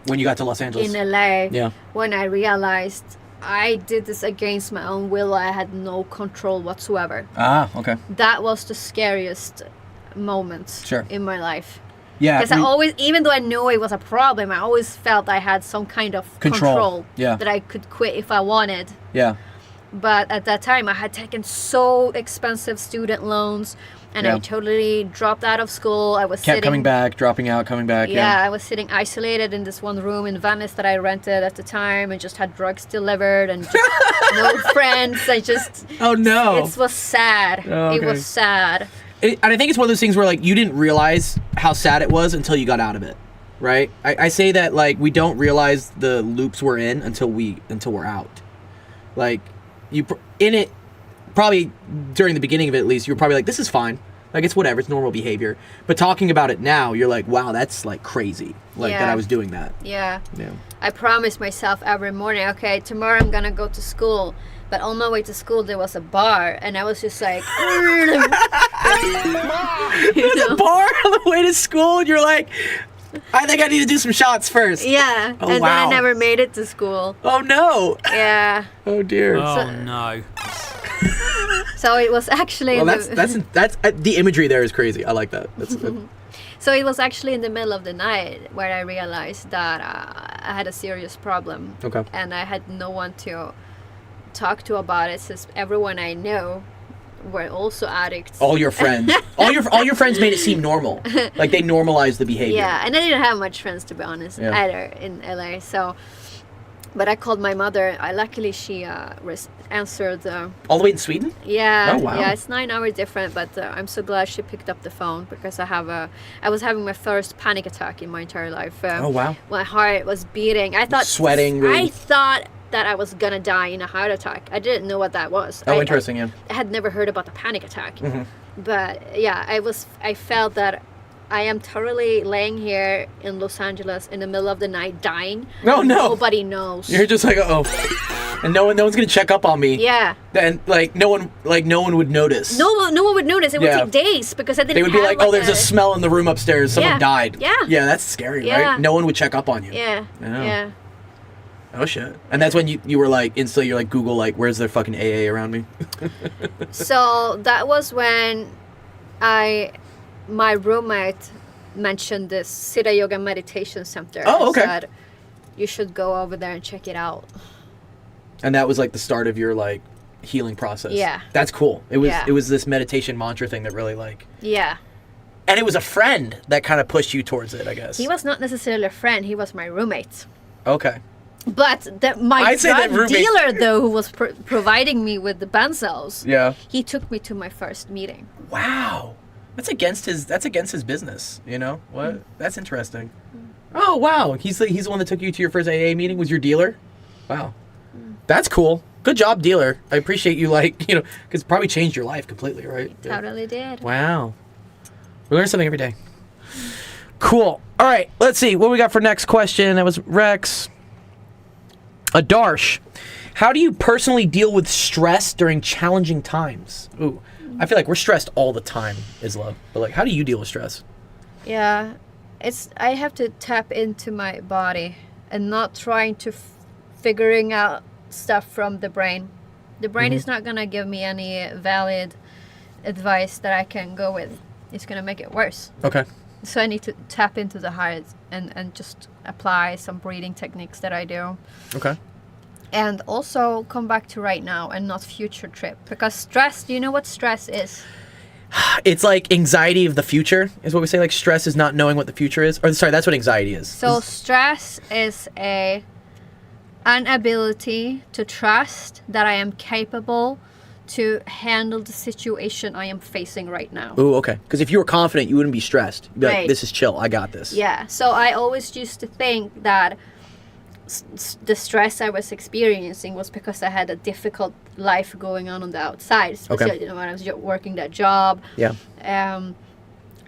When you got to Los Angeles. In LA. Yeah. When I realized I did this against my own will. I had no control whatsoever. Okay. That was the scariest moment in my life. Yeah. Because I always, even though I knew it was a problem, I always felt I had some kind of control that I could quit if I wanted. Yeah. But at that time, I had taken so expensive student loans, and I totally dropped out of school. I was kept coming back, dropping out, coming back. Yeah, I was sitting isolated in this one room in Venice that I rented at the time, and just had drugs delivered and just no friends. I just it was sad. Oh, okay. It was sad. And I think it's one of those things where like you didn't realize how sad it was until you got out of it, right? I say that like we don't realize the loops we're in until we're out. Like in it, probably during the beginning of it at least, you were probably like, this is fine. Like, it's whatever. It's normal behavior. But talking about it now, you're like, wow, that's like crazy. Like that I was doing that. Yeah. I promised myself every morning, okay, tomorrow I'm going to go to school. But on my way to school, there was a bar. And I was just like, There was a bar on the way to school. And you're like, I think I need to do some shots first. Yeah. Oh, and then I never made it to school. Oh, no. Yeah. Oh, dear. Oh, no. So it was actually... Well, that's the imagery there is crazy. I like that. That's good. So it was actually in the middle of the night where I realized that I had a serious problem. Okay. And I had no one to talk to about it, since everyone I know were also addicts. All your friends. all your friends made it seem normal. Like they normalized the behavior. Yeah, and I didn't have much friends, to be honest, either in LA. So, but I called my mother. Luckily, she answered. All the way in Sweden? Yeah. Oh, wow. Yeah, it's 9 hours different, but I'm so glad she picked up the phone, because I was having my first panic attack in my entire life. Oh, wow. My heart was beating. I thought sweating. Really? I thought that I was gonna die in a heart attack. I didn't know what that was. Oh, interesting. Yeah. I had never heard about the panic attack. But yeah, I felt that I am totally laying here in Los Angeles in the middle of the night dying. No. Nobody knows. You're just like, oh, and no one's gonna check up on me. Yeah. And no one would notice. No one would notice. It would take days, because I didn't. They would be like, oh, there's a smell in the room upstairs. Someone died. Yeah. Yeah, that's scary, right? No one would check up on you. Yeah. Oh shit. And that's when you were like instantly, you're like, Google, like, where's their fucking AA around me? So that was when my roommate mentioned this Siddha Yoga meditation center. Oh, okay. Said, you should go over there and check it out. And that was like the start of your like healing process. Yeah. That's cool. It was this meditation mantra thing that really like. Yeah. And it was a friend that kind of pushed you towards it, I guess. He was not necessarily a friend. He was my roommate. Okay. But my drug dealer, though, who was providing me with the benzos, he took me to my first meeting. Wow. That's against his business, you know? What? That's interesting. Oh, wow. He's the one that took you to your first AA meeting, was your dealer? Wow. That's cool. Good job, dealer. I appreciate you, because it probably changed your life completely, right? It totally did. Wow. We learn something every day. Cool. All right, let's see. What we got for next question? That was Rex. Adarsh. How do you personally deal with stress during challenging times? Ooh. I feel like we're stressed all the time, Isla. But like, how do you deal with stress? Yeah. I have to tap into my body and not trying to figuring out stuff from the brain. The brain is not going to give me any valid advice that I can go with. It's going to make it worse. Okay. So I need to tap into the heart and just apply some breathing techniques that I do. Okay. And also come back to right now and not future trip. Because stress, do you know what stress is? It's like anxiety of the future, is what we say. Like stress is not knowing what the future is. Or sorry, that's what anxiety is. So stress is an ability to trust that I am capable to handle the situation I am facing right now. Ooh, okay. Because if you were confident, you wouldn't be stressed. You'd be Right. like, this is chill. I got this. Yeah. So I always used to think that the stress I was experiencing was because I had a difficult life going on the outside, especially when I was working that job. Yeah.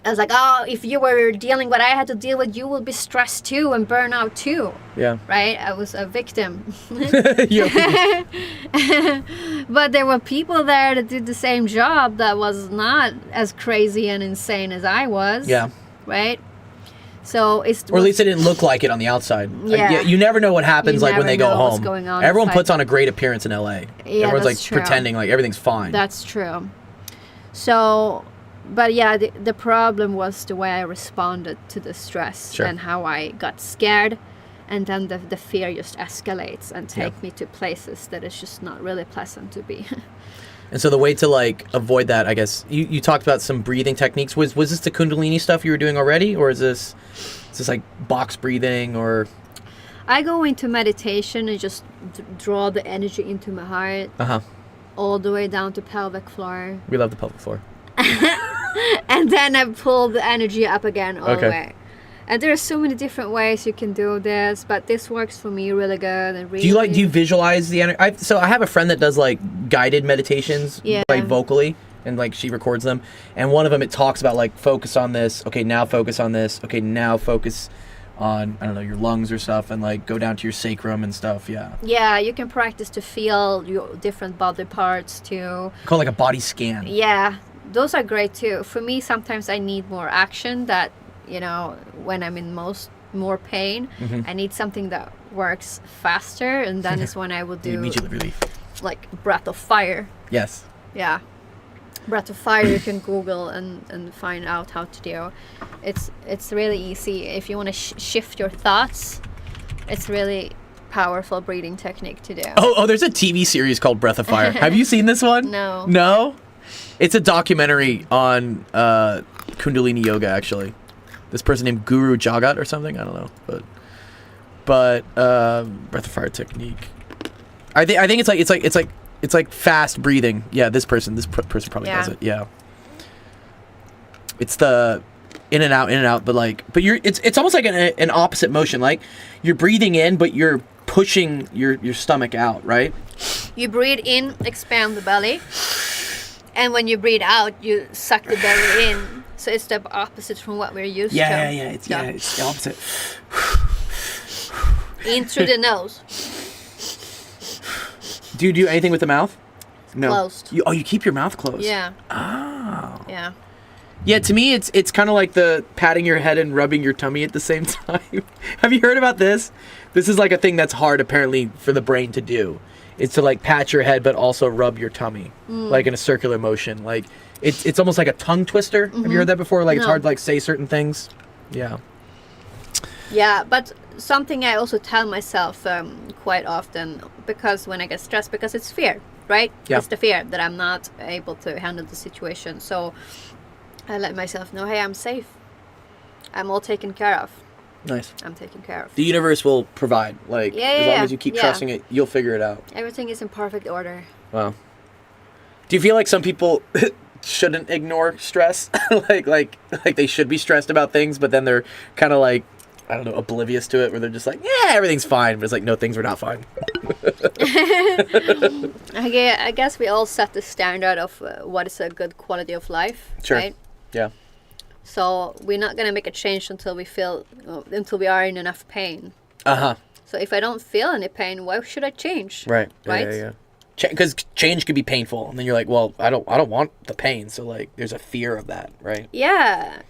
I was like, oh, if you were dealing what I had to deal with, you will be stressed too and burn out too. Yeah. Right? I was a victim. Yeah. But there were people there that did the same job that was not as crazy and insane as I was. Yeah. Right? So it's... Or at least it didn't look like it on the outside. Yeah. You never know what happens like when they go home. What's going on Everyone inside. puts on a great appearance in LA. Yeah, Everyone's like that's true. pretending like everything's fine. That's true. So... But yeah, the problem was the way I responded to the stress and how I got scared, and then the fear just escalates and take me to places that is just not really pleasant to be. And so the way to like avoid that, I guess, you talked about some breathing techniques. Was this the Kundalini stuff you were doing already, or is this like box breathing or? I go into meditation and just draw the energy into my heart, all the way down to pelvic floor. We love the pelvic floor. And then I pull the energy up again all the way. And there are so many different ways you can do this, but this works for me really good. And really, do you visualize the energy? So I have a friend that does like guided meditations, like vocally, and like she records them. And one of them, it talks about like focus on this. Okay, now focus on this. Okay, now focus on, I don't know, your lungs or stuff, and like go down to your sacrum and stuff. Yeah. Yeah, you can practice to feel your different body parts too. Call it like a body scan. Yeah. Those are great too. For me, sometimes I need more action that, when I'm in more pain, I need something that works faster, and then is when I will do immediate relief. Like breath of fire. Yes. Yeah. Breath of fire you can Google and find out how to do. It's really easy. If you want to shift your thoughts, it's really powerful breathing technique to do. Oh, there's a TV series called Breath of Fire. Have you seen this one? No. No? It's a documentary on Kundalini yoga, actually. This person named Guru Jagat or something, I don't know, but breath of fire technique. I think it's like fast breathing. Yeah, this person probably does it. Yeah. It's the in and out, but it's almost like an opposite motion. Like you're breathing in, but you're pushing your stomach out, right? You breathe in, expand the belly, and when you breathe out, you suck the belly in. So it's the opposite from what we're used to. It's the opposite. In through the nose. Do you do anything with the mouth? No. Closed. You keep your mouth closed. Yeah. Oh. Yeah. Yeah, to me, it's kind of like the patting your head and rubbing your tummy at the same time. Have you heard about this? This is like a thing that's hard, apparently, for the brain to do. It's to like pat your head, but also rub your tummy, like in a circular motion. Like it's almost like a tongue twister. Have you heard that before? Like it's hard to like say certain things. Yeah. Yeah, but something I also tell myself quite often, because when I get stressed, because it's fear, right? Yeah. It's the fear that I'm not able to handle the situation. So I let myself know, hey, I'm safe. I'm all taken care of. Nice. I'm taken care of. The universe will provide. Like as long as you keep trusting it, you'll figure it out. Everything is in perfect order. Wow. Do you feel like some people shouldn't ignore stress? like they should be stressed about things, but then they're kind of like, I don't know, oblivious to it, where they're just like, yeah, everything's fine, but it's like, no, things are not fine. I guess we all set the standard of what is a good quality of life, Sure. right? Yeah. So we're not gonna make a change until we are in enough pain. Uh-huh. So if I don't feel any pain, why should I change? Right. Right? Yeah. Because change could be painful, and then you're like, well, I don't want the pain, so like, there's a fear of that, right? Yeah.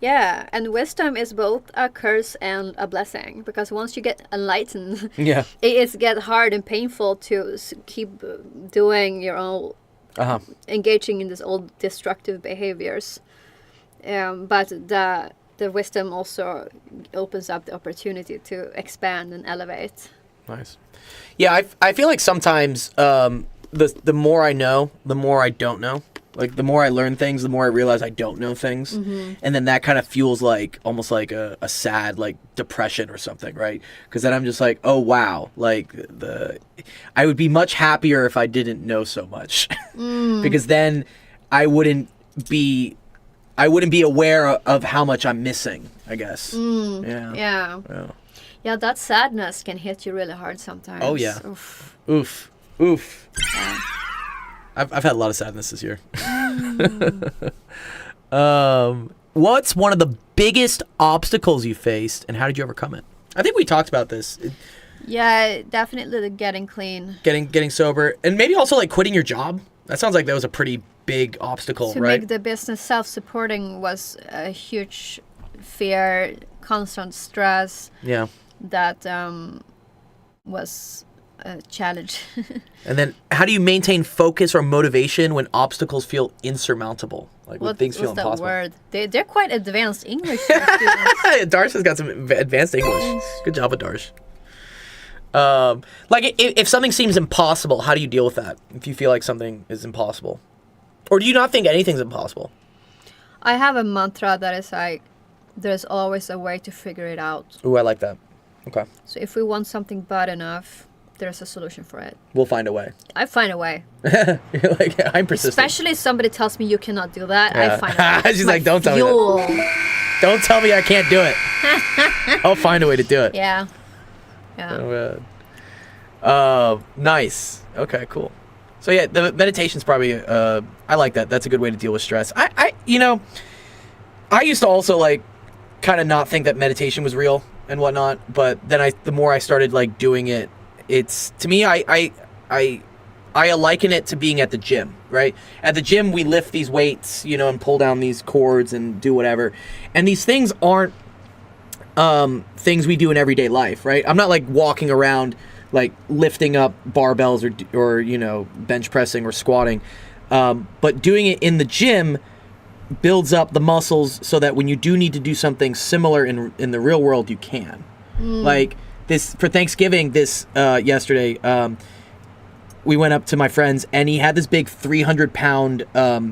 And wisdom is both a curse and a blessing, because once you get enlightened, Yeah. it gets hard and painful to keep doing your own, engaging in these old destructive behaviors. But the wisdom also opens up the opportunity to expand and elevate. Nice. Yeah, I feel like sometimes the more I know, the more I don't know. Like the more I learn things, the more I realize I don't know things, and then that kind of fuels like almost like a sad like depression or something, right? Because then I'm just like, oh wow, like I would be much happier if I didn't know so much, because then I wouldn't be aware of how much I'm missing, I guess. Yeah, that sadness can hit you really hard sometimes. Oh yeah. Oof. Yeah. I've had a lot of sadness this year. What's one of the biggest obstacles you faced, and how did you overcome it? I think we talked about this. Yeah, definitely the getting clean. Getting sober, and maybe also like quitting your job. That sounds like that was a pretty big obstacle, to right? Make the business self-supporting was a huge fear, constant stress. Yeah. That was a challenge. And then how do you maintain focus or motivation when obstacles feel insurmountable? Like when things feel impossible? Word? They're quite advanced English students. Darsh has got some advanced English. Good job with Darsh. Like if something seems impossible, how do you deal with that? If you feel like something is impossible, or do you not think anything's impossible? I have a mantra that is like, there's always a way to figure it out. Ooh, I like that. Okay. So if we want something bad enough, there's a solution for it. We'll find a way. I find a way. You're like, I'm persistent. Especially if somebody tells me you cannot do that, I find a way. She's like, don't tell me that. Don't tell me I can't do it. I'll find a way to do it. Yeah. Nice. Okay, cool. So yeah, the meditation's probably I like that. That's a good way to deal with stress. I used to also like kind of not think that meditation was real and whatnot, but then the more I started like doing it, it's to me I liken it to being at the gym, right? At the gym we lift these weights, and pull down these cords and do whatever. And these things aren't things we do in everyday life, right? I'm not like walking around like lifting up barbells or bench pressing or squatting, but doing it in the gym builds up the muscles so that when you do need to do something similar in the real world, you can. Like this for Thanksgiving yesterday, we went up to my friend's, and he had this big 300-pound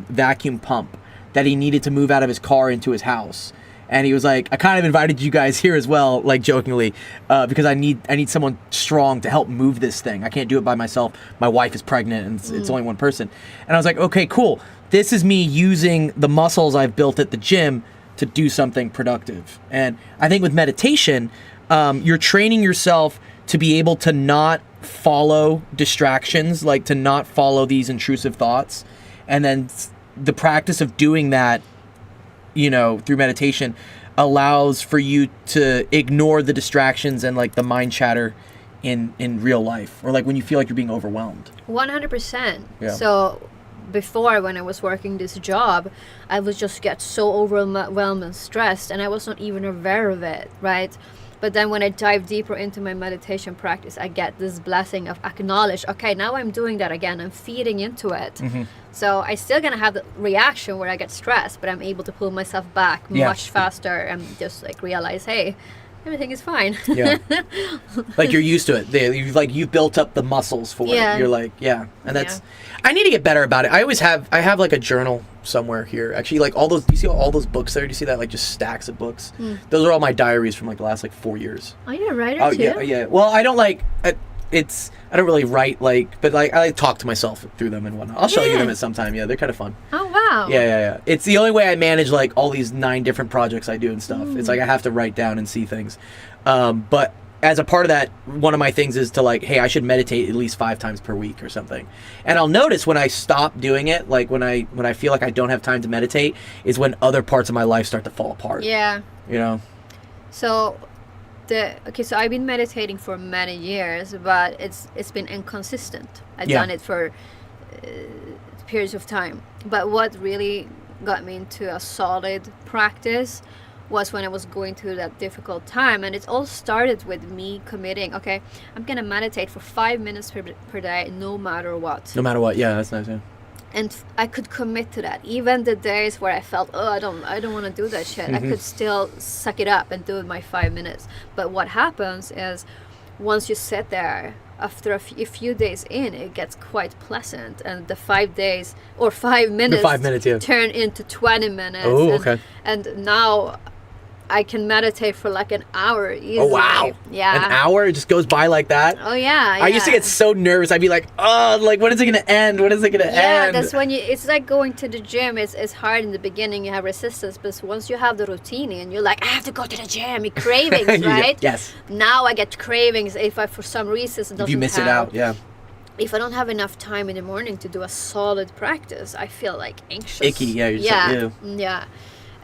vacuum pump that he needed to move out of his car into his house. And he was like, I kind of invited you guys here as well, like jokingly, because I need someone strong to help move this thing. I can't do it by myself. My wife is pregnant, and it's only one person. And I was like, okay, cool. This is me using the muscles I've built at the gym to do something productive. And I think with meditation, you're training yourself to be able to not follow distractions, like to not follow these intrusive thoughts. And then the practice of doing that, you know, through meditation allows for you to ignore the distractions and like the mind chatter in real life, or like when you feel like you're being overwhelmed. 100%. Yeah. So before, when I was working this job, I would just get so overwhelmed and stressed, and I was not even aware of it, right? But then when I dive deeper into my meditation practice, I get this blessing of acknowledge, okay, now I'm doing that again. I'm feeding into it. Mm-hmm. So I still gonna have the reaction where I get stressed, but I'm able to pull myself back much faster and just like realize, hey, everything is fine. Yeah. Like you're used to it. You've built up the muscles for it. You're like, yeah. And that's, I need to get better about it. I have like a journal somewhere here. Actually, like all those, do you see all those books there? Do you see that? Like just stacks of books. Those are all my diaries from like the last like 4 years. Oh, you're a writer too? Yeah. Well, I don't like, I don't really write but like I like talk to myself through them and whatnot. I'll show you them at some time. Yeah, they're kind of fun. Oh, wow. Yeah. It's the only way I manage like all these 9 different projects I do and stuff. It's like I have to write down and see things. But as a part of that, one of my things is to like, hey, I should meditate at least 5 times per week or something. And I'll notice when I stop doing it, like when I feel like I don't have time to meditate, is when other parts of my life start to fall apart. Yeah. You know? So so I've been meditating for many years, but it's been inconsistent. I've done it for periods of time. But what really got me into a solid practice was when I was going through that difficult time, and it all started with me committing, okay, I'm gonna meditate for 5 minutes per day, no matter what. No matter what, yeah, that's nice. Yeah. And I could commit to that. Even the days where I felt, I don't want to do that shit. I could still suck it up and do my 5 minutes. But what happens is, once you sit there, after a few days in, it gets quite pleasant, and the 5 days or 5 minutes, turn into 20 minutes. Oh, okay. And now I can meditate for like an hour easily. Oh, wow. Yeah. An hour? It just goes by like that? Oh, yeah. I used to get so nervous. I'd be like, oh, like, when is it going to end? When is it going to end? Yeah, that's when it's like going to the gym. It's hard in the beginning. You have resistance. But once you have the routine and you're like, I have to go to the gym. Cravings, right? Yes. Now I get cravings if I, for some reason, if you miss it out, yeah. If I don't have enough time in the morning to do a solid practice, I feel like anxious. Icky, yeah. You're just like, ew. Yeah.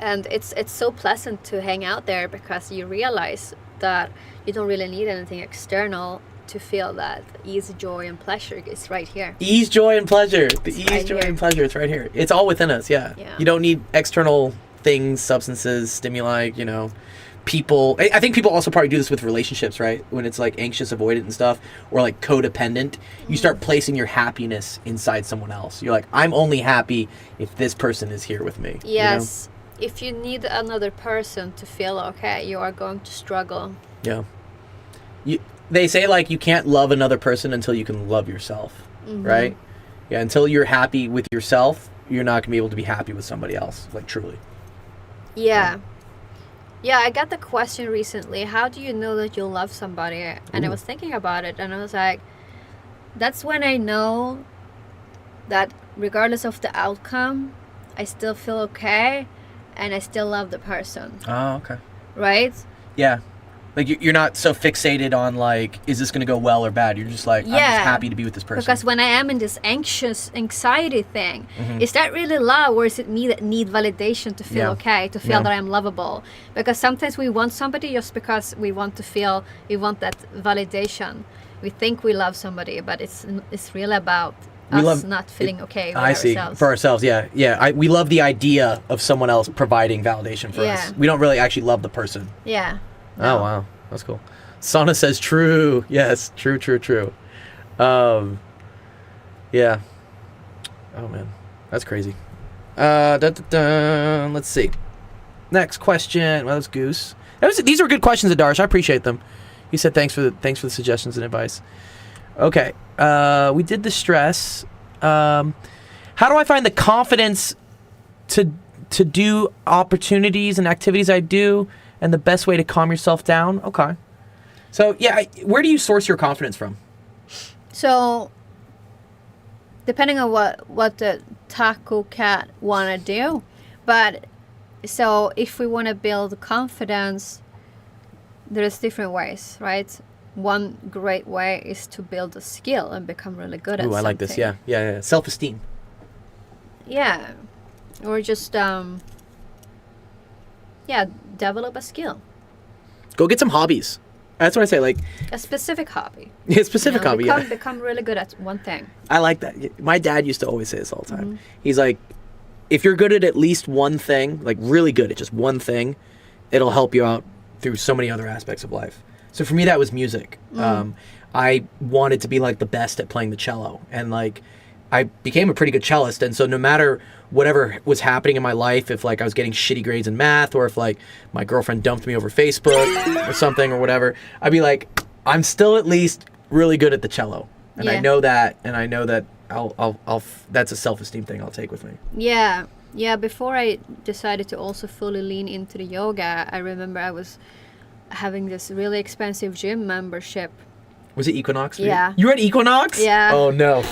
And it's so pleasant to hang out there because you realize that you don't really need anything external to feel that ease, joy, and pleasure is right here. Ease, joy, and pleasure. And pleasure, it's right here. It's all within us, yeah. You don't need external things, substances, stimuli, you know, people. I think people also probably do this with relationships, right? When it's like anxious, avoidant and stuff, or like codependent, you start placing your happiness inside someone else. You're like, I'm only happy if this person is here with me. Yes. You know? If you need another person to feel okay, you are going to struggle. Yeah. They say like you can't love another person until you can love yourself, right? Yeah, until you're happy with yourself, you're not going to be able to be happy with somebody else, like truly. Yeah, I got the question recently, how do you know that you love somebody? And I was thinking about it, and I was like, that's when I know that regardless of the outcome, I still feel okay. And I still love the person. Oh, okay. Right? Yeah. Like, you're not so fixated on, like, is this going to go well or bad? You're just like, I'm just happy to be with this person. Because when I am in this anxiety thing, is that really love, or is it me that need validation to feel okay, to feel that I'm lovable? Because sometimes we want somebody just because we want that validation. We think we love somebody, but it's really about not feeling okay with ourselves. For ourselves, yeah. We love the idea of someone else providing validation for us. We don't really actually love the person. Yeah. No. Oh, wow. That's cool. Sana says true. Yes, true. Yeah. Oh, man. That's crazy. Let's see. Next question. Well, that was Goose. These were good questions, Adarsh. I appreciate them. He said thanks for the suggestions and advice. Okay. We did the stress. How do I find the confidence to do opportunities and activities I do, and the best way to calm yourself down? Okay. So yeah, where do you source your confidence from? So, depending on what the taco cat want to do, but so if we want to build confidence, there's different ways, right? One great way is to build a skill and become really good at something. I like this. Yeah. Self-esteem. Yeah, or just develop a skill. Go get some hobbies. That's what I say. Like a specific hobby. Yeah, specific hobby. Become really good at one thing. I like that. My dad used to always say this all the time. He's like, if you're good at least one thing, like really good at just one thing, it'll help you out through so many other aspects of life. So for me, that was music. I wanted to be like the best at playing the cello, and like I became a pretty good cellist. And so no matter whatever was happening in my life, if like I was getting shitty grades in math, or if like my girlfriend dumped me over Facebook or something or whatever, I'd be like, I'm still at least really good at the cello, and I know that, I'll that's a self-esteem thing I'll take with me. Yeah. Before I decided to also fully lean into the yoga, I remember I was having this really expensive gym membership. Was it Equinox? Yeah. You were at Equinox? Yeah. Oh no.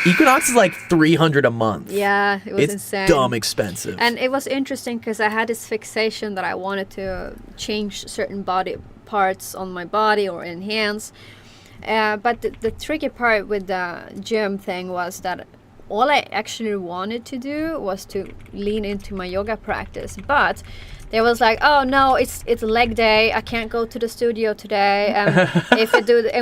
Equinox is like $300 a month. Yeah, it was insane. It's dumb expensive. And it was interesting because I had this fixation that I wanted to change certain body parts on my body or in hands. But the tricky part with the gym thing was that all I actually wanted to do was to lean into my yoga practice. But they was like, oh no, it's leg day. I can't go to the studio today.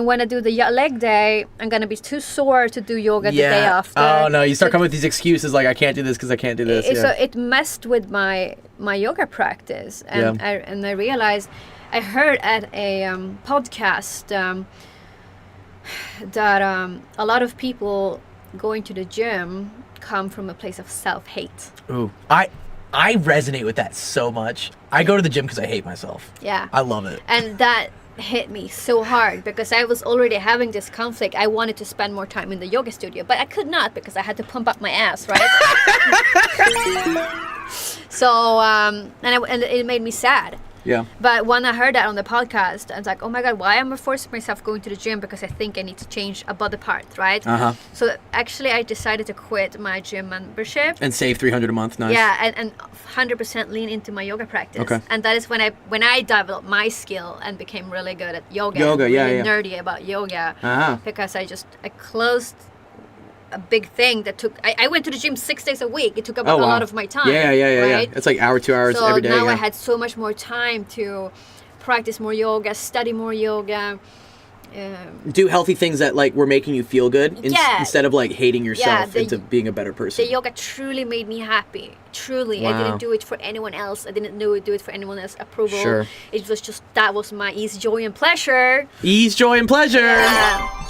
When I do the leg day, I'm gonna be too sore to do yoga the day after. Oh no, you start coming with these excuses like I can't do this because I can't do this. So it messed with my yoga practice, and I realized I heard at a podcast that a lot of people going to the gym come from a place of self-hate. Ooh, I resonate with that so much. I go to the gym because I hate myself. Yeah. I love it. And that hit me so hard because I was already having this conflict. I wanted to spend more time in the yoga studio, but I could not because I had to pump up my ass, right? So, and it made me sad. Yeah. But when I heard that on the podcast, I was like, oh my God, why am I forcing myself going to the gym? Because I think I need to change a body part, right? So actually I decided to quit my gym membership. And save $300 a month, nice. Yeah, and 100% lean into my yoga practice. Okay. And that is when I developed my skill and became really good at yoga. Nerdy about yoga. Because I closed a big thing that took I went to the gym 6 days a week. It took up a lot of my time. Right? It's like hour, 2 hours every day. So now I had so much more time to practice more yoga, study more yoga, do healthy things that like were making you feel good instead of like hating yourself into being a better person. The yoga truly made me happy. Truly. Wow. I didn't do it for anyone else. I didn't do it for anyone else's approval. Sure. It was just, that was my ease, joy, and pleasure. Ease, joy, and pleasure. Yeah.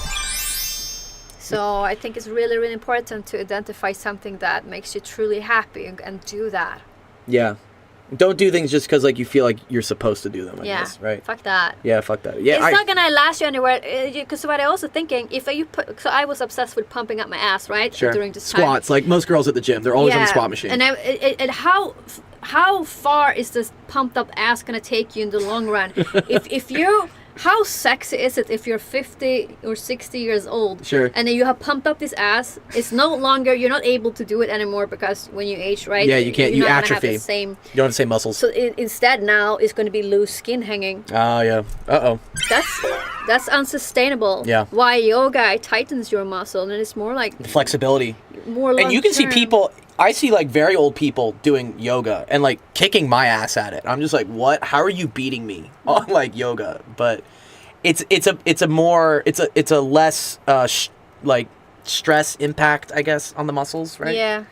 So I think it's really, really important to identify something that makes you truly happy and do that. Yeah. Don't do things just because like you feel like you're supposed to do them, I guess, right? Fuck that. Yeah, fuck that. Yeah, it's not going to last you anywhere. Because what I also thinking, so I was obsessed with pumping up my ass, right? Sure. During this time. Squats, like most girls at the gym. They're always on the squat machine. And how far is this pumped up ass going to take you in the long run? if you... How sexy is it if you're 50 or 60 years old? Sure. And then you have pumped up this ass. It's no longer, you're not able to do it anymore because when you age, right? Yeah, you can't, you atrophy. Have the same, you don't have the same muscles. So instead now it's going to be loose skin hanging. Oh, yeah. Uh-oh. That's unsustainable. Yeah. Why yoga, it tightens your muscle and it's more like... The flexibility. More long-term. And you can see people... I see like very old people doing yoga and like kicking my ass at it. I'm just like, what? How are you beating me on like yoga? But it's a less like stress impact, I guess, on the muscles, right? Yeah.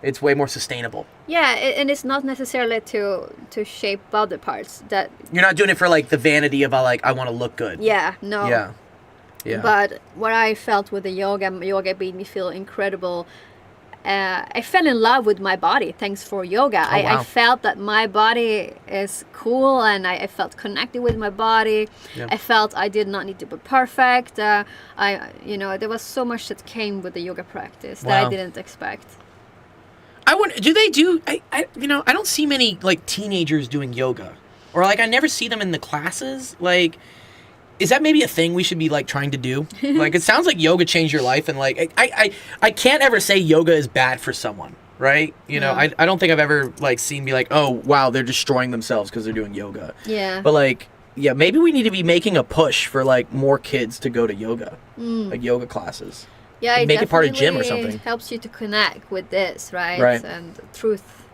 It's way more sustainable. Yeah, and it's not necessarily to shape body parts. That you're not doing it for like the vanity of like I want to look good. Yeah. No. Yeah. Yeah. But what I felt with the yoga made me feel incredible. I fell in love with my body thanks for yoga. wow. I felt that my body is cool, and I felt connected with my body. Yeah. I felt I did not need to be perfect. There was so much that came with the yoga practice that Wow. I didn't expect. I wonder, do they do? I don't see many like teenagers doing yoga, or like I never see them in the classes. Like, is that maybe a thing we should be like trying to do? Like, it sounds like yoga changed your life, and like I can't ever say yoga is bad for someone, right? I don't think I've ever like seen be like, oh wow, they're destroying themselves because they're doing yoga. Yeah. But like, yeah, maybe we need to be making a push for like more kids to go to yoga, like yoga classes. Yeah, it make it part of gym or something. Helps you to connect with this, right? Right. And truth.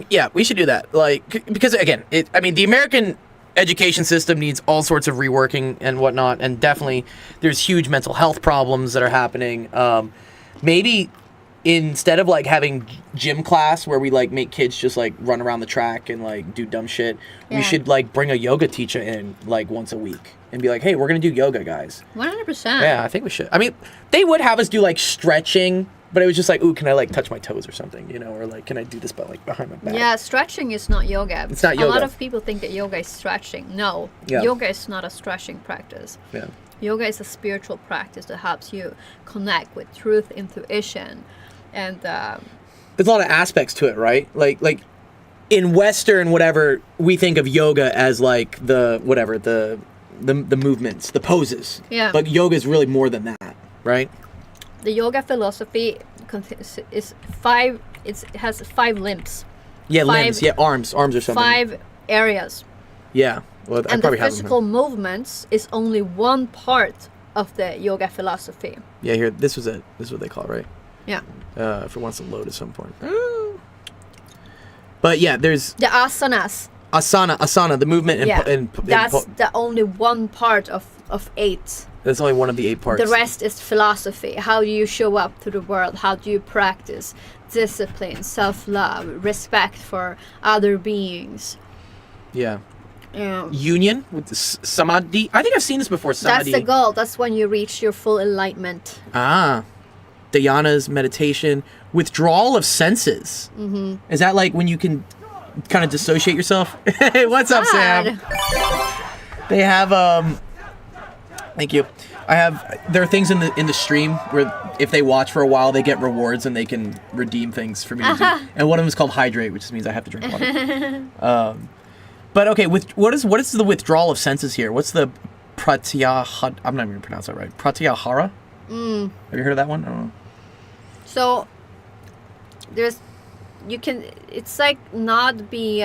Yeah, we should do that. Like, because again, the American education system needs all sorts of reworking and whatnot, and definitely there's huge mental health problems that are happening. Maybe instead of like having gym class where we like make kids just like run around the track and like do dumb shit, we should like bring a yoga teacher in like once a week and be like, hey, we're gonna do yoga, guys. 100%. Yeah, I think we should. I mean, they would have us do like stretching, but it was just like, ooh, can I like touch my toes or something, or like, can I do this but like behind my back? Yeah, stretching is not yoga. It's not yoga. A lot of people think that yoga is stretching. No, yoga is not a stretching practice. Yeah. Yoga is a spiritual practice that helps you connect with truth, intuition, and there's a lot of aspects to it, right? Like in Western whatever, we think of yoga as like the movements, the poses. Yeah. But yoga is really more than that, right? the yoga philosophy is five. It has 5 limbs. Yeah, limbs. Yeah, arms or something. 5 areas. Yeah. Well, I And probably the have them. physical movements is only one part of the yoga philosophy. Yeah, here. This was it. This is what they call it, right? Yeah. If it wants to load at some point. But yeah, there's The asanas. asana, the movement. That's the only one part of 8. That's only one of the 8 parts. The rest is philosophy. How do you show up to the world? How do you practice discipline, self-love, respect for other beings? Yeah. Yeah. Union with the samadhi. I think I've seen this before. Samadhi. That's the goal. That's when you reach your full enlightenment. Dhyana's meditation. Withdrawal of senses. Mm-hmm. Is that like when you can kind of dissociate yourself? Hey, what's up, Sam? They have thank you. There are things in the stream where if they watch for a while, they get rewards and they can redeem things for me to do. And one of them is called hydrate, which just means I have to drink water. But okay, what is the withdrawal of senses here? What's the pratyahara? I'm not even gonna pronounce that right. Pratyahara? Have you heard of that one? I don't know. So it's like not be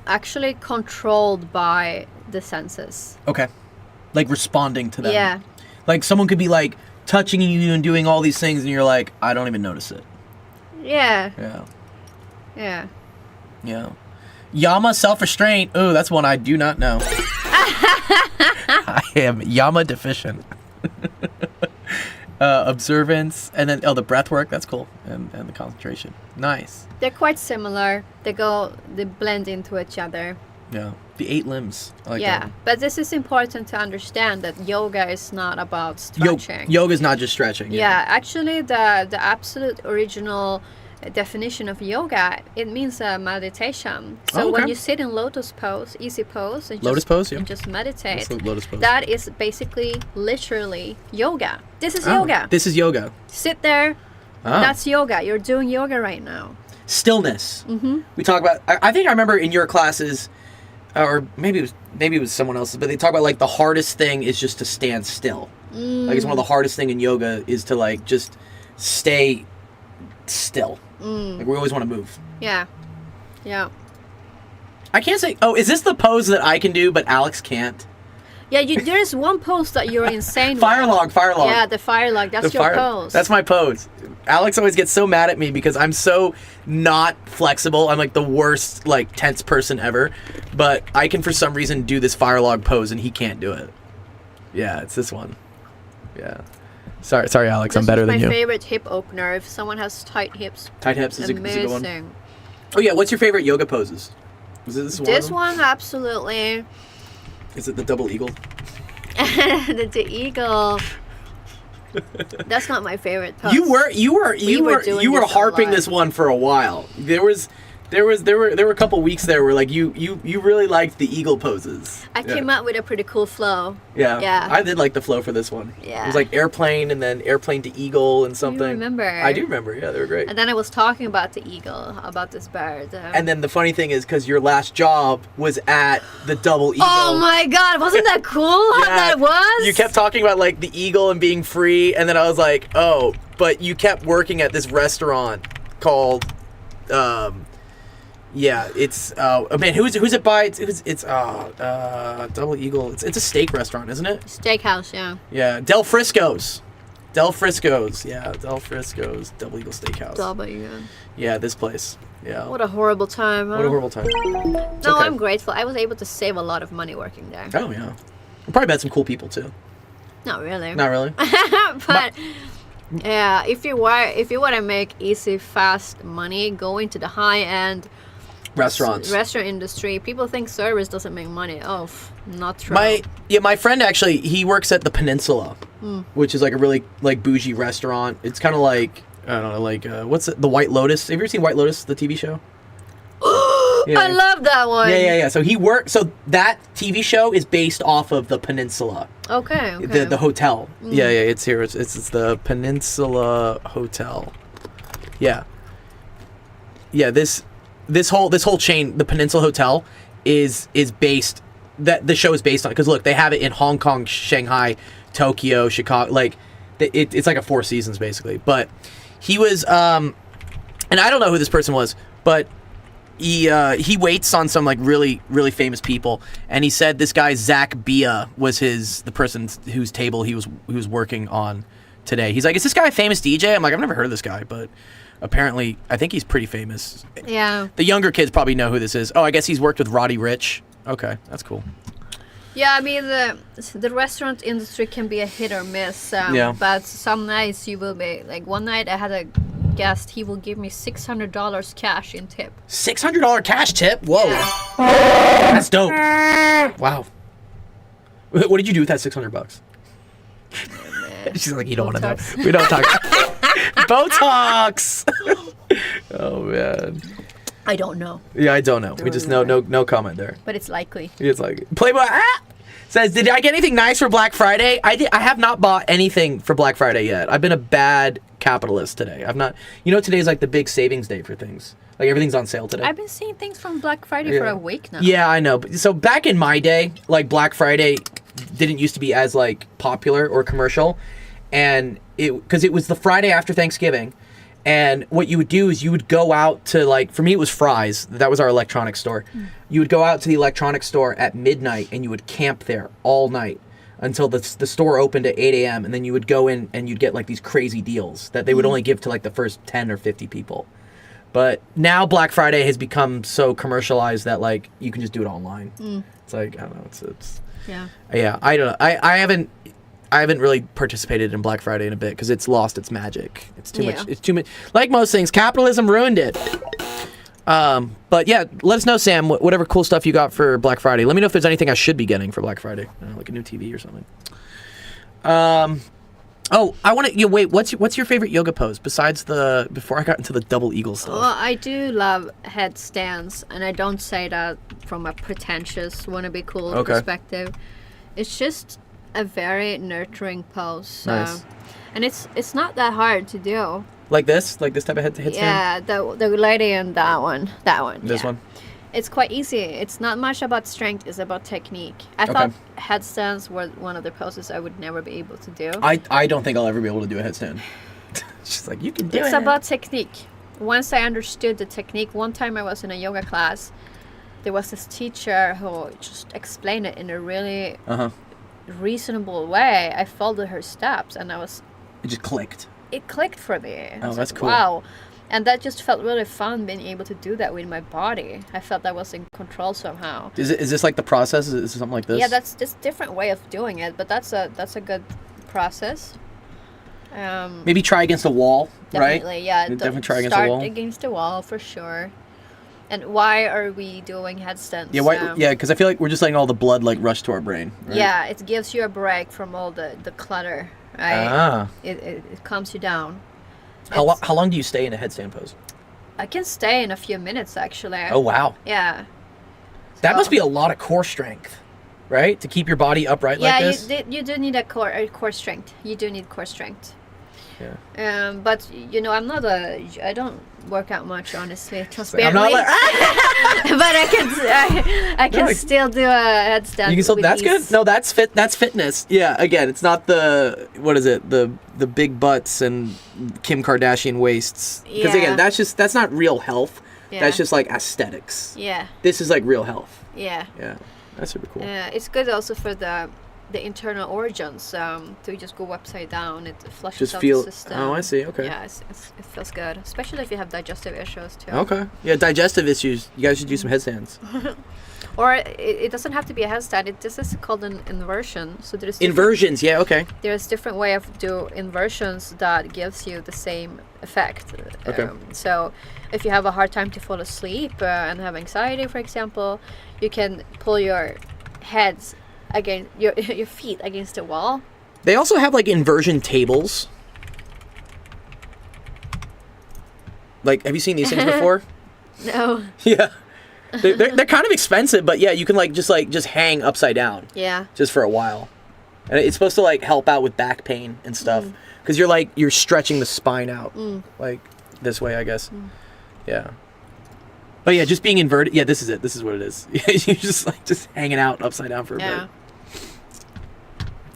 actually controlled by the senses. Okay. Like responding to them. Yeah. Like someone could be like touching you and doing all these things and you're like, I don't even notice it. Yeah. Yeah. Yeah. Yeah. Yama self-restraint. Oh, that's one I do not know. I am Yama deficient. Observance, and then the breath work. That's cool, and the concentration. Nice. They're quite similar. They blend into each other. Yeah. The 8 limbs. I like Yeah, that. but this is important to understand that yoga is not about stretching. Yoga is not just stretching. Yeah, actually, the absolute original definition of yoga, it means meditation. So when you sit in lotus pose, easy pose, and just meditate, Lotus pose. that is basically literally yoga. This is yoga. This is yoga. Sit there. That's yoga. You're doing yoga right now. Stillness. Mm-hmm. We talk about. I think I remember in your classes, or maybe it was someone else's, but they talk about like the hardest thing is just to stand still. Like it's one of the hardest thing in yoga is to like just stay still. Like we always want to move. Yeah. I can't say. Oh, is this the pose that I can do, but Alex can't? Yeah, there's one pose that you're insane Fire log. Yeah, the fire log. That's your pose. That's my pose. Alex always gets so mad at me because I'm so not flexible. I'm like the worst, like tense person ever. But I can, for some reason, do this fire log pose, and he can't do it. Yeah, it's this one. Yeah. Sorry, Alex. I'm better than you. This is my favorite hip opener. If someone has tight hips. Tight hips is a good one. Amazing. Oh yeah, what's your favorite yoga poses? Was it this one? This one, absolutely. Is it the double eagle? The eagle. That's not my favorite pose. You were harping this one for a while. There were a couple weeks there where like you really liked the eagle poses. I came up with a pretty cool flow. Yeah. I did like the flow for this one. Yeah. It was like airplane and then airplane to eagle and something. You remember? I do remember. Yeah, they were great. And then I was talking about the eagle, about this bird. And then the funny thing is, because your last job was at the double eagle. Oh my God! Wasn't that cool? How that was? You kept talking about like the eagle and being free, and then I was like, oh, but you kept working at this restaurant called. Yeah, it's man, who's it by? It's Double Eagle. It's a steak restaurant, isn't it? Steakhouse, yeah. Yeah, Del Frisco's. Del Frisco's, Double Eagle Steakhouse. Double Eagle. Yeah, this place. Yeah. What a horrible time. Huh? What a horrible time. No, okay. I'm grateful. I was able to save a lot of money working there. Oh yeah. You probably met some cool people too. Not really. Not really. But yeah, if you want to make easy, fast money, go into the high end restaurant industry. People think service doesn't make money. Oh, not true. My friend actually, he works at the Peninsula, which is like a really like bougie restaurant. It's kind of like I don't know, like what's it, the White Lotus? Have you ever seen White Lotus, the TV show? Yeah. I love that one. Yeah. So so that TV show is based off of the Peninsula. Okay. The hotel. Yeah. It's here. It's the Peninsula Hotel. Yeah. Yeah. This whole chain, the Peninsula Hotel, is based. That the show is based on, because look, they have it in Hong Kong, Shanghai, Tokyo, Chicago. Like it's like a 4 seasons basically. But he was and I don't know who this person was, but he waits on some like really really famous people, and he said this guy Zach Bia was the person whose table he was working on today. He's like, is this guy a famous DJ? I'm like, I've never heard of this guy, but apparently I think he's pretty famous. Yeah. The younger kids probably know who this is. Oh, I guess he's worked with Roddy Ricch. Okay, that's cool. Yeah, I mean the restaurant industry can be a hit or miss. But some nights you will be like, one night I had a guest, he will give me $600 cash in tip. $600 cash tip? Whoa. Yeah. That's dope. Wow. What did you do with that $600? She's like, you don't want to know. We don't talk. Botox. Oh man. I don't know. Yeah, I don't know. We just know no comment there. But it's likely. It's like Playboy says, did I get anything nice for Black Friday? I have not bought anything for Black Friday yet. I've been a bad capitalist today. I've not. You know, today's like the big savings day for things. Like everything's on sale today. I've been seeing things from Black Friday for a week now. Yeah, I know. So back in my day, like Black Friday didn't used to be as like popular or commercial, and because it was the Friday after Thanksgiving. And what you would do is you would go out to, like, for me it was Fry's. That was our electronics store. You would go out to the electronics store at midnight and you would camp there all night until the store opened at 8 a.m. And then you would go in and you'd get, like, these crazy deals that they would only give to, like, the first 10 or 50 people. But now Black Friday has become so commercialized that, like, you can just do it online. It's like, I don't know. It's Yeah. Yeah, I don't know. I haven't really participated in Black Friday in a bit because it's lost its magic. It's too much. It's too much. Like most things, capitalism ruined it. But yeah, let us know, Sam, whatever cool stuff you got for Black Friday. Let me know if there's anything I should be getting for Black Friday, like a new TV or something. Oh, I want to. Wait, what's your favorite yoga pose besides before I got into the double eagle stuff? Well, I do love headstands, and I don't say that from a pretentious, wanna be cool perspective. It's just a very nurturing pose. Nice. And it's not that hard to do. Like this type of headstand? Yeah, the lady in that one. This one? It's quite easy. It's not much about strength, it's about technique. I thought headstands were one of the poses I would never be able to do. I don't think I'll ever be able to do a headstand. She's like, you can do it. It's about technique. Once I understood the technique, one time I was in a yoga class, there was this teacher who just explained it in a really reasonable way. I followed her steps and it just clicked. It clicked for me. Oh, that's cool. Wow. And that just felt really fun, being able to do that with my body. I felt I was in control somehow. Is this like the process? Is it something like this? Yeah, that's just a different way of doing it, but that's a good process. Maybe try against a wall, definitely, right? Yeah. Definitely try against a wall. Start against the wall for sure. And why are we doing headstands? Yeah, because I feel like we're just letting all the blood like rush to our brain. Right? Yeah, it gives you a break from all the clutter, right? Ah. It calms you down. How long do you stay in a headstand pose? I can stay in a few minutes, actually. Oh, wow. Yeah. That must be a lot of core strength, right? To keep your body upright like this? Yeah, you do need a core strength. You do need core strength. Yeah. But I don't work out much, honestly, transparently. I'm not like, but I can still do a headstand. You can still, that's ease. good. No, that's fitness. Yeah, again, it's not the big butts and Kim Kardashian waists. Because again, that's not real health. Yeah. That's just like aesthetics. Yeah. This is like real health. Yeah. Yeah. That's super cool. Yeah, it's good also for the internal organs to just go upside down. It flushes out the system. Oh, I see. Okay. Yeah, it feels good, especially if you have digestive issues too. Okay. Yeah, digestive issues. You guys should do some headstands. Or it doesn't have to be a headstand. This is called an inversion. So there's Inversions. Yeah. Okay. There's different way of do inversions that gives you the same effect. Okay. So if you have a hard time to fall asleep and have anxiety, for example, you can pull your heads against your feet against the wall. They also have like inversion tables. Like, have you seen these things before? No. Yeah. They're kind of expensive, but yeah, you can just hang upside down. Yeah. Just for a while. And it's supposed to like help out with back pain and stuff. Because you're stretching the spine out. Like this way, I guess. Yeah. But yeah, just being inverted. Yeah, this is it. This is what it is. You're just hanging out upside down for a bit.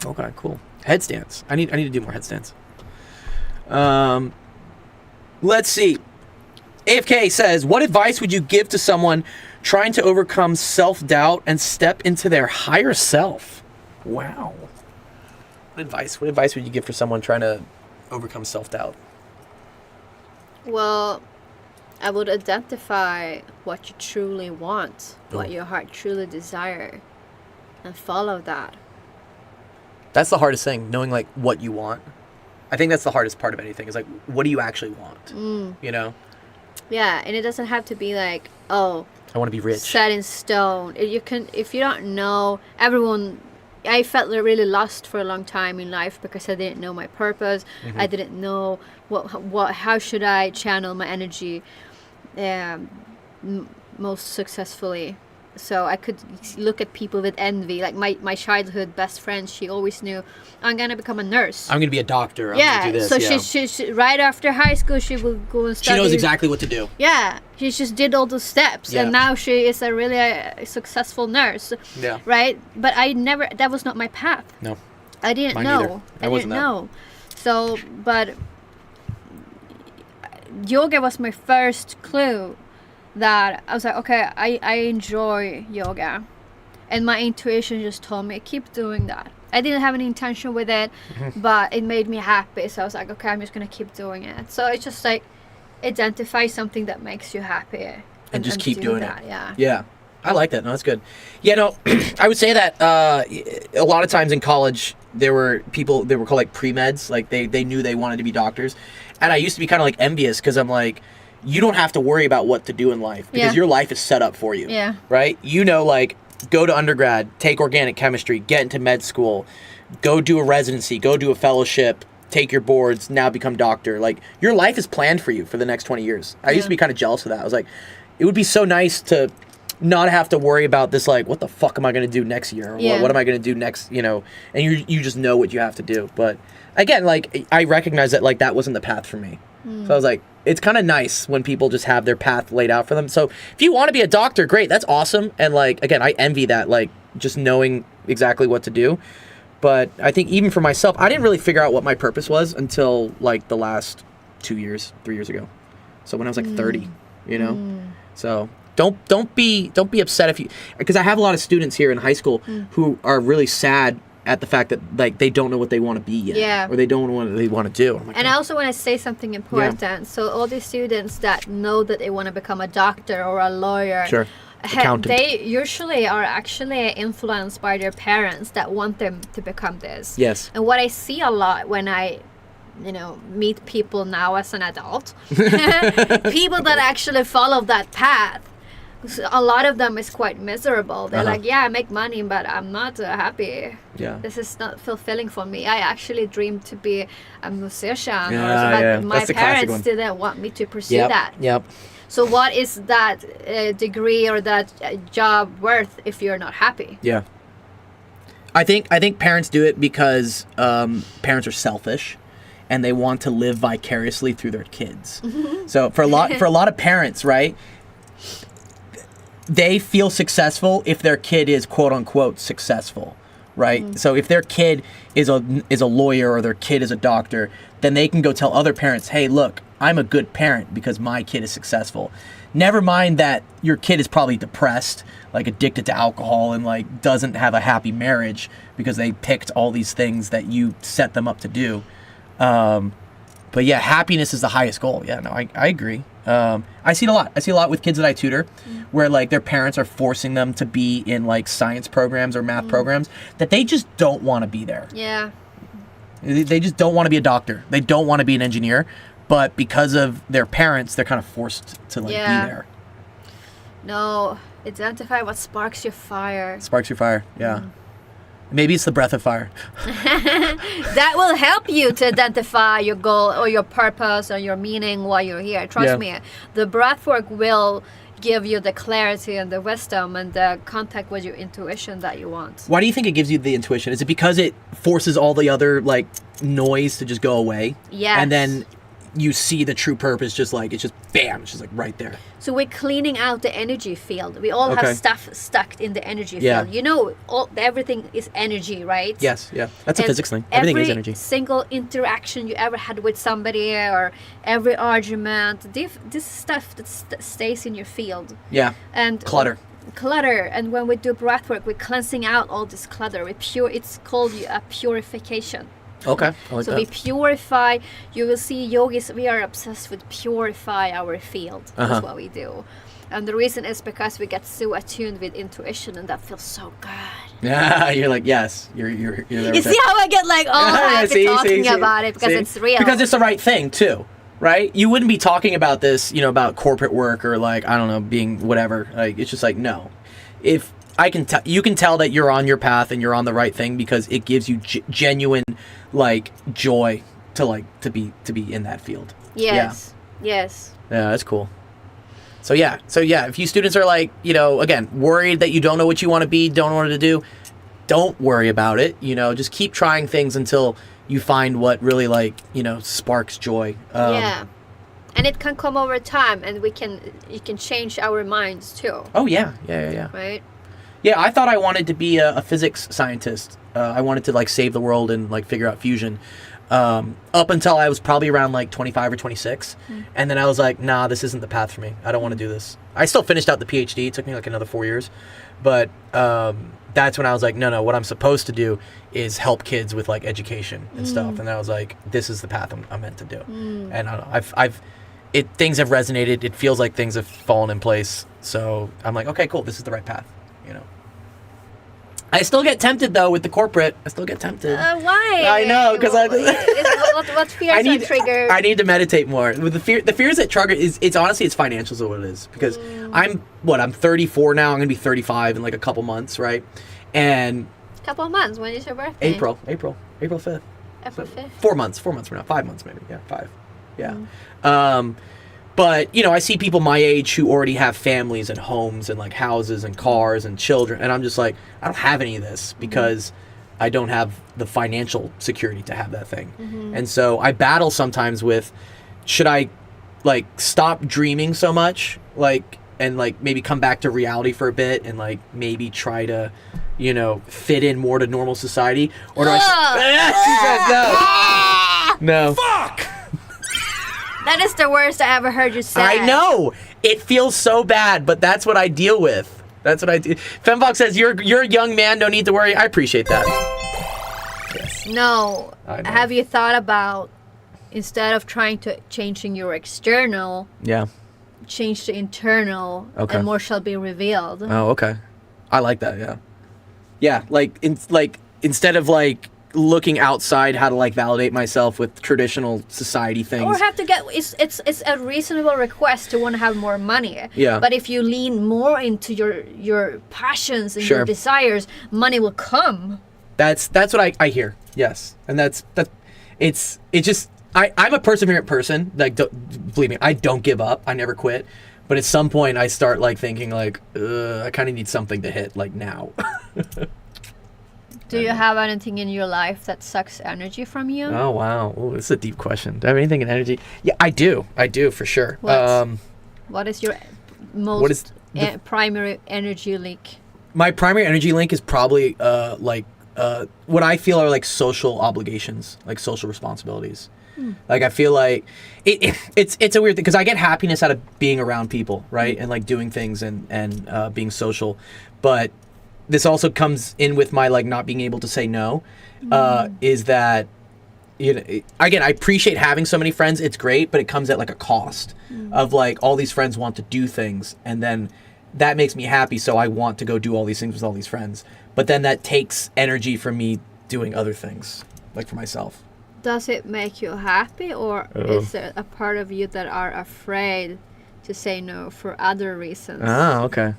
Okay, cool. Headstands. I need to do more headstands. Let's see. AFK says, what advice would you give to someone trying to overcome self-doubt and step into their higher self? Wow. What advice would you give for someone trying to overcome self-doubt? Well, I would identify what you truly want, what your heart truly desire, and follow that. That's the hardest thing, knowing like what you want. I think that's the hardest part of anything, is like, what do you actually want? You know? Yeah, and it doesn't have to be like, oh, I want to be rich. Set in stone. If you don't know, I felt really lost for a long time in life because I didn't know my purpose. I didn't know how should I channel my energy most successfully. So I could look at people with envy. Like my childhood best friend, she always knew, I'm gonna become a nurse. I'm gonna be a doctor. I'm gonna do this. So she right after high school, she will go and study. She knows exactly what to do. Yeah, she just did all those steps, and now she is a really successful nurse. Yeah. Right, but that was not my path. No. I didn't Mine know. I didn't know. So, but yoga was my first clue that I was like, okay, I enjoy yoga, and my intuition just told me, keep doing that. I didn't have any intention with it, but it made me happy, so I was like, okay, I'm just gonna keep doing it. So it's just like, identify something that makes you happy and just keep doing that. it. Yeah, I like that. No, that's good. Yeah, no, I would say that a lot of times in college there were people, they were called like pre-meds, like they knew they wanted to be doctors, and I used to be kind of like envious, because I'm like, you don't have to worry about what to do in life, because your life is set up for you. Yeah. Right? You know, like, go to undergrad, take organic chemistry, get into med school, go do a residency, go do a fellowship, take your boards, now become doctor. Like, your life is planned for you for the next 20 years. I used to be kind of jealous of that. I was like, it would be so nice to not have to worry about this, like, what the fuck am I going to do next year? Or what am I going to do next, you know? And you just know what you have to do. But again, like, I recognize that, like, that wasn't the path for me. So I was like, it's kind of nice when people just have their path laid out for them. So if you want to be a doctor, great, that's awesome. And like, again, I envy that, like, just knowing exactly what to do. But I think even for myself, I didn't really figure out what my purpose was until like the last 3 years ago. So when I was like 30, you know? So don't be upset if you, because I have a lot of students here in high school who are really sad at the fact that, like, they don't know what they want to be yet, or they don't know what they want to do. Like, and I also want to say something important. So all these students that know that they want to become a doctor or a lawyer, they usually are actually influenced by their parents that want them to become this. Yes. And what I see a lot when I meet people now as an adult, people that actually follow that path, So a lot of them is quite miserable. They're Uh-huh. like, yeah, I make money, but I'm not happy. Yeah. This is not fulfilling for me. I actually dreamed to be a musician, Yeah, but my that's the classic parents one. didn't want me to pursue Yep. that. Yep. So what is that degree or that job worth if you're not happy? Yeah. I think parents do it because parents are selfish, and they want to live vicariously through their kids. So for a lot of parents, right, they feel successful if their kid is quote unquote successful, right? So if their kid is a lawyer or their kid is a doctor, then they can go tell other parents, hey, look, I'm a good parent because my kid is successful. Never mind that your kid is probably depressed, like addicted to alcohol, and like doesn't have a happy marriage because they picked all these things that you set them up to do. But yeah, happiness is the highest goal. Yeah, no, I agree. I see it a lot. I see a lot with kids that I tutor where like their parents are forcing them to be in like science programs or math programs that they just don't want to be there. Yeah. They just don't want to be a doctor. They don't want to be an engineer. But because of their parents, they're kind of forced to like be there. No, identify what sparks your fire. Sparks your fire, yeah. Maybe it's the breath of fire. That will help you to identify your goal or your purpose or your meaning while you're here. Trust me, the breathwork will give you the clarity and the wisdom and the contact with your intuition that you want. Why do you think it gives you the intuition? Is it because it forces all the other like noise to just go away? Yes. And then you see the true purpose, just like it's just bam, it's just like right there. So we're cleaning out the energy field. We all have stuff stuck in the energy field. You know, everything is energy, right? Yes, yeah. That's a physics thing. Everything is energy. Every single interaction you ever had with somebody or every argument, this stuff that stays in your field. Yeah. And Clutter. And when we do breath work, we're cleansing out all this clutter. It's called a purification. Okay. I like So that. we purify. You will see yogis, we are obsessed with purify our field. That's what we do. And the reason is because we get so attuned with intuition, and that feels so good. Yeah, you're like, yes, you're there. You see how I get like all happy talking about it because it's real. Because it's the right thing too, right? You wouldn't be talking about this, about corporate work or like, I don't know, being whatever. Like, it's just like, no. If I can tell, you can tell that you're on your path and you're on the right thing because it gives you genuine like joy to be in that field. Yes. Yes. Yeah, that's cool. So yeah, if you students are like, again, worried that you don't know what you want to be, don't know what to do, don't worry about it. Just keep trying things until you find what really like, sparks joy. Yeah. And it can come over time, and you can change our minds too. Oh yeah. Right? Yeah, I thought I wanted to be a physics scientist. I wanted to like save the world and like figure out fusion. Up until I was probably around like 25 or 26. And then I was like, nah, this isn't the path for me. I don't want to do this. I still finished out the PhD. It took me like another 4 years. But that's when I was like, no, what I'm supposed to do is help kids with like education and stuff. And I was like, this is the path I'm meant to do. And I don't know, things have resonated. It feels like things have fallen in place. So I'm like, okay, cool. This is the right path. I still get tempted though with the corporate. I still get tempted. Why? I know because what fears are triggered? I need to meditate more. With the fears that trigger it's honestly it's financials is what it is because I'm 34 now. I'm gonna be 35 in like a couple months, right? And couple of months. When is your birthday? April 5th. April 5th. 4 months from now. 5 months maybe. Yeah, 5. Yeah. But, I see people my age who already have families and homes and like houses and cars and children. And I'm just like, I don't have any of this because I don't have the financial security to have that thing. And so I battle sometimes with, should I like stop dreaming so much? Like, and like maybe come back to reality for a bit and like maybe try to, fit in more to normal society? Or do I no. Fuck! That is the worst I ever heard you say. I know. It feels so bad, but that's what I deal with. That's what I do. Femfox says, you're a young man, no need to worry. I appreciate that. Yes. No. I know. Have you thought about, instead of trying to changing your external, change the internal, and more shall be revealed? Oh, okay. I like that, yeah. Yeah, like instead of like looking outside how to like validate myself with traditional society things. Or have to get it's a reasonable request to want to have more money. Yeah. But if you lean more into your passions and Sure. your desires, money will come. That's what I hear. Yes, and that's it's just I'm a perseverant person. Like, believe me, I don't give up. I never quit. But at some point, I start like thinking like, I kind of need something to hit like now. Do you have anything in your life that sucks energy from you? Oh wow, ooh, this is a deep question. Do I have anything in energy? Yeah, I do for sure. What is your most primary energy leak? My primary energy link is probably what I feel are like social obligations, like social responsibilities. Like I feel like it's a weird thing because I get happiness out of being around people, right, and like doing things and being social, but this also comes in with my like not being able to say no. Is that, you know, again, I appreciate having so many friends. It's great, but it comes at like a cost of like all these friends want to do things, and then that makes me happy. So I want to go do all these things with all these friends, but then that takes energy from me doing other things, like for myself. Does it make you happy, or is there a part of you that are afraid to say no for other reasons? Oh, okay.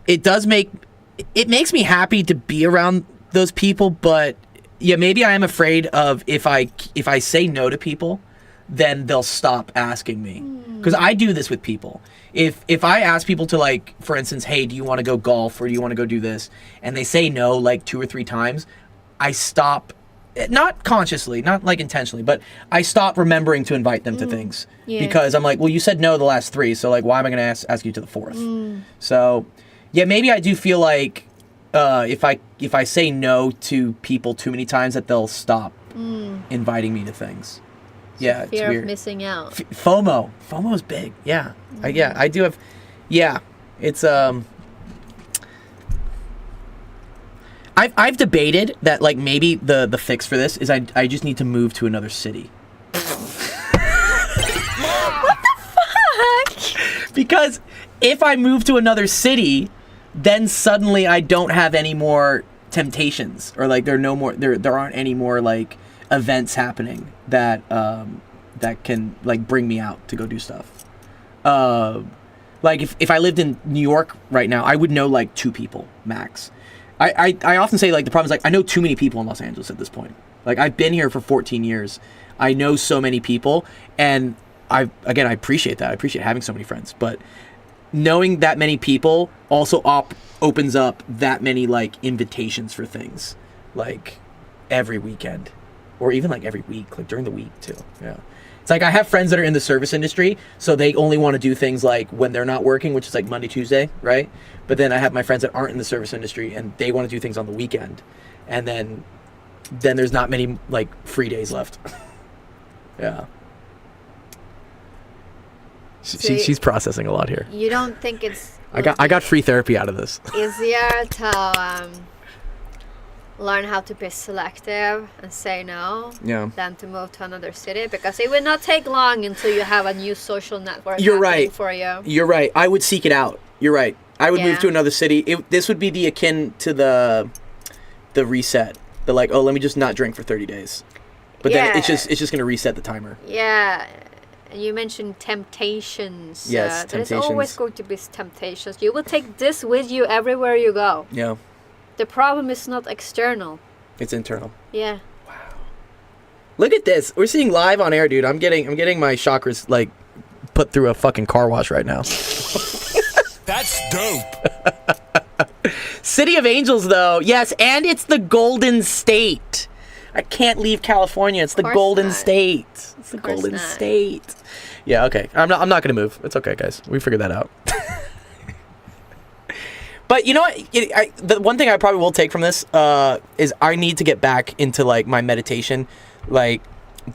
It makes me happy to be around those people, but yeah, maybe I am afraid of if I say no to people, then they'll stop asking me. Because I do this with people. If I ask people to, like, for instance, hey, do you want to go golf or do you want to go do this? And they say no like 2 or 3 times, I stop, not consciously, not like intentionally, but I stop remembering to invite them to things. Yeah. Because I'm like, well, you said no the last 3, so like, why am I going to ask you to the 4th? So yeah, maybe I do feel like if I say no to people too many times, that they'll stop inviting me to things. Yeah, fear it's weird. Of missing out. FOMO is big. Yeah, I do have. Yeah, it's I've debated that like maybe the fix for this is I just need to move to another city. What the fuck? Because if I move to another city, then suddenly I don't have any more temptations, or like there aren't any more like events happening that that can like bring me out to go do stuff. Like if I lived in New York right now, I would know like 2 people max. I often say like the problem is like I know too many people in Los Angeles at this point. Like I've been here for 14 years. I know so many people, and I appreciate that. I appreciate having so many friends, but knowing that many people also opens up that many like invitations for things, like every weekend, or even like every week, like during the week too. Yeah, it's like I have friends that are in the service industry, so they only want to do things like when they're not working, which is like Monday, Tuesday, right? But then I have my friends that aren't in the service industry, and they want to do things on the weekend, and then there's not many like free days left. Yeah. She's processing a lot here. You don't think it's I got free therapy out of this. easier to learn how to be selective and say no than to move to another city? Because it will not take long until you have a new social network. You're right. For you. You're right. I would seek it out. You're right. I would move to another city. This would be the akin to the reset. The like, oh, let me just not drink for 30 days. But then it's just going to reset the timer. Yeah. You mentioned temptations. Yes, temptations. There's always going to be temptations. You will take this with you everywhere you go. Yeah. The problem is not external. It's internal. Yeah. Wow. Look at this. We're seeing live on air, dude. I'm getting my chakras like put through a fucking car wash right now. That's dope. City of Angels, though. Yes, and it's the Golden State. I can't leave California. It's the Golden State. It's the Golden State. Yeah, okay. I'm not going to move. It's okay, guys. We figured that out. But you know what? The one thing I probably will take from this is I need to get back into like my meditation, like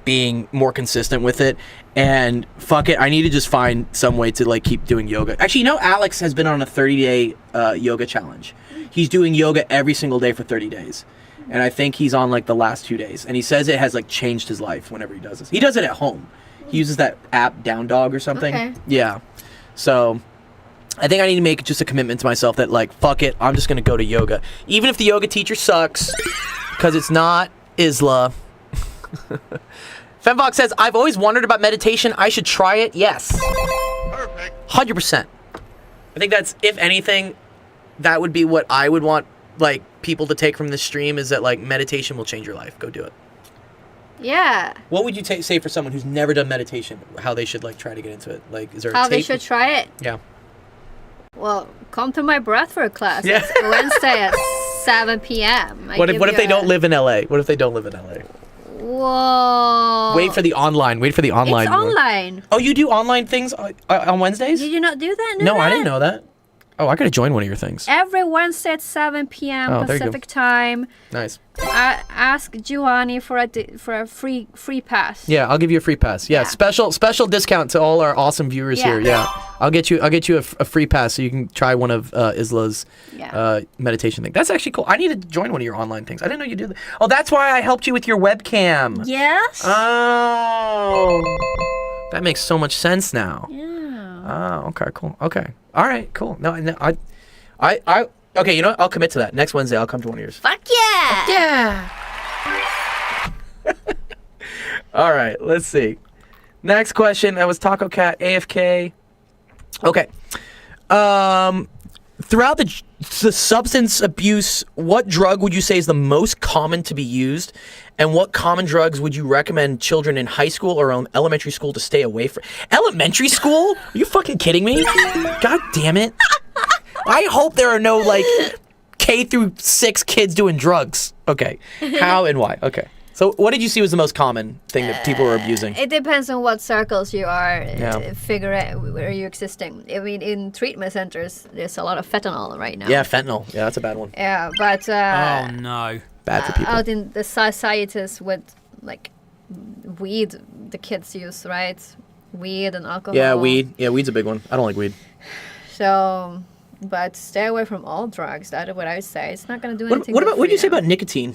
being more consistent with it. And fuck it, I need to just find some way to like keep doing yoga. Actually, you know, Alex has been on a 30-day yoga challenge. He's doing yoga every single day for 30 days. And I think he's on like the last 2 days. And he says it has like changed his life whenever he does this. He does it at home. He uses that app Down Dog or something. Okay. Yeah. So I think I need to make just a commitment to myself that like, fuck it, I'm just gonna go to yoga, even if the yoga teacher sucks, because it's not Isla. Femvox says, I've always wondered about meditation. I should try it. Yes. Perfect. 100%. I think that's, if anything, that would be what I would want like people to take from this stream, is that like meditation will change your life. Go do it. Yeah. What would you say for someone who's never done meditation, how they should like try to get into it? Like, is there how a they should try it? Yeah. Well, come to my breathwork class. Yeah. It's Wednesday at 7 p.m. What if they don't live in LA? What if they don't live in LA? Whoa. Wait for the online. It's one. online. Oh, you do online things on Wednesdays? Did you not do that? No, I didn't know that. Oh, I gotta join one of your things. Every Wednesday at 7 p.m. Pacific time. Nice. Ask Giovanni for a free pass. Yeah, I'll give you a free pass. Yeah, special discount to all our awesome viewers here. Yeah, I'll get you a free pass so you can try one of Isla's meditation thing. That's actually cool. I need to join one of your online things. I didn't know you do that. Oh, that's why I helped you with your webcam. Yes. Oh, that makes so much sense now. Yeah. Oh, okay, cool. Okay, all right, cool. No, I okay. You know what? I'll commit to that. Next Wednesday, I'll come to one of yours. Fuck yeah! Yeah. All right, let's see. Next question. That was Taco Cat AFK. Okay. Throughout the substance abuse, what drug would you say is the most common to be used, and what common drugs would you recommend children in high school or elementary school to stay away from? Elementary school? Are you fucking kidding me? God damn it! I hope there are no like K through 6 kids doing drugs. Okay, how and why? Okay. So what did you see was the most common thing that people were abusing? It depends on what circles you are. Figure out where you're existing. I mean, in treatment centers, there's a lot of fentanyl right now. Yeah, fentanyl. Yeah, that's a bad one. Yeah, but oh no, bad for people. Out in the societies with like weed, the kids use, right? Weed and alcohol. Yeah, weed. Yeah, weed's a big one. I don't like weed. So, but stay away from all drugs. That's what I would say. It's not gonna do anything. What do you say about nicotine?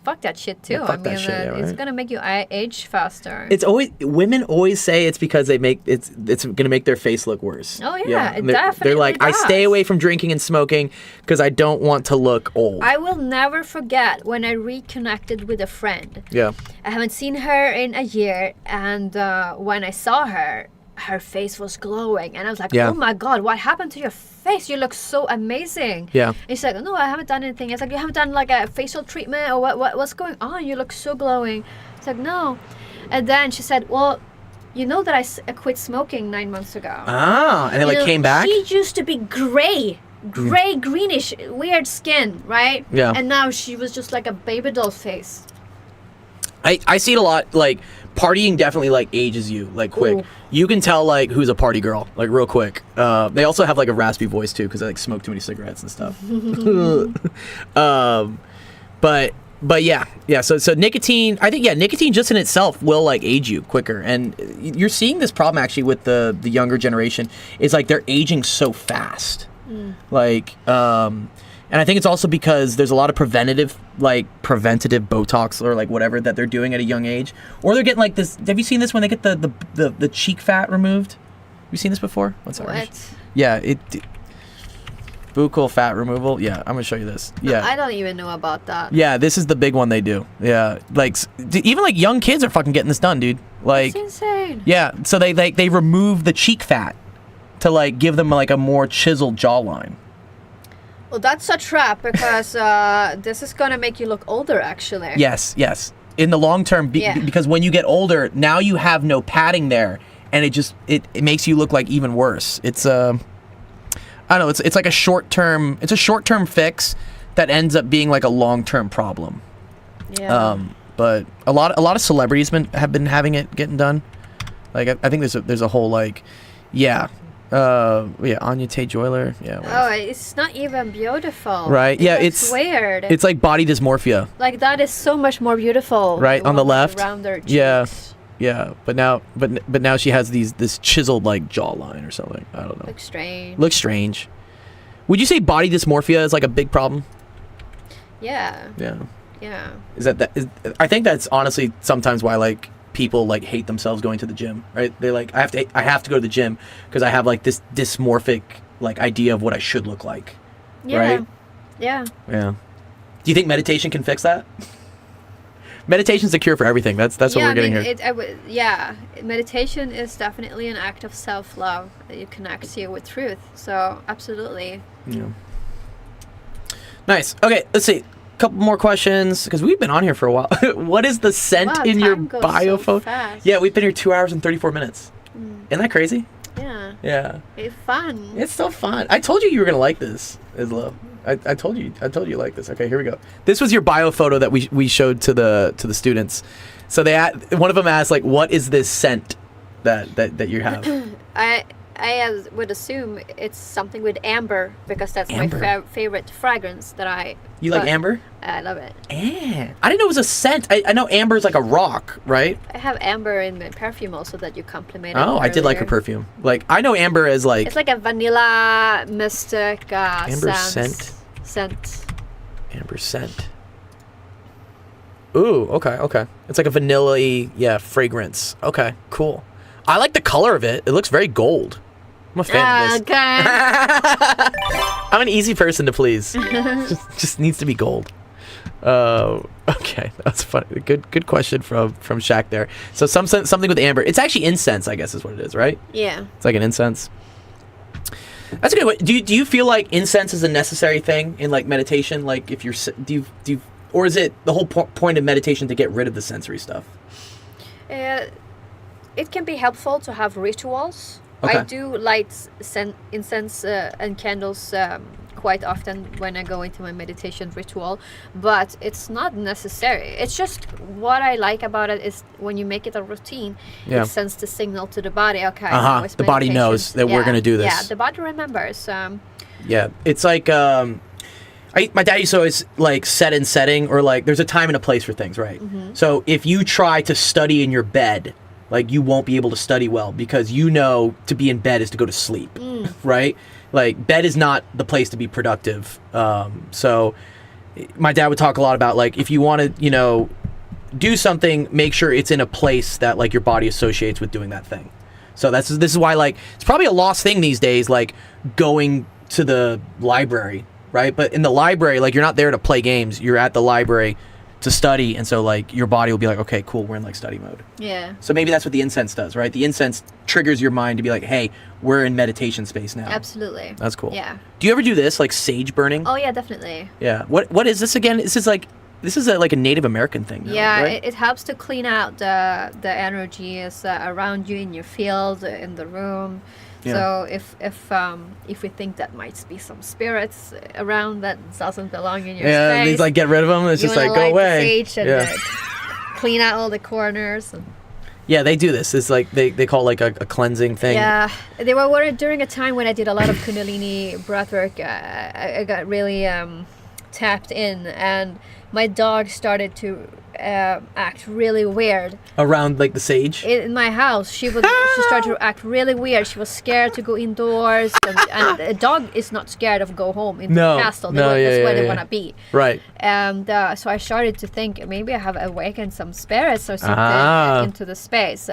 Fuck that shit too. Yeah, fuck that shit, right? It's gonna make you age faster. It's always women always say it's because it's gonna make their face look worse. Oh yeah, it definitely they're like, does. I stay away from drinking and smoking because I don't want to look old. I will never forget when I reconnected with a friend. Yeah. I haven't seen her in a year, and when I saw her, her face was glowing, and I was like, oh my god, what happened to your face? You look so amazing. Yeah. And she's like, no, I haven't done anything. It's like, you haven't done like a facial treatment, or what's going on? You look so glowing. It's like, no. And then she said, well, you know that I quit smoking 9 months ago. Ah, and it came back? She used to be gray, greenish, weird skin, right? Yeah. And now she was just like a baby doll face. I see it a lot, like, partying definitely, like, ages you, like, quick. Ooh. You can tell, like, who's a party girl, like, real quick. They also have, like, a raspy voice, too, because they, like, smoke too many cigarettes and stuff. But yeah, so nicotine, I think, nicotine just in itself will, like, age you quicker. And you're seeing this problem, actually, with the younger generation, is, like, they're aging so fast. Like, and I think it's also because there's a lot of preventative Botox or like whatever that they're doing at a young age, or they're getting like this. Have you seen this when they get the cheek fat removed? Have you seen this before? What's that? What? Yeah, buccal fat removal. Yeah, I'm gonna show you this. Yeah, I don't even know about that. Yeah, this is the big one they do. Yeah, like even like young kids are fucking getting this done, dude. Like, it's insane. Yeah, so they remove the cheek fat to like give them like a more chiseled jawline. Well, that's a trap because this is gonna make you look older, actually. Yes. In the long term, because when you get older, now you have no padding there, and it makes you look like even worse. It's I don't know. It's like a short term. It's a short term fix that ends up being like a long term problem. Yeah. But a lot of celebrities have been having it getting done. Like I think there's a whole like, Anya Taylor-Joy. Yeah. Oh, it's not even beautiful. Right. It's weird. It's like body dysmorphia. Like that is so much more beautiful. Right on the left. Around their cheeks. Yeah. But now she has this chiseled like jawline or something. I don't know. Looks strange. Would you say body dysmorphia is like a big problem? Yeah. Yeah. I think that's honestly sometimes why like people like hate themselves going to the gym, right? They're like, I have to go to the gym because I have like this dysmorphic like idea of what I should look like. Yeah. Right? Yeah. Yeah. Do you think meditation can fix that? Meditation's the cure for everything. That's what we're getting here. Meditation is definitely an act of self-love. It connects you with truth. So absolutely. Yeah. Nice. Okay, let's see. Couple more questions because we've been on here for a while. What is the scent in your bio photo? Yeah, we've been here 2 hours and 34 minutes. Isn't that crazy? Yeah. Yeah. It's fun. It's so fun. I told you were gonna like this, Isla. I told you you like this. Okay, here we go. This was your bio photo that we showed to the students. So one of them asked like, what is this scent that you have? I would assume it's something with amber because that's Amber. my favorite fragrance that I. You like amber? I love it. I didn't know it was a scent. I know amber is like a rock, right? I have amber in my perfume also that you complimented. Oh, I did like her earlier. perfume. Like I know amber as like. It's like a vanilla mystic amber scent. Amber scent. Ooh, okay. It's like a vanilla-y, fragrance. Okay, cool. I like the color of it. It looks very gold. I'm a fan of this. Okay. I'm an easy person to please. just needs to be gold. Okay, that's funny. Good question from Shaq there. So something with amber. It's actually incense, I guess, is what it is, right? Yeah. It's like an incense. That's a good one. Do you feel like incense is a necessary thing in like meditation? Like if you're or is it the whole point of meditation to get rid of the sensory stuff? It can be helpful to have rituals. Okay. I do light incense and candles quite often when I go into my meditation ritual, but it's not necessary. It's just what I like about it is when you make it a routine, it sends the signal to the body. Okay, now it's the body meditation. knows that we're going to do this. Yeah, the body remembers. Yeah, it's like my dad used to always like set and setting, or like there's a time and a place for things, right? Mm-hmm. So if you try to study in your bed, like you won't be able to study well because to be in bed is to go to sleep, right? Like bed is not the place to be productive. So my dad would talk a lot about like if you want to, do something, make sure it's in a place that like your body associates with doing that thing. So this is why like it's probably a lost thing these days, like going to the library, right? But in the library, like you're not there to play games. You're at the library to study, and so like your body will be like, okay, cool, we're in like study mode. Yeah. So maybe that's what the incense does, right? The incense triggers your mind to be like, hey, we're in meditation space now. Absolutely. That's cool. Yeah. Do you ever do this, like sage burning? Oh yeah, definitely. Yeah. What is this again? This is like a Native American thing, though, yeah, right? it helps to clean out the energies around you in your field, in the room. Yeah. So if we think that might be some spirits around that doesn't belong in your yeah, space, these like get rid of them. It's just like go away. The sage and clean out all the corners. Yeah, they do this. It's like they call it like a cleansing thing. Yeah, they were during a time when I did a lot of Kundalini breathwork. I got really tapped in, and my dog started to act really weird Around like the sage? in my house. She started to act really weird. She was scared to go indoors, and a dog is not scared of go home in the castle. That's where they want to be. Right. And so I started to think maybe I have awakened some spirits or something into the space.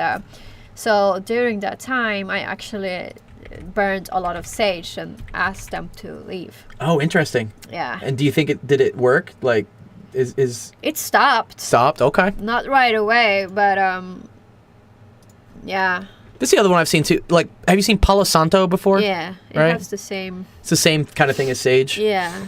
So during that time, I actually burned a lot of sage and asked them to leave. Oh, interesting. Yeah. And do you think did it work? Like, is it stopped? Stopped? Okay. Not right away, but yeah. This is the other one I've seen too. Like, have you seen Palo Santo before? Yeah, it right? has the same. It's the same kind of thing as sage. Yeah.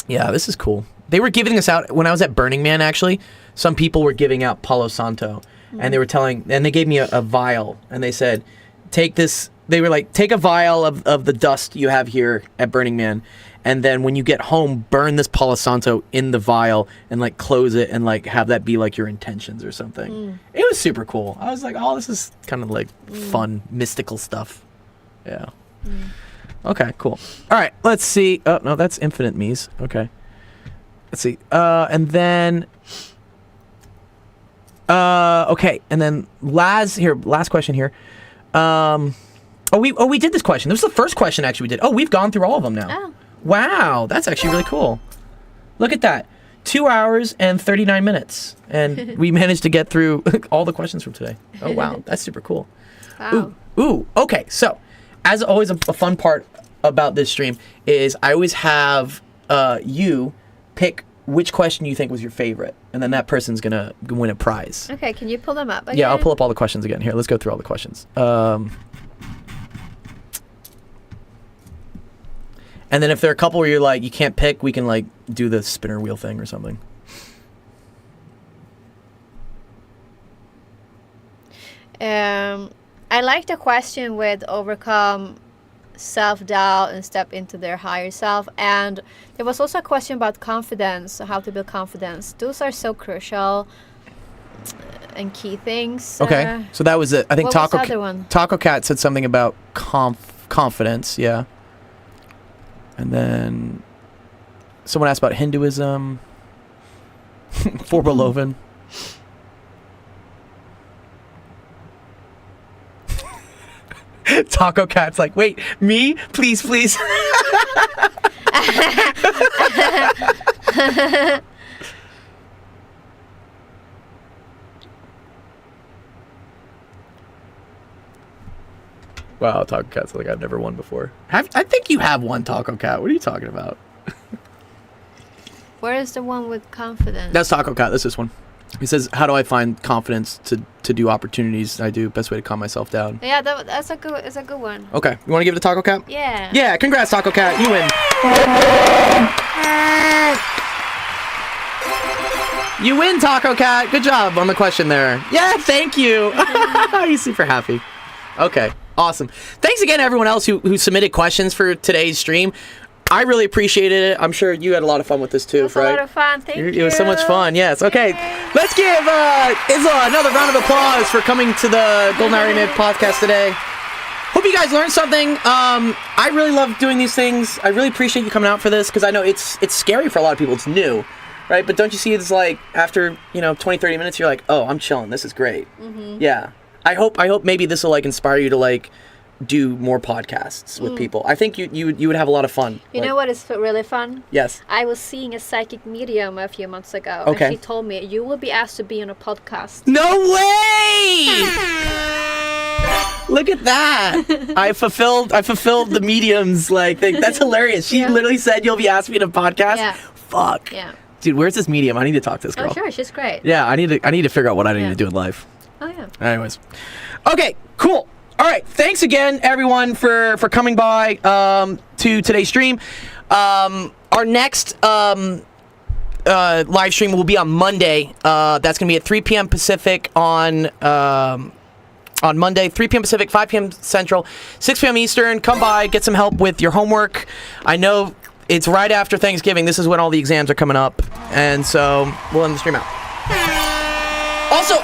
Yeah, this is cool. They were giving this out when I was at Burning Man. Actually, some people were giving out Palo Santo, and they were and they gave me a vial, and they said, take this. They were like, take a vial of the dust you have here at Burning Man, and then when you get home, burn this Palo Santo in the vial and like close it and like have that be like your intentions or something. It was super cool. I was like, oh, this is kind of like fun, mystical stuff. Yeah. Okay, cool. All right, let's see. Oh, no, that's Infinite Mies. Okay. Let's see. And then... okay, and then last question here. We did this question. This was the first question actually we did. Oh, we've gone through all of them now. Oh. Wow, that's actually really cool. Look at that. 2 hours and 39 minutes. And we managed to get through all the questions from today. Oh, wow. That's super cool. Wow. Ooh, okay. So, as always, a fun part about this stream is I always have you pick which question you think was your favorite, and then that person's gonna win a prize. Okay, can you pull them up again? Yeah, I'll pull up all the questions again. Here, let's go through all the questions. And then if there are a couple where you're like, you can't pick, we can like do the spinner wheel thing or something. I like the question with overcome self-doubt and step into their higher self. And there was also a question about confidence, how to build confidence. Those are so crucial and key things. Okay, so that was it. I think what was the other one? Taco Cat said something about confidence, yeah. And then someone asked about Hinduism. Forbeloven. Taco Cat's like, wait, me? Please, please. Wow, Taco Cat's like, I've never won before. I think you have won, Taco Cat. What are you talking about? Where is the one with confidence? That's Taco Cat. That's this one. He says, how do I find confidence to do opportunities I do? Best way to calm myself down. Yeah, that's a good one. Okay. You want to give it to Taco Cat? Yeah. Yeah, congrats, Taco Cat. You win. You win, Taco Cat. Good job on the question there. Yeah, thank you. He's super happy. Okay, awesome. Thanks again to everyone else who submitted questions for today's stream. I really appreciated it. I'm sure you had a lot of fun with this too, it was right? a lot of fun. Thank you. It was so much fun. Yes. Okay. Yay. Let's give Isla another round of applause for coming to the Golden Hour Minute podcast today. Hope you guys learned something. I really love doing these things. I really appreciate you coming out for this because I know it's scary for a lot of people. It's new, right? But don't you see it's like after 20, 30 minutes, you're like, oh, I'm chilling. This is great. Mm-hmm. Yeah. I hope maybe this will like inspire you to like do more podcasts with people. I think you would have a lot of fun. You know what is really fun? Yes. I was seeing a psychic medium a few months ago. Okay. And she told me, you will be asked to be on a podcast. No way! Look at that. I fulfilled the medium's like thing. That's hilarious. She literally said you'll be asked to be on a podcast. Yeah. Fuck. Yeah. Dude, where's this medium? I need to talk to this girl. Oh, sure. She's great. Yeah, I need to figure out what I need to do in life. Oh, yeah. Anyways. Okay, cool. All right, thanks again, everyone, for coming by to today's stream. Our next live stream will be on Monday. That's going to be at 3 p.m. Pacific on Monday, 3 p.m. Pacific, 5 p.m. Central, 6 p.m. Eastern. Come by, get some help with your homework. I know it's right after Thanksgiving. This is when all the exams are coming up, and so we'll end the stream out. Also,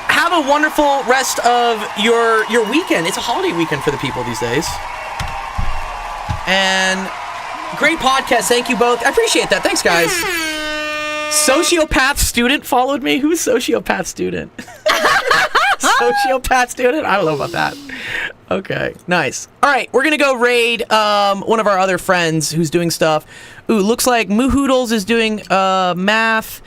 have a wonderful rest of your weekend. It's a holiday weekend for the people these days. And great podcast. Thank you both. I appreciate that. Thanks, guys. Sociopath student followed me. Who's sociopath student? Sociopath student? I don't know about that. Okay, nice. All right, we're going to go raid one of our other friends who's doing stuff. Ooh, looks like Moohoodles is doing math.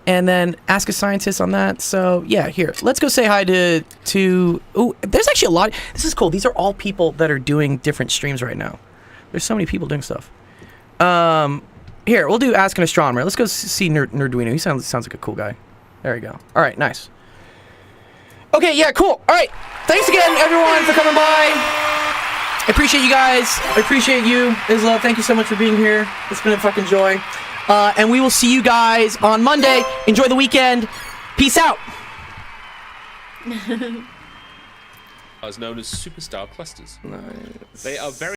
And then Ask a Scientist on that. So, yeah, here. Let's go say hi to... Ooh, there's actually a lot... This is cool. These are all people that are doing different streams right now. There's so many people doing stuff. Here, we'll do Ask an Astronomer. Let's go see Nerduino. He sounds like a cool guy. There we go. All right, nice. Okay, yeah, cool. All right. Thanks again, everyone, for coming by. I appreciate you guys. I appreciate you. Isla, thank you so much for being here. It's been a fucking joy. And we will see you guys on Monday. Enjoy the weekend. Peace out. As known as superstar clusters. Nice. They are very